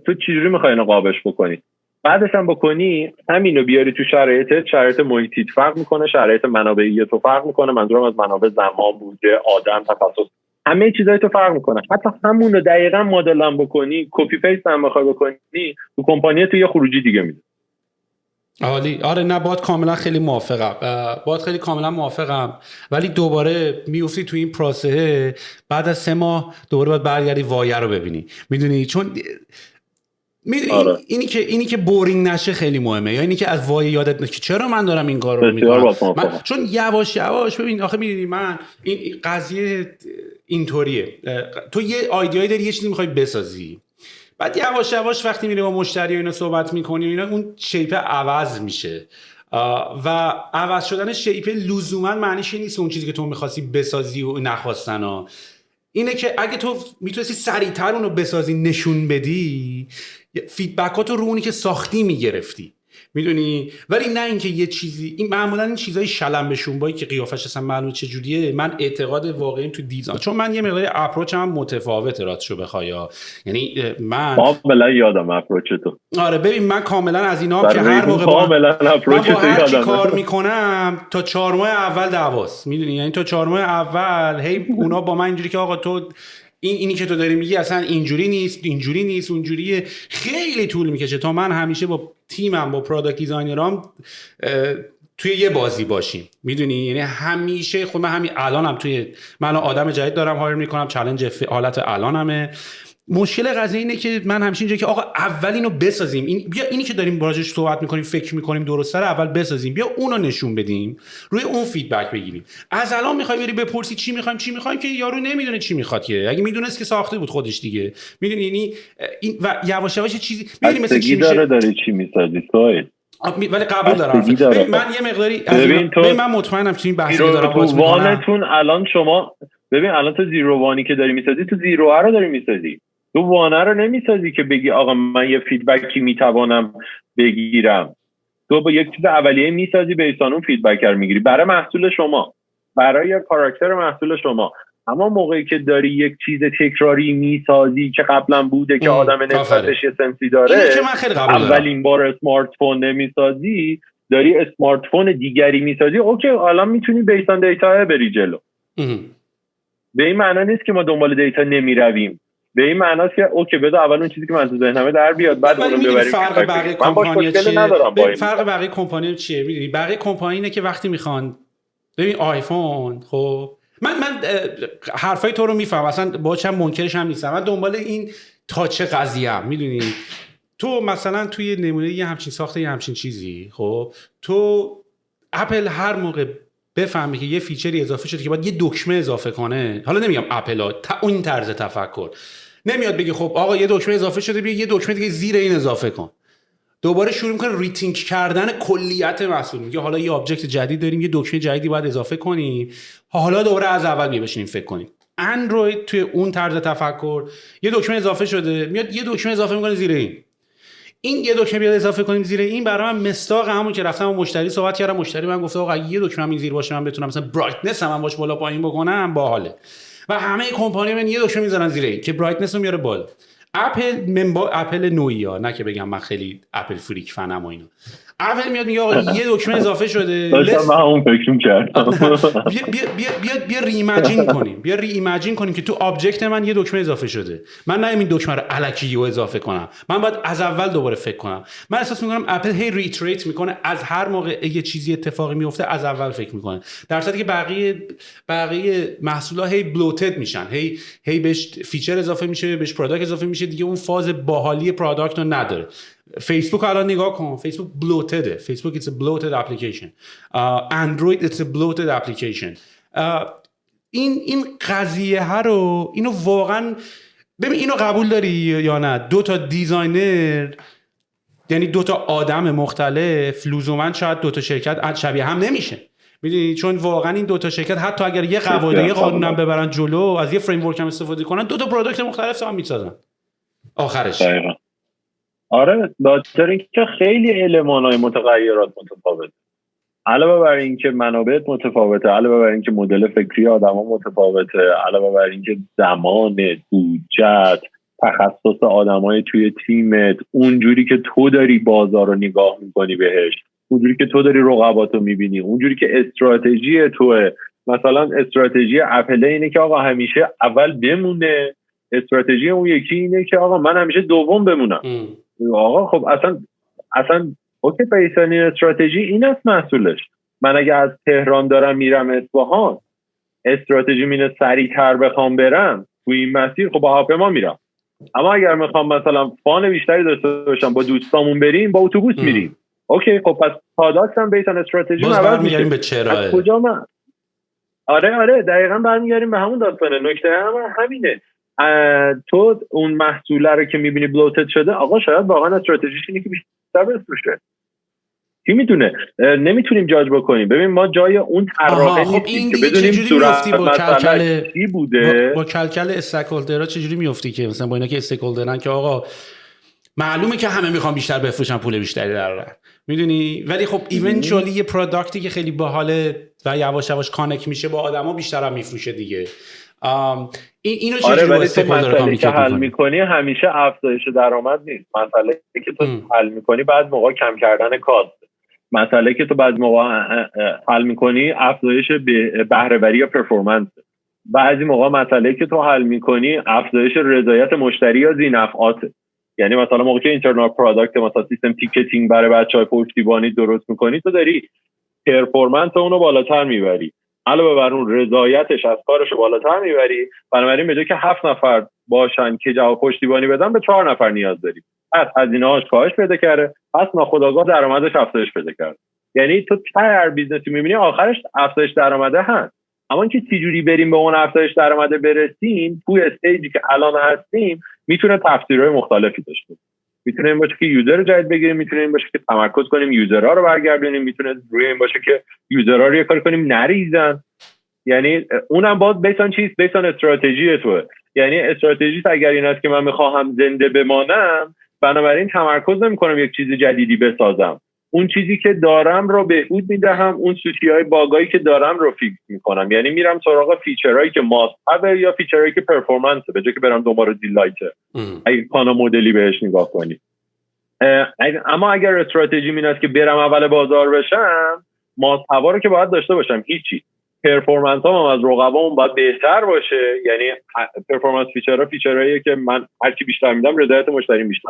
تو چجوری میخوای اینو قابش بکنی؟ بعدش هم بکنی همینو بیاری تو شرایط محیطیت فرق میکنه، شرایط منابعی تو فرق میکنه، منظورم از منابع زمان، بوده، آدم، تخصص، همه چیزای تو فرق میکنه. حتی همونو دقیقاً مدل هم بکنی، کپی پیست هم بخوای بکنی، تو کمپانی تو یه خروجی دیگه میده. عالی. آره نه باید کاملا خیلی موافقم، ولی دوباره میوفتی تو این پروسه، بعد از 3 ماه دوباره باید برگردی وایه رو ببینی، میدونی، چون آره. اینی که بورینگ نشه خیلی مهمه، یا اینی که از وایه یادت نشه که چرا من دارم این کار رو میکنم. چون یواش یواش ببین آخه میدونی من این قضیه اینطوریه، تو یه آیدیایی داری، یه چیزی میخوای بسازی، بعد یواش یواش وقتی میری با مشتری و اینا صحبت میکنی و اینا، اون شیپ عوض میشه و عوض شدن شیپ لزوما معنیش نیست اون چیزی که تو میخواستی بسازی و نخواستن ها. اینه که اگه تو میتونستی سریعتر اونو بسازی، نشون بدی، فیدبکاتو رو اونی که ساختی میگرفتی، میدونی. ولی نه اینکه یه چیزی، این معمولا این چیزای شلم به شونبایی که قیافش اصلا معلومه چه جوریه، من اعتقاد واقعیم تو دیزاین، چون من یه مقدار اپروچم هم متفاوته راستشو بخوای، یعنی من کاملا یادم اپروچ تو. آره ببین من کاملا از اینام که هر موقع کاملا اپروچ تو یادم کار میکنم تا 4 ماه اول دعواست، میدونی، یعنی تا 4 ماه اول هی اونا با من اینجوری که آقا تو اینی که تو داری میگی اصلا اینجوری نیست اونجوریه. خیلی طول میکشه تا من همیشه با تیمم، با پروداکت دیزاینرام توی یه بازی باشیم، میدونی، یعنی همیشه خود من همین الانم من آدم جدید دارم هایر میکنم، چالش حالت الانمه. مشکل قضیه اینه که من همیشه اینجا که آقا اول اینو بسازیم، بیا اینی که داریم باهاش صحبت میکنیم فکر میکنیم درسته رو اول بسازیم، بیا اونو نشون بدیم، روی اون فیدبک بگیریم. از الان میخوای بری بپرسی چی میخوایم که یارو نمیدونه چی میخواد، که اگه میدونست که ساخته بود خودش دیگه، میدونی. یعنی این و یواش یواش چیزی میدونی مثل چی میشه داره چی میسازی تو، ولی قبول دارم. من یه مقداری من مطمئنم تو این بحثی دارم باهات میکنم. وانتون الان شما ببین، الان تو زیرو وانی که داری میسازی، تو زیرو رو داری میسازی، تو وانه رو نمیسازی که بگی آقا من یه فیدبکی میتوانم بگیرم. تو با یک چیز اولیه میسازی، بیسان اون فیدبک رو میگیری برای محصول شما، برای کاراکتر محصول شما. اما موقعی که داری یک چیز تکراری میسازی که قبلا بوده که آدم نسبتش یه سنسی داره، اولین بار اسمارت فون نمیسازی، داری اسمارت فون دیگری میسازی، اوکی الان میتونی بیسان دیتا بری جلو. به این معنی نیست که ما دنبال دیتا نمیرویم، به این معنی است که اوکی بذار اول اون چیزی که من تو ذهنمه در بیاد، بعد اونو ببریم. فرق بقیه کمپانی چیه؟ فرق بقیه کمپانی چیه؟ میدونی بقیه کمپانی اینه که وقتی میخوان، ببین آیفون، خب من حرفای تو رو میفهمم، اصلا با چم منکرش هم نیستم، من دنبال این تاچ قضیه ام، میدونی. تو مثلا توی نمونه یه همچین ساخته یه همچین چیزی، خب تو اپل هر موقع بفهمه که یه فیچری اضافه شده که باید یه دکمه اضافه کنه، حالا نمیگم اپل ها، اون طرز تفکر نمیاد بگه خب آقا یه دکمه اضافه شده، بیا یه دکمه دیگه زیر این اضافه کن. دوباره شروع میکنه ریتینک کردن کلیت محصول، میگه حالا یه آبجکت جدید داریم، یه دکمه جدیدی باید اضافه کنیم، حالا دوباره از اول بشینیم فکر کنیم. اندروید توی اون طرز تفکر یه دکمه اضافه شده، میاد یه دکمه اضافه میکنه زیر این یه دکمه بیاد اضافه کنیم زیر این. برای من مستاق همون که رفتم با مشتری صحبت کردم، مشتری من گفته آقا یه دکمه همین زیر باشه من بتونم مثلا برایتنس هم باش بالا پایین بکنم، باحاله. و همه کمپانی من یه دکمه میذارن زیر این که برایتنس رو میاره بالا. اپل نوعی نه که بگم من خیلی اپل فریک فنم و اینا. اپل میاد میگه آقا یه دکمه اضافه شده، داشتم من همون فکر می‌کردم. بیا ری‌ایمجین کنیم که تو آبجکت من یه دکمه اضافه شده، من نه این دکمه رو الکی اضافه کنم، من باید از اول دوباره فکر کنم. من احساس میکنم اپل هی ریتریت میکنه، از هر موقع یه چیزی اتفاقی میفته از اول فکر میکنه، در صورتی که بقیه محصولات هی بلوتد میشن، هی بهش فیچر اضافه میشه، بهش پروداکت اضافه میشه، دیگه اون فاز باحالی پروداکت رو نداره. فیسبوک الان نگاه کن، فیسبوک بلوتده، فیسبوک it's a bloated application. اندروید it's a bloated application. این قضیه رو اینو واقعا ببین، اینو قبول داری یا نه؟ دو تا دیزاینر یعنی دو تا آدم مختلف لزوما شاید دو تا شرکت شبیه هم نمیشه، میدونی، چون واقعا این دو تا شرکت حتی اگر یه قواعد قانونم ببرن جلو، از یه فریم ورک هم استفاده کنن، دو تا پروداکت مختلف هم میسازن آخرش. آره، داخل اینکه خیلی المان‌های متغیرات متفاوته، علاوه بر اینکه منابع متفاوته، علاوه بر اینکه مدل فکری آدما متفاوته، علاوه بر اینکه زمان، بودجه، تخصص آدمای توی تیمت، اونجوری که تو داری بازار رو نگاه میکنی بهش، اونجوری که تو داری رقباتو میبینی، اونجوری که استراتژی توه. مثلا استراتژی اپل اینه که آقا همیشه اول بمونه، استراتژی اون یکی اینه که آقا من همیشه دوم بمونم. آقا خب اصلا اوکی، بهترین استراتژی این است محصولش. من اگه از تهران دارم میرم اصفهان، استراتژی اینه سریعتر بخوام برم تو این مسیر، خب با هواپیما میرم. اما اگر میخوام مثلا فان بیشتری داشته باشم، با دوستامون بریم، با اتوبوس میریم. اوکی، خب پس پاداکت هم بهترین استراتژی عوض میشه. به چرا از کجا من آره دقیقاً برمیگردیم به همون داستانه. نکته همینه. تو اون محصوله رو که میبینی بلوتد شده، آقا شاید واقعا استراتژیش اینه که بیشتر بفروشه. کی میدونه؟ نمیتونیم جاج بکنیم. ببین ما جای اون طراحه نیستیم که بدونیم صورت مسئله چی بوده. با کلکل استیک‌هولدرها چجوری میافتی که مثلا با اینا که استیک‌هولدرن که آقا معلومه که همه میخوان بیشتر بفروشن، پول بیشتری درارن، میدونی، ولی خب ایونچولی یه پروداکتی که خیلی باحاله و یواش یواش کانکت میشه با آدما، بیشتر هم میفروشه دیگه. اینو چجوری با استیک‌هولدرها کامیکیت که حل میکنی همیشه افزایش درآمد نیست. مسئله که تو حل میکنی بعد موقع کم کردن کاست. مسئله که تو بعد موقع حل میکنی افزایش بهره وری یا پرفورمنس. بعضی موقع مسئله که تو حل میکنی افزایش رضایت مشتری یا ذی‌نفعات. یعنی مثلا موقعی که اینترنال پروداکت مثلا سیستم تیکتینگ برای بچهای پشتیبانی درست میکنی، تو داری پرفورمنس اونو بالاتر میبری، علاوه بر اون رضایتش از کارشو بالاتر میبری. بنابراین به جای که 7 نفر باشن که جواب پشتیبانی بدن، به 4 نفر نیاز داری. پس هزینه‌هاش کاهش پیدا کرده، پس ناخودآگاه درآمدش افزایش پیدا کرده. یعنی تو هر بیزنسی می‌بینی آخرش افزایش درآمده هست. اما اینکه چجوری بریم به اون افزایش درآمده برسیم، توی استیجی که الان هستیم میتونه تفسیرهای مختلفی داشته باشه. میتونه این باشه که یوزر جدید بگیریم، میتونه این باشه که تمرکز کنیم یوزرها رو برگردونیم، میتونه روی این باشه که یوزرها رو یه کار کنیم نریزن. یعنی اونم باز بیسان چیز، بیسان استراتژی توه. یعنی استراتژیت اگر این است که من میخوام زنده بمانم، بنابراین تمرکز نمیکنم یک چیز جدیدی بسازم، اون چیزی که دارم رو بهبود میدهم، اون سوتی‌های باگایی که دارم رو فیکس میکنم. یعنی میرم سراغ فیچرهایی که ماست یا فیچرهایی که پرفورمنسه، به جای که برم دنبال دیلایته. اگه کانا مدلی بهش نگاه کنی. اما اگر استراتژی این است که برم اول بازار بشم، محتوا رو که باید داشته باشم، هیچی. پرفورمنس هم از رقبامون باید بهتر باشه. یعنی پرفورمنس فیچرهایی که من هر چی بیشتر میدم رضایت مشتری بیشتر.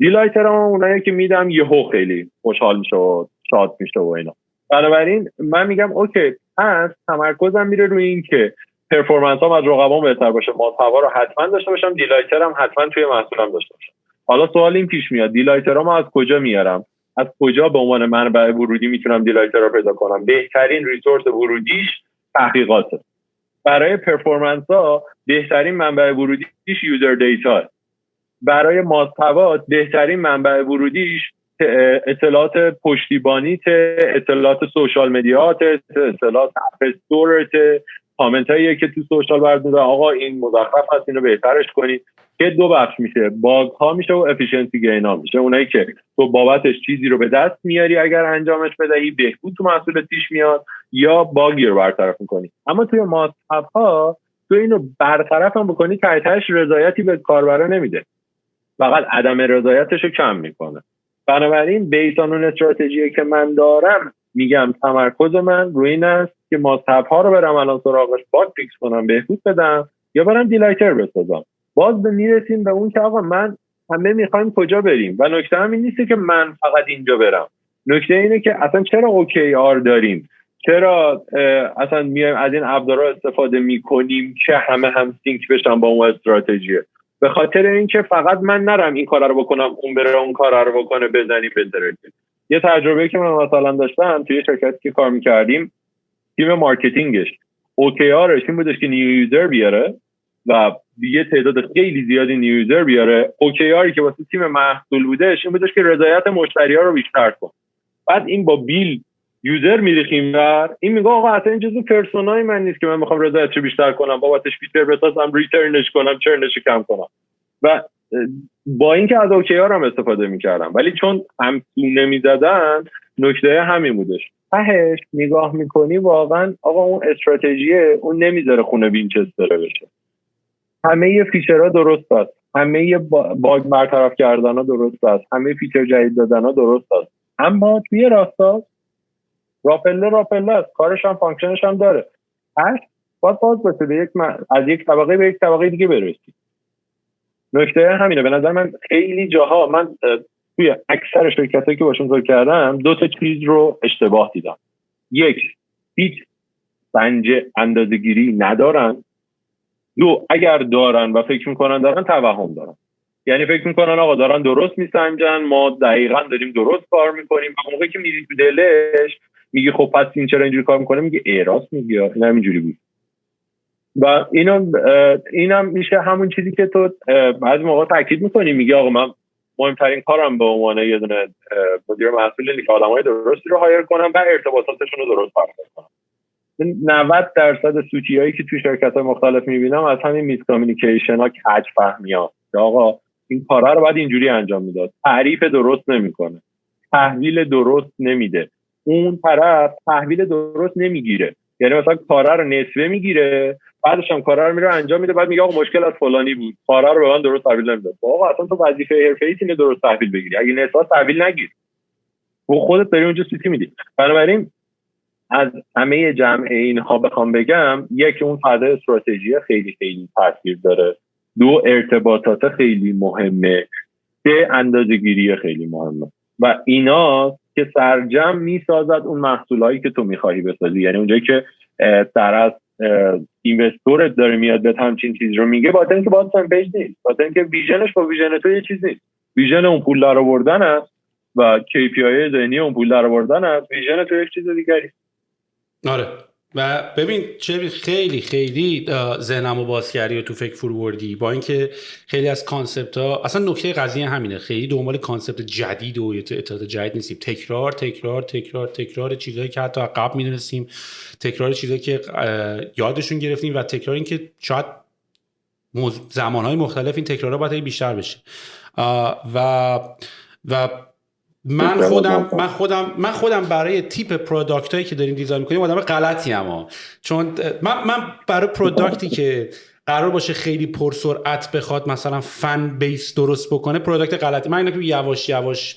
دیلایترام اونایی که میدم یهو خیلی خوشحال میشه و شاد میشه و اینا. بنابراین من میگم اوکی، پس تمرکزم میره روی این که پرفورمنس هم از رقبام بهتر باشه، محتوا رو حتما داشته باشم، دیلایترام حتما توی محصولم داشته باشم. حالا سوال این پیش میاد، دیلایترام از کجا میارم؟ از کجا به عنوان منبع ورودی میتونم دیلایتر رو پیدا کنم؟ بهترین ریسورس ورودیش تحقیقاته. برای پرفورمنس ها بهترین منبع ورودیش یوزر دیتا. برای محتوا بهترین منبع ورودیش اطلاعات پشتیبانیت، اطلاعات سوشال مدیات، اطلاعات اپ استورت، کامنت هایی که تو سوشال برداره آقا این مزخرف هست اینو بهترش کنید. که دو بخش میشه، باگ ها میشه و افیشنسی گین ها میشه. اونایی که تو بابتش چیزی رو به دست میاری اگر انجامش بدهی، بهبود تو محصول پیش میاد، یا باگی رو برطرف میکنی. اما توی محتوا تو اینو برطرف هم بکنی تحتش رضایتی به کاربرا نمیده، فقط عدم رضایتش رو کم میکنه. بنابراین بیسان اون استراتژی که من دارم میگم تمرکز من روی این است که ماستپ ها رو برم الان سراغش باگ فیکس کنم، بهبود بدم یا برم دیلایتر بسازم. باز به میرسیم به اون که آقا من همه میخوایم کجا بریم و نکته هم این نیست که من فقط اینجا برم. نکته اینه که اصلا چرا OKR داریم، چرا اصلا میایم از این ابزارها استفاده میکنیم که همه هم سینک بشن با اون استراتژی. به خاطر اینکه فقط من نرم این کارا رو بکنم اون بره اون کارا رو بکنه بزنیم بذاریم. یه تجربه که من مثلا داشتم توی شرکتی که کار میکردیم، تیم مارکتینگش OKRش این بودش که نیو یوزر بیاره و یه تعداد خیلی زیادی نیو یوزر بیاره. OKRی که واسه تیم محصول بودش این بودش که رضایت مشتری‌ها رو بیشتر کن. بعد این با بیل یوزر میریخیم در این میگه آقا اصلا این جزو پرسونای من نیست که من میخوام رضایتشو بیشتر کنم، بابتش فیچر بسازم، ریترنش کنم، چرنش کم کنم. و با اینکه از OKR هم استفاده میکردم ولی چون همسونه میزدن نکته همین بودش. تهش نگاه میکنی واقعا آقا اون استراتژیه اون نمیذاره خونه وینچستر بشه. همه فیچرها درست است، همه باگ برطرف کردنها درست است، همه فیچر جدید دادنها درست است، اما توی راستا راپله است، کارش هم فانکشنش هم داره. هر باز باشه از یک طبقه به یک طبقه دیگه برسید. نکته همینه. به نظر من خیلی جاها من توی اکثر شرکتایی که باشون کار کردم دو تا چیز رو اشتباه دیدم. یک، هیچ سنج اندازه‌گیری ندارن. دو، اگر دارن و فکر میکنن دارن توهم دارن. یعنی فکر میکنن آقا دارن درست میسنجن، ما دقیقاً داریم درست کار میکنیم. و موقعی که میری تو دلش میگی خب پس این چرا اینجوری کار میکنه، میگه راست میگه این همینجوری بود. و اینم میشه همون چیزی که تو بعضی موقع تاکید میکنی، میگه آقا من مهمترین کارم به عنوان یه دونه مدیر محصول اینه که آدمای درستی رو هایر کنم و ارتباطاتشون رو درست برقرار کنم. 90% سوتیایی که توی شرکت‌های مختلف میبینم از همین میس کامیونیکیشن ها، کج فهمی‌ها. آقا این کارا رو باید اینجوری انجام میداد، تعریف درست نمیکنه، تحویل درست نمیده، اون طرف تحویل درست نمیگیره. یعنی مثلا کارا رو نصفه میگیره، بعدش هم کارا رو میره انجام میده، بعد میگه آقا مشکل از فلانی بود، کارا رو به من درست تحویل نمیداد. آقا اصلا تو وظیفه حرفه‌ای اینه درست تحویل بگیری، اگه نصفه تحویل نگیر و خودت داری اونجا سوتی میدی. بنابراین از همه جمع اینها بخوام بگم، یک، اون فرد استراتژی خیلی خیلی تاثیر داره. دو، ارتباطات خیلی مهمه. سه، اندازه‌گیری خیلی مهمه. و اینا که سرجم میسازد اون محصولایی که تو میخوایی بسازی. یعنی اونجایی که طرف اینوستورت داره میاد به همچین چیز رو میگه، با اینکه باید سمپیج نیست، با اینکه ویژنش با ویژن تو یه چیز نیست. ویژن اون پول در آوردن است و KPI ذهنی اون پول در آوردن است، ویژن تو یک چیز دیگری. آره. و ببین چه خیلی خیلی ذهنمو باز کردی و تو فکر فوروردی، با اینکه خیلی از کانسپت ها اصلا نکته قضیه همینه، خیلی دنبال کانسپت جدید و اطلاعات جدید نیستیم. تکرار تکرار تکرار تکرار چیزایی که حتی قبل میدونستیم، تکرار چیزایی که یادشون گرفتیم و تکرار این که شاید زمانهای مختلف این تکرارها باید بیشتر بشه. و من خودم برای تیپ پروداکت هایی که داریم دیزاین میکنیم آدم غلطی ام، چون من برای پروداکتی که قرار باشه خیلی پرسرعت بخواد مثلا فن بیس درست بکنه، پروداکت غلطی. من اینو که یواش یواش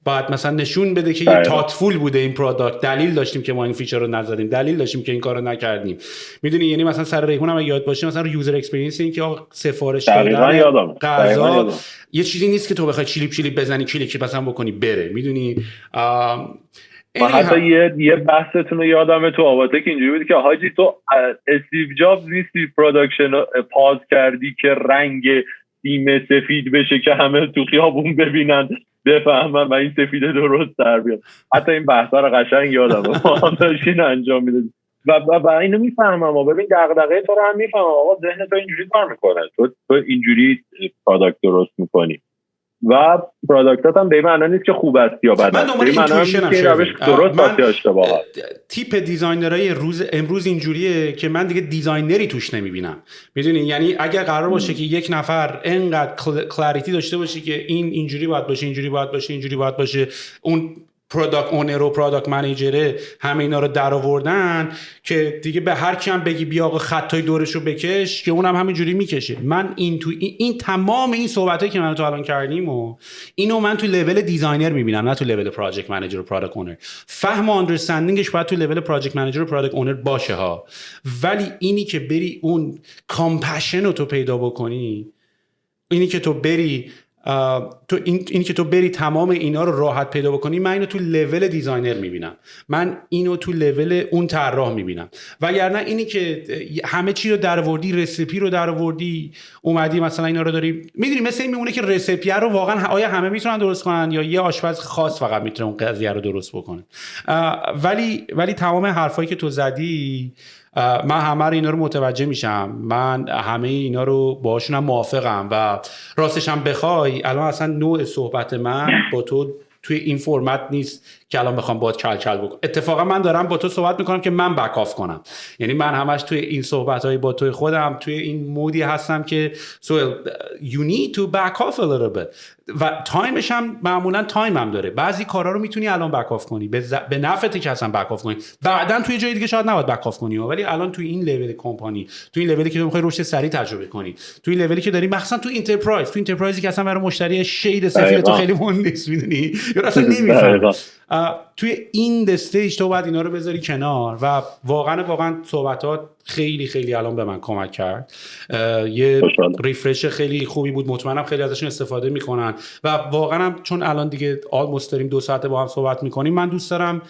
بعد مثلا نشون بده که یه تاتفول بوده این پروداکت، دلیل داشتیم که ما این فیچر رو نزدیم، دلیل داشتیم که این کارو نکردیم. میدونی یعنی مثلا سر ریحون هم یاد باشه، مثلا یوزر اکسپریانس این که سفارش دادن غذا یه چیزی نیست که تو بخوای چلیپ بزنی کلیک مثلا بکنی بره. میدونی حتی یه بحثتون رو یادمه تو آواتک اینجوری بود که حاجی تو استیو جابز نیستی پروداکشن پاز کردی که رنگ سیم سفید بشه که همه تو خیابون ببینن بفهمن و این سفید درست در بیاد. حتی این بحثا رو قشنگ یادمه ما داشتیم انجام میدادیم و اینو میفهمم. ببین دغدغه تو رو هم میفهمم، آقا ذهن تو اینجوری کار میکنه، تو اینجوری پروداکت درست میکنی و پروداکتات هم به معنی نیست که خوب است یا بد است، به معنی نیست که روش درست است یا اشتباه است. تیپ دیزاینرای امروز اینجوریه که من دیگه دیزاینری توش نمیبینم. میدونی یعنی اگر قرار باشه که یک نفر انقدر کلاریتی داشته باشه که این اینجوری باید باشه، اینجوری باید باشه، اینجوری باید باشه، اون پروداکت اونر و پروداکت منیجر همه اینا رو در آوردن که دیگه به هر کی هم بگی بیا آقا خطای دورشو بکش که اونم همینجوری میکشه. من این تمام این صحبتایی که من تو الان کردیم و اینو من تو لول دیزاینر میبینم، نه تو لول پراجکت منیجر و پروداکت اونر. فهم و اندرستندینگش باید تو لول پراجکت منیجر و پروداکت اونر باشه ها، ولی اینی که بری اون کامپشن رو تو پیدا بکنی، اینی که تو بری اینی که تو بری تمام اینا رو راحت پیدا بکنی، من اینو تو لول دیزاینر میبینم، من اینو تو لول اون طراح میبینم. وگرنه اینی که همه چی رو درآوردی، رسیپی رو درآوردی، اومدی مثلا اینا رو داری میدونی، مثل این میمونه که رسیپی رو واقعا آیا همه میتونن درست کنن یا یه آشپز خاص فقط میتونه اون قضیه رو درست بکنه. ولی تمام حرفایی که تو زدی من همه اینا رو متوجه میشم، من همه اینا رو باهاشونم موافقم و راستش هم بخوای الان اصلا نوع صحبت من با تو توی این فرمت نیست که الان بخوام باهات کل بکنم. اتفاقا من دارم با تو صحبت میکنم که من بک آف کنم، یعنی من همش توی این صحبت‌های با توی خودم توی این مودی هستم که so you need to back off a little bit و تایمش هم معمولا تایم هم داره. بعضی کارا رو میتونی الان بک آف کنی به نفعته که اصلا بک آف کنی، بعدن توی جای دیگه شاید نباید بک آف کنی، ولی الان توی این لول کمپانی، توی این لولی که تو می‌خوای رشد سریع تجربه کنی، توی این لولی که داری مخصوصا تو انترپرایزی که اصلا برای مشتری شید سفید تو خیلی مهم نیست، میدونی یا اصلا نمیفهمی، توی این استیج تو باید اینا رو بذاری کنار و واقعا صحبتات خیلی خیلی الان به من کمک کرد. یه ریفرش خیلی خوبی بود، مطمئنم خیلی ازشون استفاده میکنن و واقعا چون الان دیگه آلموست داریم 2 ساعته با هم صحبت میکنیم، من دوست دارم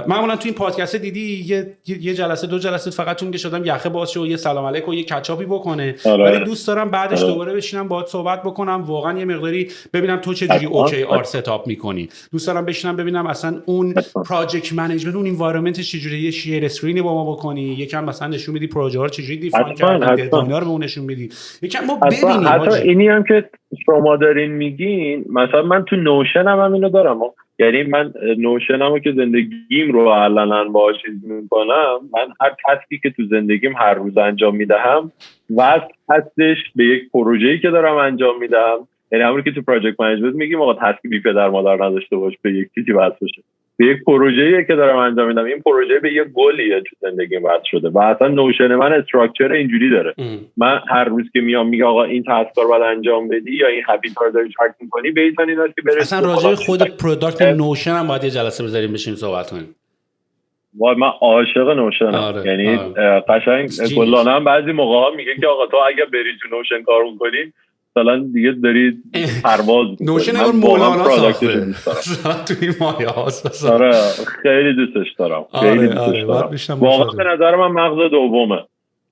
معمولا تو این پادکست دیدی یه جلسه 2 جلسه فقط اون که شدم یخه باز شه و یه سلام علیک و یه کچاپی بکنه، ولی دوست دارم بعدش دوباره بشینم باهات صحبت بکنم، واقعا یه مقداری ببینم تو چه جوری اوکی آر ست میکنی. دوست دارم بشینم ببینم اصلا اون پراجکت منیجمنت، اون انوایرمنتش چجوریه، یه شیر اسکرینی با ما بکنی، یکم مثلا نشون میدی پروژه ها رو چجوری دیفاین کردی، دیزاینر رو بهمون نشون میدی، یکم ما ببینیم. حتی اینی هم که شما دارین میگین، مثلا من تو نوشن هم اینو دارم، یعنی من نوشنمو که زندگیم رو علنا باهاش میکنم، من هر تسکی که تو زندگیم هر روز انجام میدهم واسه هستش به یک پروژه‌ای که دارم انجام میدم. یعنی همونی که تو پروژکت منیجمنت میگیم آقا تسکی بی پدر مادر نداشته باش، به یک چیزی واسه باشه، به یک پروژه‌ای که دارم انجام میدم، این پروژه به یک گلیه تو زندگیم واسه شده و اصلا نوشن من استراکچر اینجوری داره. من هر روز که میام میگه آقا این تسکا رو باید انجام بدی یا این هابیت رو داری ترک می‌کنی، بیزن ایناست که برسه. اصلا راجع به خود پروداکت نوشن هم باید یه جلسه بذاریم بشیم صحبت کنیم. وای من عاشق نوشنم، یعنی قشنگ کلاً هم بعضی موقع‌ها میگه که آقا تو اگه بری تو نوشن کار کنی مثلا دیگه داری پرواز می‌کنی. نوشن اون مولانا ساخته تو این مایه هاست. آره خیلی دوستش دارم، خیلی دوستش دارم. واقعا به نظر من مغز دومه.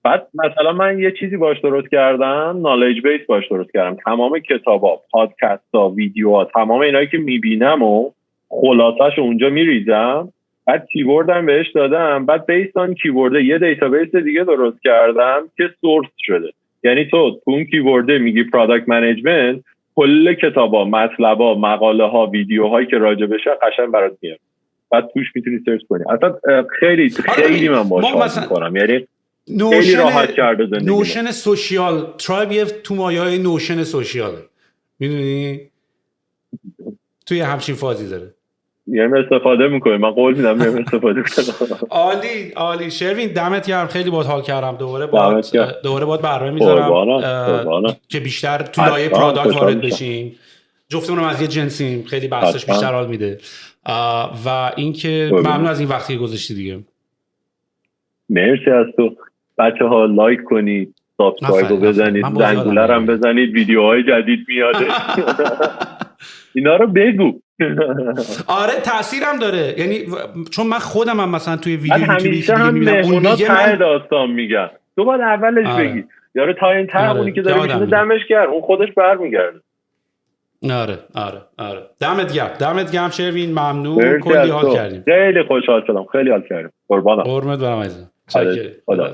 بعد مثلا من یه چیزی باش درست کردم، نالج بیس باش درست کردم، تمام کتابا، پادکست‌ها، ویدیوها، تمام اینایی که میبینم و خلاصه‌اش اونجا میریزم، بعد کیوردم بهش دادم، بعد بیس آن کیورد یه دیتابیس دیگه درست کردم که سورس شده. یعنی تو اون کیورده میگی پروداکت منیجمنت، کل کتابا، مطلبا، مقاله ها، ویدیوهایی که راجع بشه قشنگ برات میاد، بعد توش میتونی سرچ کنی. اصلا خیلی من باهاش حال میکنم، یعنی خیلی راحت کرده زندگی. نوشن سوشیال ترایب تو مایه‌های نوشن سوشیال، میدونی توی همچین فازی داره، یعنی استفاده میکنه. من قول میدم میام استفاده کنم. عالی شروین، دمت گرم، خیلی باحال حال کردم. دوباره باید برنامه میذارم که بیشتر تو لایه پروداکت وارد بشیم. جفتمون از یه جنسیم، خیلی بحثش بیشتر حال میده و اینکه ممنون از این وقتی که گذاشتی دیگه. مرسی از تو. بچه‌ها لایک کنید، سابسکرایب رو بزنید، زنگوله رو هم بزنید، ویدیوهای جدید میاده. اینا رو بگو. آره تاثیرم داره، یعنی چون من خودم هم مثلا توی ویدیو همیشه هم مهمونا ته داستان میگن، تو باید اولش بگی یارو تا این ته اونی که داره میشونه دمش گرم، اون خودش برمیگرده. آره دمت گرم شروین، ممنون، کلی حال کردیم. خیلی خوشحال شدم، خیلی حال کردیم. قربانم. قربونت برم عزیزم. خدا